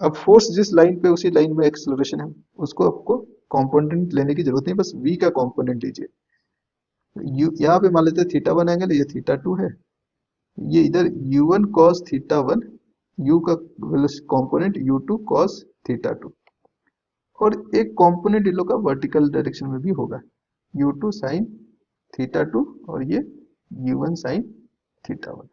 अब फोर्स जिस लाइन पे उसी लाइन में एक्सेलरेशन है, उसको आपको कंपोनेंट लेने की जरूरत नहीं, बस v का कंपोनेंट लीजिए। यहाँ पे मान लेते हैं थीटा 1 एंगल, ये थीटा 2 है, ये इधर u1 cos थीटा 1, u का कंपोनेंट u2 cos थीटा 2, और एक कंपोनेंट इन लोग का वर्टिकल डायरेक्शन में भी होगा, u2 sin थीटा 2 और ये u1 sin थीटा 1।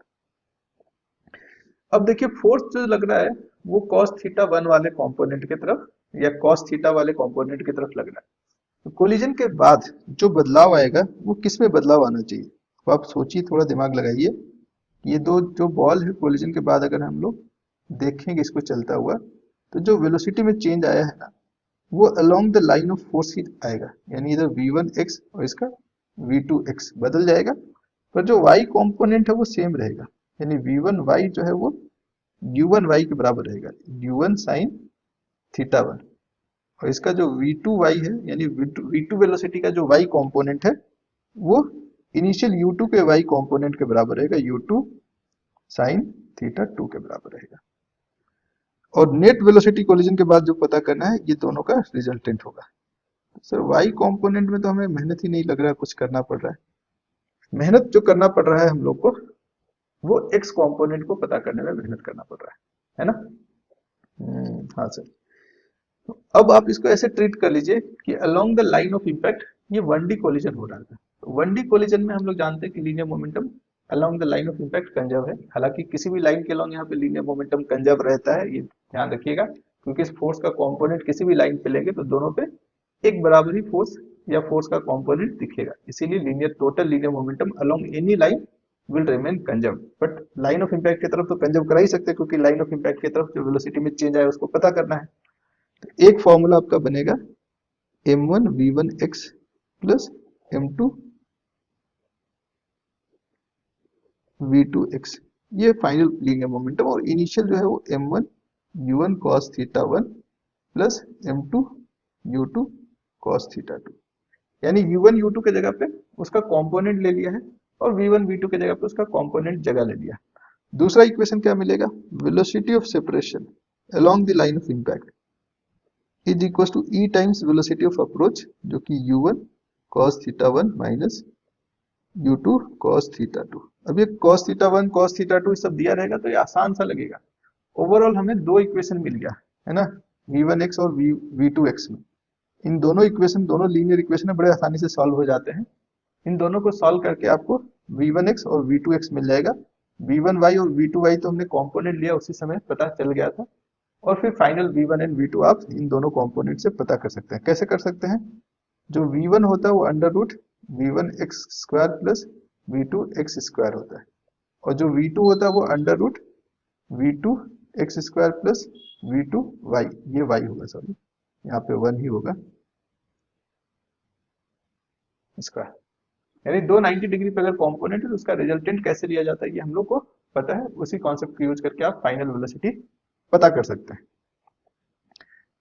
अब देखिए फोर्स जो लग रहा है वो cos थीटा 1 वाले कंपोनेंट की तरफ या cos थीटा वाले कंपोनेंट की तरफ लग रहा है। तो कोलिजन के बाद जो बदलाव आएगा वो किस में बदलाव आना चाहिए, तो आप सोचिए, थोड़ा दिमाग लगाइए। ये दो जो बॉल है कोलिजन के बाद अगर हम लोग देखेंगे इसको चलता हुआ, तो जो वेलोसिटी में चेंज आया है ना वो along the line of force ही आएगा, यानी इधर v1x और इसका v2x बदल जाएगा, पर जो y कंपोनेंट है वो सेम रहेगा, यानी v1y जो है वो u1y के बराबर रहेगा, u1 sin थीटा 1, और इसका जो v2y है यानी v2 वेलोसिटी का जो y कंपोनेंट है वो इनिशियल u2 के y कंपोनेंट के बराबर रहेगा, u2 sin थीटा 2 के बराबर रहेगा। और नेट वेलोसिटी कोलिजन के बाद जो पता करना है ये दोनों का रिजल्टेंट होगा। सर y कंपोनेंट में तो हमें मेहनत ही नहीं लग रहा है, कुछ करना पड़ रहा है। मेहनत जो करना पड़ रहा है हम लोग को वो x कंपोनेंट को पता करने में मेहनत करना पड़ रहा है ना। हाँ सर। तो अब आप इसको ऐसे ट्रीट कर लीजिए कि along the line of impact ये 1D कोलिजन हो रहा था। तो 1D कोलिजन में हम लोग जानते हैं कि linear momentum along the line of impact conserve है। हालांकि किसी भी लाइन के अलोंग यहाँ पे लीनियर मोमेंटम कंजर्व रहता है, ये ध्यान रखिएगा, क्योंकि इस फोर्स का कंपोनेंट किसी भी लाइन पे लेंगे तो दोनों पे एक बराबर ही फोर्स या फोर्स का कंपोनेंट दिखेगा, इसीलिए linear total linear momentum along any line will remain conserve. But line of impact की तरफ तो कंजर्व करा ही सकते हैं, क्योंकि लाइन ऑफ इम्पैक्ट की तरफ जो वेलोसिटी में चेंज आए उसको पता करना है। तो एक फॉर्मूला आपका बनेगा m1 v1x plus m2 v2x, ये फाइनल लीनियर मोमेंटम, और इनिशियल जो है वो m1 u1 cos theta 1 plus m2 u2 cos theta 2, यानी u1 u2 के जगह पे उसका कंपोनेंट ले लिया है और v1 v2 के जगह पे उसका कंपोनेंट जगह ले लिया। दूसरा इक्वेशन क्या मिलेगा, velocity of separation along the line of impact is equal to e times velocity of approach, जो कि u1 cos theta 1 minus u2 cos theta 2। अब ये cos थीटा 1 cos थीटा 2 सब दिया रहेगा तो ये आसान सा लगेगा। ओवरऑल हमें दो इक्वेशन मिल गया है ना, v1x और v2x में। इन दोनों इक्वेशन, दोनों लीनियर इक्वेशन बड़े आसानी से सॉल्व हो जाते हैं। इन दोनों को सॉल्व करके आपको v1x और v2x मिल जाएगा। v1y और v2y तो हमने कंपोनेंट लिया उसी समय पता चल गया था, और फिर फाइनल v1 एंड v2 आप इन दोनों कंपोनेंट से पता कर सकते हैं। कैसे कर सकते हैं, जो v1 होता है वो under root v1x² plus v2x² होता है, और जो v2 होता है वो under root v2x² plus v2y, ये y होगा, सॉरी यहाँ पे 1 ही होगा स्क्वायर। यानी दो 90 डिग्री पे अगर कॉम्पोनेंट है तो उसका रिजल्टेंट कैसे लिया जाता है ये हम लोग को पता है। उसी कॉन्सेप्ट को यूज करके आप फाइनल वेलोसिटी पता कर सकते हैं।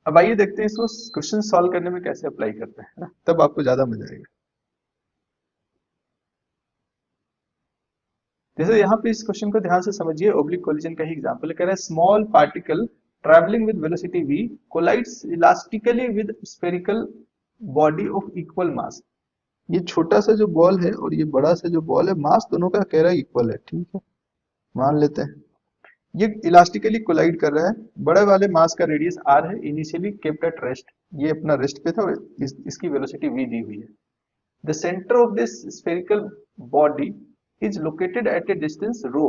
अब आइए देखते हैं इसको क्वेश्चन सॉल्व करने में कैसे अप्लाई करते हैं, है ना? तब आपको ज्यादा मजा आएगा। जैसे यहाँ पे इस क्वेश्चन को ध्यान से समझिए, ओब्लिक कोलिजन का ही एग्जांपल है। कह रहा है small particle travelling with velocity v collides elastically with spherical body of equal mass. ये छोटा सा जो बॉल है और ये बड़ा सा जो बॉल है, मास दोनों का कह रहा है इक्वल है, ठीक है, मान लेते हैं। ये इलास्टिकली कोलाइड कर रहा है, बड़े वाले मास का रेडियस r है, इनिशियली केप्ट एट रेस्ट, ये अपना रेस्ट पे था और इसकी वेलोसिटी v दी हुई है। The centre of this spherical body is located at a distance rho.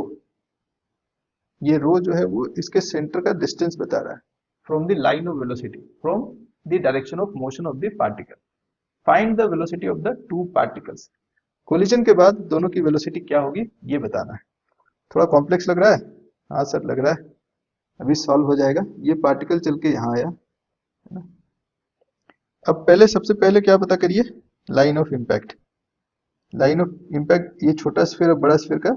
ये रो जो है वो इसके सेंटर का डिस्टेंस बता रहा है from the line of velocity, from the direction of motion of the particle. Find the velocity of the two particles. Collision के बाद दोनों की वेलोसिटी क्या होगी ये बताना है। थोड़ा कॉम्प्लेक्स लग रहा है? हाँ सर लग रहा है, अभी सॉल्व हो जाएगा। ये पार्टिकल चल के यहाँ आया, है ना। अब पहले सबसे पहले क्या पता करिए, line of impact. Line of impact, ये छोटा स्फीयर और बड़ा स्फीयर का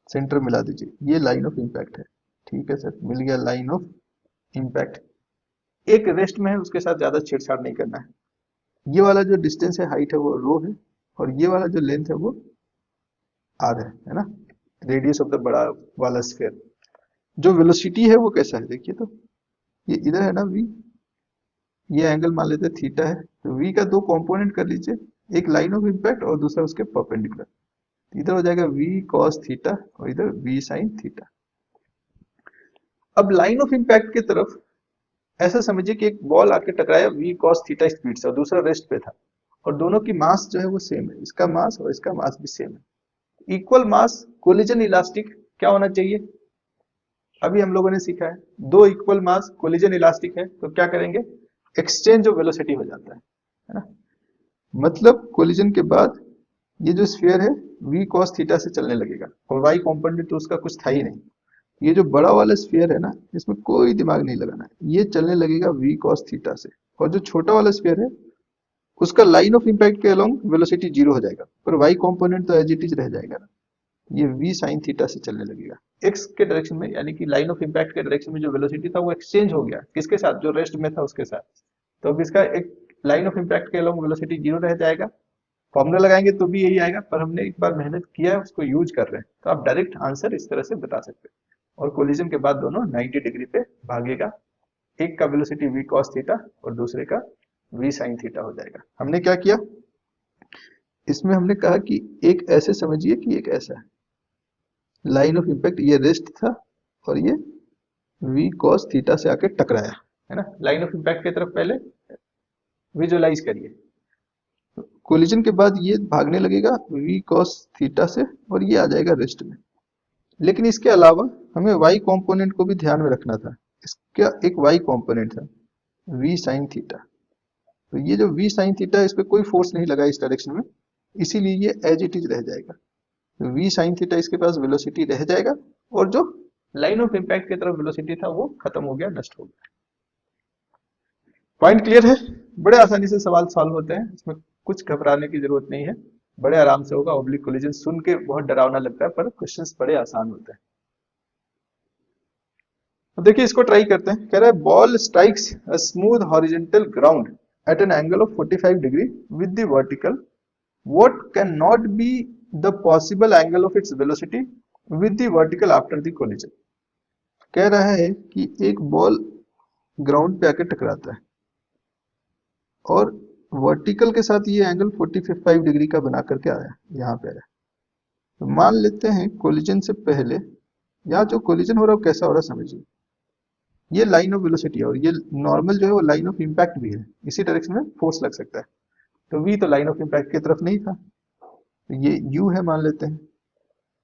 सेंटर मिला दीजिए, ये लाइन ऑफ इम्पैक्ट है। ठीक है सर, मिल गया लाइन ऑफ इम्पैक्ट। एक रेस्ट में है, उसके साथ ज्यादा छेड़छाड़ नहीं करना है। ये वाला जो डिस्टेंस है, हाइट है, वो रो है, और ये वाला जो लेंथ है वो आर है ना, रेडियस ऑफ द बड़ा वाला स्फीयर। जो वेलोसिटी है वो कैसा है देखिए, तो ये इधर है ना v, ये एंगल मान लेते हैं थीटा है, तो v का दो कंपोनेंट कर लीजिए, एक लाइन ऑफ इम्पैक्ट और दूसरा उसके परपेंडिकुलर। इधर हो जाएगा v cos थीटा और इधर v sin थीटा। अब लाइन ऑफ इम्पैक्ट की तरफ ऐसा समझिए कि एक बॉल आके टकराया v cos थीटा स्पीड से और दूसरा रेस्ट पे था, और दोनों की मास जो है वो सेम है, इसका मास और इसका मास भी सेम है। इक्वल मास कोलिजन इलास्टिक क्या होना चाहिए, अभी हम लोगों ने सीखा है। दो इक्वल मास कोलिजन इलास्टिक है तो क्या करेंगे, एक्सचेंज ऑफ वेलोसिटी हो जाता है ना। मतलब कोलिजन के बाद ये जो स्फीयर है v cos थीटा से चलने लगेगा, और y कंपोनेंट तो उसका कुछ था ही नहीं। ये जो बड़ा वाला स्फीयर है ना, इसमें कोई दिमाग नहीं लगाना है, ये चलने लगेगा v cos थीटा से, और जो छोटा वाला स्फीयर है उसका लाइन ऑफ इम्पैक्ट के अलोंग वेलोसिटी 0 हो जाएगा, पर y कंपोनेंट तो एज इट इज रह जाएगा ना, ये v sin थीटा से चलने लगेगा x के डायरेक्शन में, यानी कि लाइन ऑफ इम्पैक्ट के डायरेक्शन में जो वेलोसिटी था वो एक्सचेंज हो गया किसके साथ, जो रेस्ट में था उसके साथ। तो अब इसका एक लाइन ऑफ इम्पैक्ट के अलोंग वेलोसिटी 0 रह जाएगा। फॉर्मूला लगाएंगे तो भी यही आएगा, पर हमने एक बार मेहनत किया है, उसको यूज कर रहे हैं, तो आप डायरेक्ट आंसर इस तरह से बता सकते हैं। और कोलिजन के बाद दोनों 90 डिग्री पे भागेगा, एक का वेलोसिटी v cos थीटा और दूसरे का v sin थीटा हो जाएगा। हमने क्या किया, इसमें हमने कहा कि एक ऐसे समझिए कि एक ऐसा है, लाइन ऑफ इम्पैक्ट ये रेस्ट था और ये v cos थीटा से आके टकराया, है ना। लाइन ऑफ इम्पैक्ट की तरफ पहले विजुअलाइज करिए। कोलिजन के बाद ये भागने लगेगा v cos थीटा से और ये आ जाएगा रेस्ट में। लेकिन इसके अलावा हमें y कंपोनेंट को भी ध्यान में रखना था। इसका एक y कंपोनेंट था v sin थीटा, तो ये जो v sin थीटा है इस पे कोई फोर्स नहीं लगा इस डायरेक्शन में, इसीलिए ये एज इट इज रह जाएगा। तो v sin थीटा इसके पास वेलोसिटी रह जाएगा, और जो लाइन ऑफ इम्पैक्ट की तरफ वेलोसिटी था वो खत्म हो गया, नष्ट हो गया। पॉइंट क्लियर है? बड़े आसानी से सवाल सॉल्व होते हैं, इसमें कुछ घबराने की जरूरत नहीं है, बड़े आराम से होगा। ऑब्लिक कोलिजन सुन के बहुत डरावना लगता है, पर क्वेश्चंस बड़े आसान होते हैं। अब देखिए इसको ट्राई करते हैं। कह रहा है ball strikes a smooth horizontal ground eight an angle of 45 degree with the vertical, what can not be the possible angle of its velocity with the vertical after the collision. कह रहा है कि एक बॉल ग्राउंड पे आके टकराता है और वर्टिकल के साथ ये एंगल 45 डिग्री का बना करके आया, यहाँ पे आया। तो मान लेते हैं कोलिजन से पहले यहाँ जो कोलिजन हो रहा है कैसा हो रहा है समझिए, ये लाइन ऑफ वेलोसिटी है और ये नॉर्मल जो है वो लाइन ऑफ इम्पैक्ट भी है, इसी डायरेक्शन में फोर्स लग सकता है। तो v तो लाइन ऑफ इम्पैक्ट की तरफ नहीं था, तो ये u है मान लेते हैं,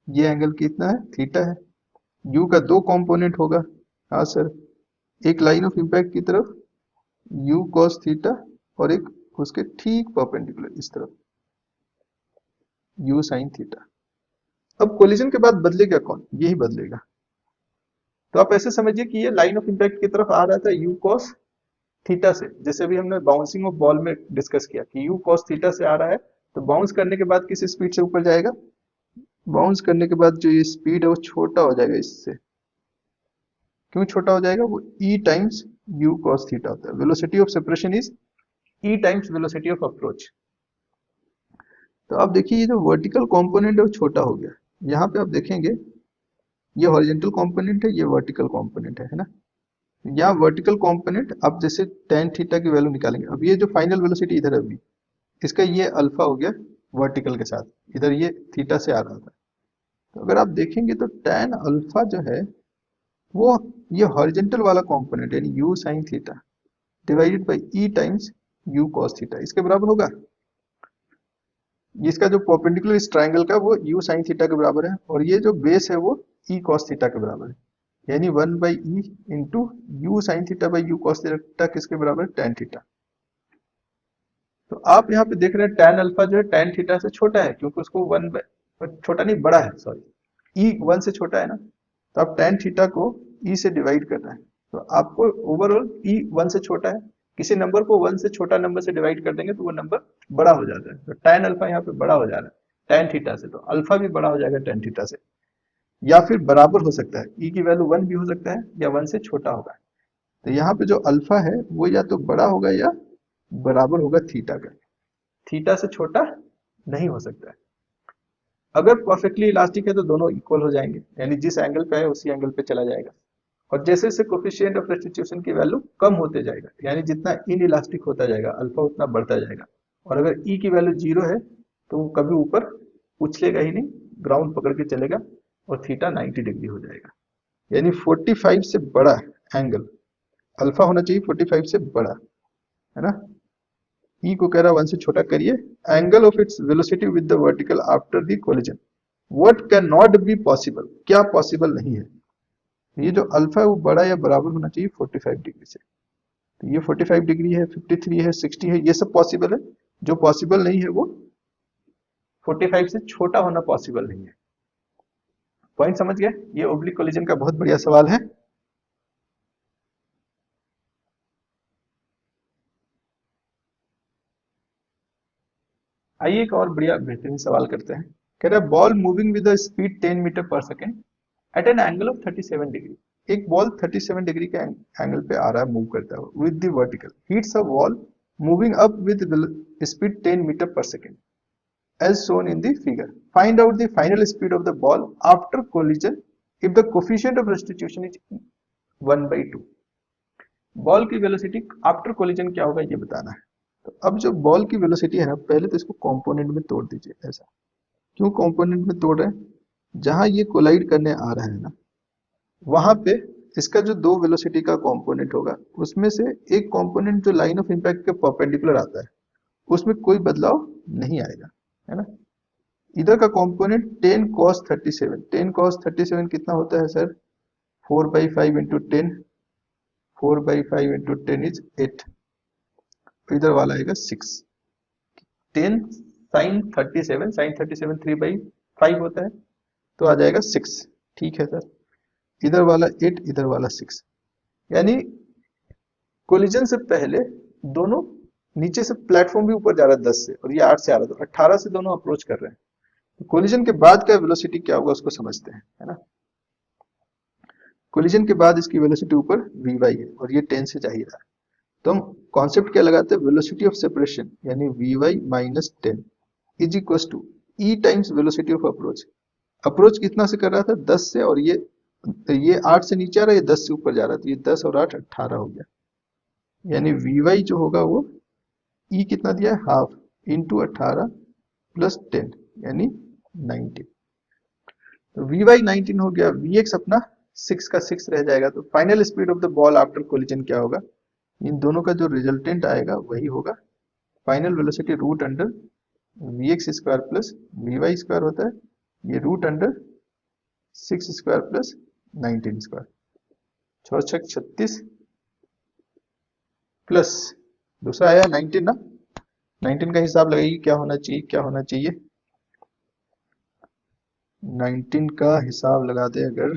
ये एंगल कितना है, थीटा है। u का दो कंपोनेंट होगा, हाँ सर, एक लाइन ऑफ इम्पैक्ट की तरफ u cos थीटा और एक उसके ठीक परपेंडिकुलर इस तरफ u sin थीटा। अब कोलिजन के बाद बदलेगा कौन, यही बदलेगा। तो आप ऐसे समझिए कि ये लाइन ऑफ इम्पैक्ट की तरफ आ रहा था u cos थीटा से, जैसे भी हमने बाउंसिंग ऑफ बॉल में डिस्कस किया कि u cos थीटा से आ रहा है तो बाउंस करने के बाद किस स्पीड से ऊपर जाएगा? बाउंस करने के बाद जो ये स्पीड है वो छोटा हो जाएगा इससे। क्यों छोटा हो जाएगा? वो e times u cos theta होता है। Velocity of separation is e times velocity of approach. तो आप देखिए ये जो वर्टिकल कंपोनेंट है वो छोटा हो गया। यहाँ पे आप देखेंगे ये हॉरिजॉन्टल कंपोनेंट है, ये वर्टिकल कंपोनेंट है ना। यहाँ वर्टिकल कंपोनेंट आप जैसे tan थीटा की वैल्यू निकालेंगे। अब ये जो फाइनल वेलोसिटी इधर है अभी, इसका ये अल्फा हो गया वर्टिकल के साथ, इधर ये थीटा से आ रहा था। तो अगर आप देखेंगे तो tan अल्फा जो है वो ये हॉरिजॉन्टल वाला कंपोनेंट यानी u sin theta divided by e times u cos theta इसके बराबर होगा। इसका जो परपेंडिकुलर इस ट्रायंगल का वो u sin थीटा के बराबर है, और ये जो बेस है वो e cos थीटा के बराबर है, यानी 1 by E into you sine theta by you cos theta किसके बराबर है? tan theta. तो आप यहाँ पे देख रहे हैं tan अल्फा जो है tan थीटा से छोटा है, क्योंकि उसको 1 बाई, छोटा नहीं बड़ा है, सॉरी, e 1 से छोटा है ना। तो आप tan थीटा को e से डिवाइड करना है, तो आपको ओवरऑल e 1 से छोटा है, किसी नंबर को 1 से छोटा नंबर से डिवाइड कर देंगे तो वो नंबर बड़ा हो जाता है। तो tan अल्फा यहाँ पे बड़ा हो जा रहा है tan थीटा से, तो अल्फा भी बड़ा हो जाएगा tan थीटा से, या फिर बराबर हो सकता है, e की वैल्यू 1 भी हो सकता है या 1 से छोटा होगा। तो यहाँ पे जो अल्फा है वो या तो बड़ा होगा या बराबर होगा थीटा का, थीटा से छोटा नहीं हो सकता है। अगर परफेक्टली इलास्टिक है तो दोनों इक्वल हो जाएंगे, यानी जिस एंगल पे है उसी एंगल पे चला जाएगा। और जैसे जैसे कोफिशिएंट ऑफ रेस्टिट्यूशन की वैल्यू कम होते जाएगा, यानी जितना इन इलास्टिक होता जाएगा अल्फा उतना बढ़ता जाएगा। और अगर ई की वैल्यू 0 है तो वो कभी ऊपर उछलेगा ही नहीं, ग्राउंड पकड़ के चलेगा और थीटा 90 डिग्री हो जाएगा। यानी 45 से बड़ा एंगल अल्फा होना चाहिए, 45 से बड़ा, है ना। ई को कह रहा है 1 से छोटा करिए, angle of its velocity with the vertical after the collision, what can not be possible, क्या पॉसिबल नहीं है। ये जो अल्फा है वो बड़ा या बराबर होना चाहिए 45 डिग्री से। तो ये 45 डिग्री है, 53 है, 60 है, ये सब पॉसिबल है। जो पॉसिबल नहीं है वो 45 से छोटा होना पॉसिबल नहीं है। पॉइंट समझ गए? ये ओब्लिक कोलिजन का बहुत बढ़िया सवाल है। आइए एक और बढ़िया बेहतरीन सवाल करते हैं। कह रहा है ball moving with speed 10 metre per second at an angle of 37 degree. एक बॉल 37 डिग्री के एंगल पे आ रहा है, मूव करता है with the vertical, hits a wall moving up with speed 10 metre per second as shown in the figure. Find out the final speed of the ball after collision if the coefficient of restitution is 1/2. Ball की velocity after collision क्या होगा ये बताना है। तो अब जो ball की वेलोसिटी है ना, पहले तो इसको कंपोनेंट में तोड़ दीजिए ऐसा। क्यों कंपोनेंट में तोड़ रहे हैं? जहां ये कोलाइड करने आ रहा है ना, वहां पे इसका जो दो वेलोसिटी का कंपोनेंट होगा उसमें से एक कंपोनेंट जो लाइन ऑफ इंपैक्ट के परपेंडिकुलर आता है उसमें कोई बदलाव नहीं आएगा, है ना। इधर का कंपोनेंट 10 cos 37, 10 cos 37 कितना होता है सर? 4/5 into 10, 4/5 into 10 is 8। इधर वाला आएगा 6। 10 sin 37, sin 37 3/5 होता है, तो आ जाएगा 6। ठीक है सर, इधर वाला 8, इधर वाला 6, यानी कोलिजन से पहले दोनों नीचे से प्लेटफॉर्म भी ऊपर जा रहा है 10 से, और ये 8 से आ रहा है, तो 18 से दोनों अप्रोच कर रहे हैं। तो कोलिजन के बाद का वेलोसिटी क्या होगा उसको समझते हैं, है ना। कोलिजन के बाद इसकी वेलोसिटी ऊपर वी है और ये 10 से जा ही रहा है, तो हम कॉन्सेप्ट क्या लगाते हैं? वेलोसिटी ऑफ सेपरेशन यानी v minus 10 is equal to e times velocity of approach. Approach कितना से कर रहा था? 10 से, और ये 8 से नीचे आ रहा है, ये 10 से ऊपर जा रहा था, ये 10 और 8 18 हो गया। यानी वी जो होगा वो ई कितना दिया है? हाफ इंटू 18 प्लस 10 यानी 19। तो वी 19 हो गया, वी एक्स अपना 6 का 6 रह जाएगा। तो final speed of the ball after collision क्या होगा? इन दोनों का जो रिजल्टेंट आएगा वही होगा final velocity root under v x square plus v y square होता है, ये root under 6 square plus 19 square, 6 6 36 plus दूसरा आया 19 ना। 19 का हिसाब लगाइए क्या होना चाहिए, क्या होना चाहिए। 19 का हिसाब लगा दे अगर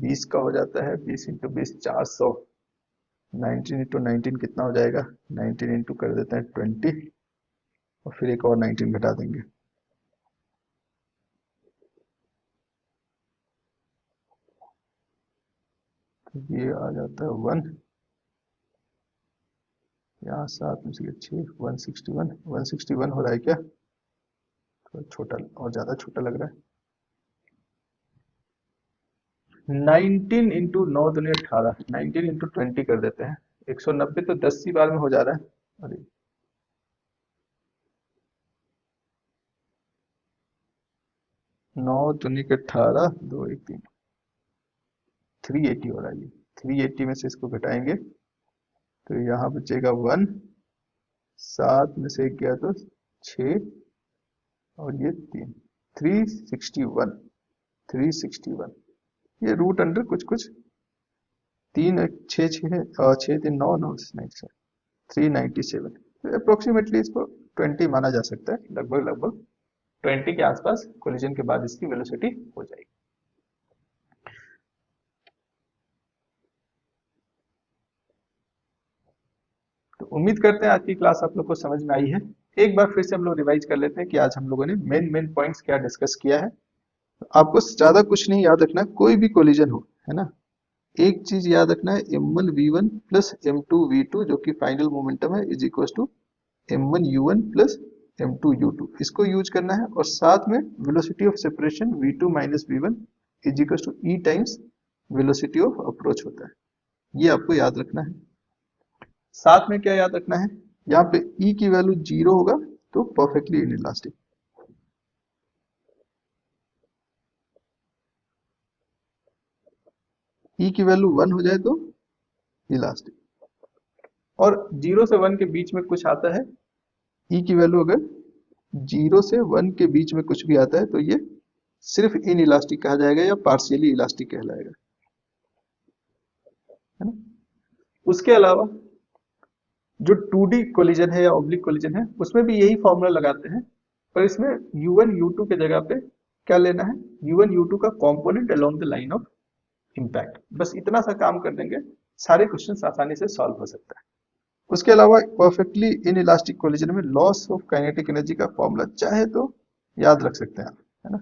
20 का हो जाता है, 20 इंटू 20 400, 19 इंटू 19 कितना हो जाएगा, 19 इंटू कर देते हैं 20 और फिर एक और 19 घटा देंगे। तो ये आ जाता है 1, यहाँ 7 में से 6, 161, 161 हो रहा है क्या, थोड़ा छोटा और ज्यादा छोटा लग रहा है। 19 इंटू 9 दूनी 18, 19 इंटू 20 कर देते हैं, 190 तो 10 ही बार में हो जा रहा है। अरे 9 दूनी के 18, 2 1 3, 380 हो रहा है ये। 380 में से इसको घटाएंगे तो यहाँ बचेगा 1, 7 में से 1 गया तो 6 और ये 3, 361, 361। ये रूट अंडर कुछ कुछ 3 6 6 6 3 9 9 397, अप्रोक्सीमेटली इसको 20 माना जा सकता है, लगभग लगभग 20 के आसपास कोलिजन के बाद इसकी वेलोसिटी हो जाएगी। तो उम्मीद करते हैं आज की क्लास आप लोग को समझ में आई है। एक बार फिर से हम लोग रिवाइज कर लेते हैं कि आज हम लोगों ने मेन पॉइंट्स क्या डिस्कस किया है। आपको ज्यादा कुछ नहीं याद रखना, कोई भी कोलिजन हो, है ना, एक चीज याद रखना है, m1 v1 plus m2 v2 जो कि फाइनल मोमेंटम है is equal to m1 u1 plus m2 u2, इसको यूज करना है। और साथ में velocity of separation v2 minus v1 is equal to e times velocity of approach होता है, ये आपको याद रखना है। साथ में क्या याद रखना है, यहाँ पे e की वैल्यू 0 होगा तो परफेक्टली इनइलास्टिक, e की वैल्यू 1 हो जाए तो इलास्टिक, और 0 से 1 के बीच में कुछ आता है, e की वैल्यू अगर 0 से 1 के बीच में कुछ भी आता है तो ये सिर्फ इन इलास्टिक कहा जाएगा या पार्शियली इलास्टिक कहलाएगा, है ना। उसके अलावा जो 2D कोलिजन है या ऑब्लिक कोलिजन है उसमें भी यही फॉर्मूला लगाते हैं, पर इसमें u1 u2 के जगह पे क्या लेना है, u1 u2 का component along the line of impact, बस इतना सा काम कर देंगे, सारे क्वेश्चंस आसानी से सॉल्व हो सकता है। उसके अलावा परफेक्टली इन इलास्टिक कोलिजन में लॉस ऑफ काइनेटिक एनर्जी का फॉर्मूला चाहे तो याद रख सकते हैं आप, है ना,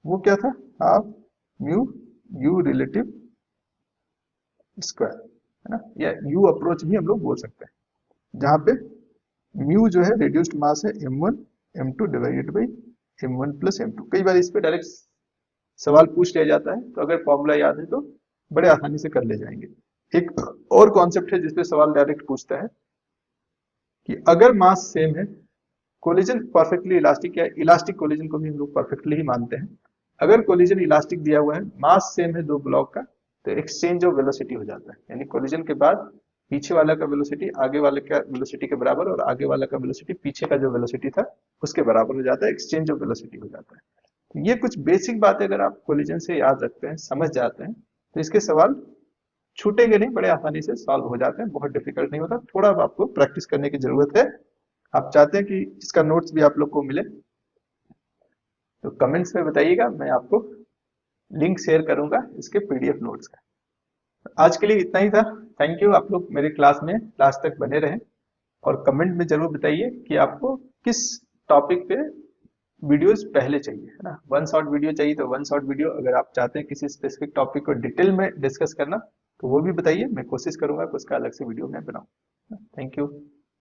वो क्या था, half mu you relative square, है ना, या यू अप्रोच भी हम लोग बोल सकते हैं, जहां पे म्यू जो है रिड्यूस्ड मास है m1 m2 divided by m1 plus m2। कई बार इस पे डायरेक्ट सवाल पूछ लिया जाता है, तो अगर फॉर्मूला याद है तो बड़े आसानी से कर ले जाएंगे। एक और कॉन्सेप्ट है जिसपे सवाल डायरेक्ट पूछता है कि अगर मास सेम है, कोलिजन परफेक्टली इलास्टिक या इलास्टिक कोलिजन को भी हम लोग परफेक्टली ही मानते हैं, अगर कोलिजन इलास्टिक दिया हुआ है, मास सेम है दो ब्लॉक का, तो एक्सचेंज ऑफ वेलोसिटी हो जाता है, यानी कोलिजन के बाद पीछे वाला का वेलोसिटी आगे वाले का वेलोसिटी के बराबर और आगे वाला का वेलोसिटी पीछे का जो वेलोसिटी था उसके बराबर हो जाता है, एक्सचेंज ऑफ वेलोसिटी हो जाता है। तो ये कुछ बेसिक बातें अगर आप कोलिजन से याद रखते हैं, समझ जाते हैं, तो इसके सवाल छूटेंगे नहीं, बड़े आसानी से सॉल्व हो जाते हैं, बहुत डिफिकल्ट नहीं होता, थोड़ा आपको प्रैक्टिस करने की जरूरत है। आप चाहते हैं कि इसका नोट्स भी आप लोग को मिले तो कमेंट्स में बताइएगा, मैं आपको लिंक शेयर करूंगा इसके पीडीएफ नोट्स का। आज के लिए इतना ही था, थैंक यू। आप लोग मेरे क्लास में लास्ट तक बने रहें और कमेंट में जरूर बताइए कि आपको किस टॉपिक पे वीडियोस पहले चाहिए, है ना, वन शॉट वीडियो चाहिए तो वन शॉट वीडियो, अगर आप चाहते हैं किसी स्पेसिफिक टॉपिक को डिटेल में डिस्कस करना तो वो भी बताइए, मैं कोशिश करूंगा कि उसका अलग से वीडियो मैं बनाऊं। Thank you.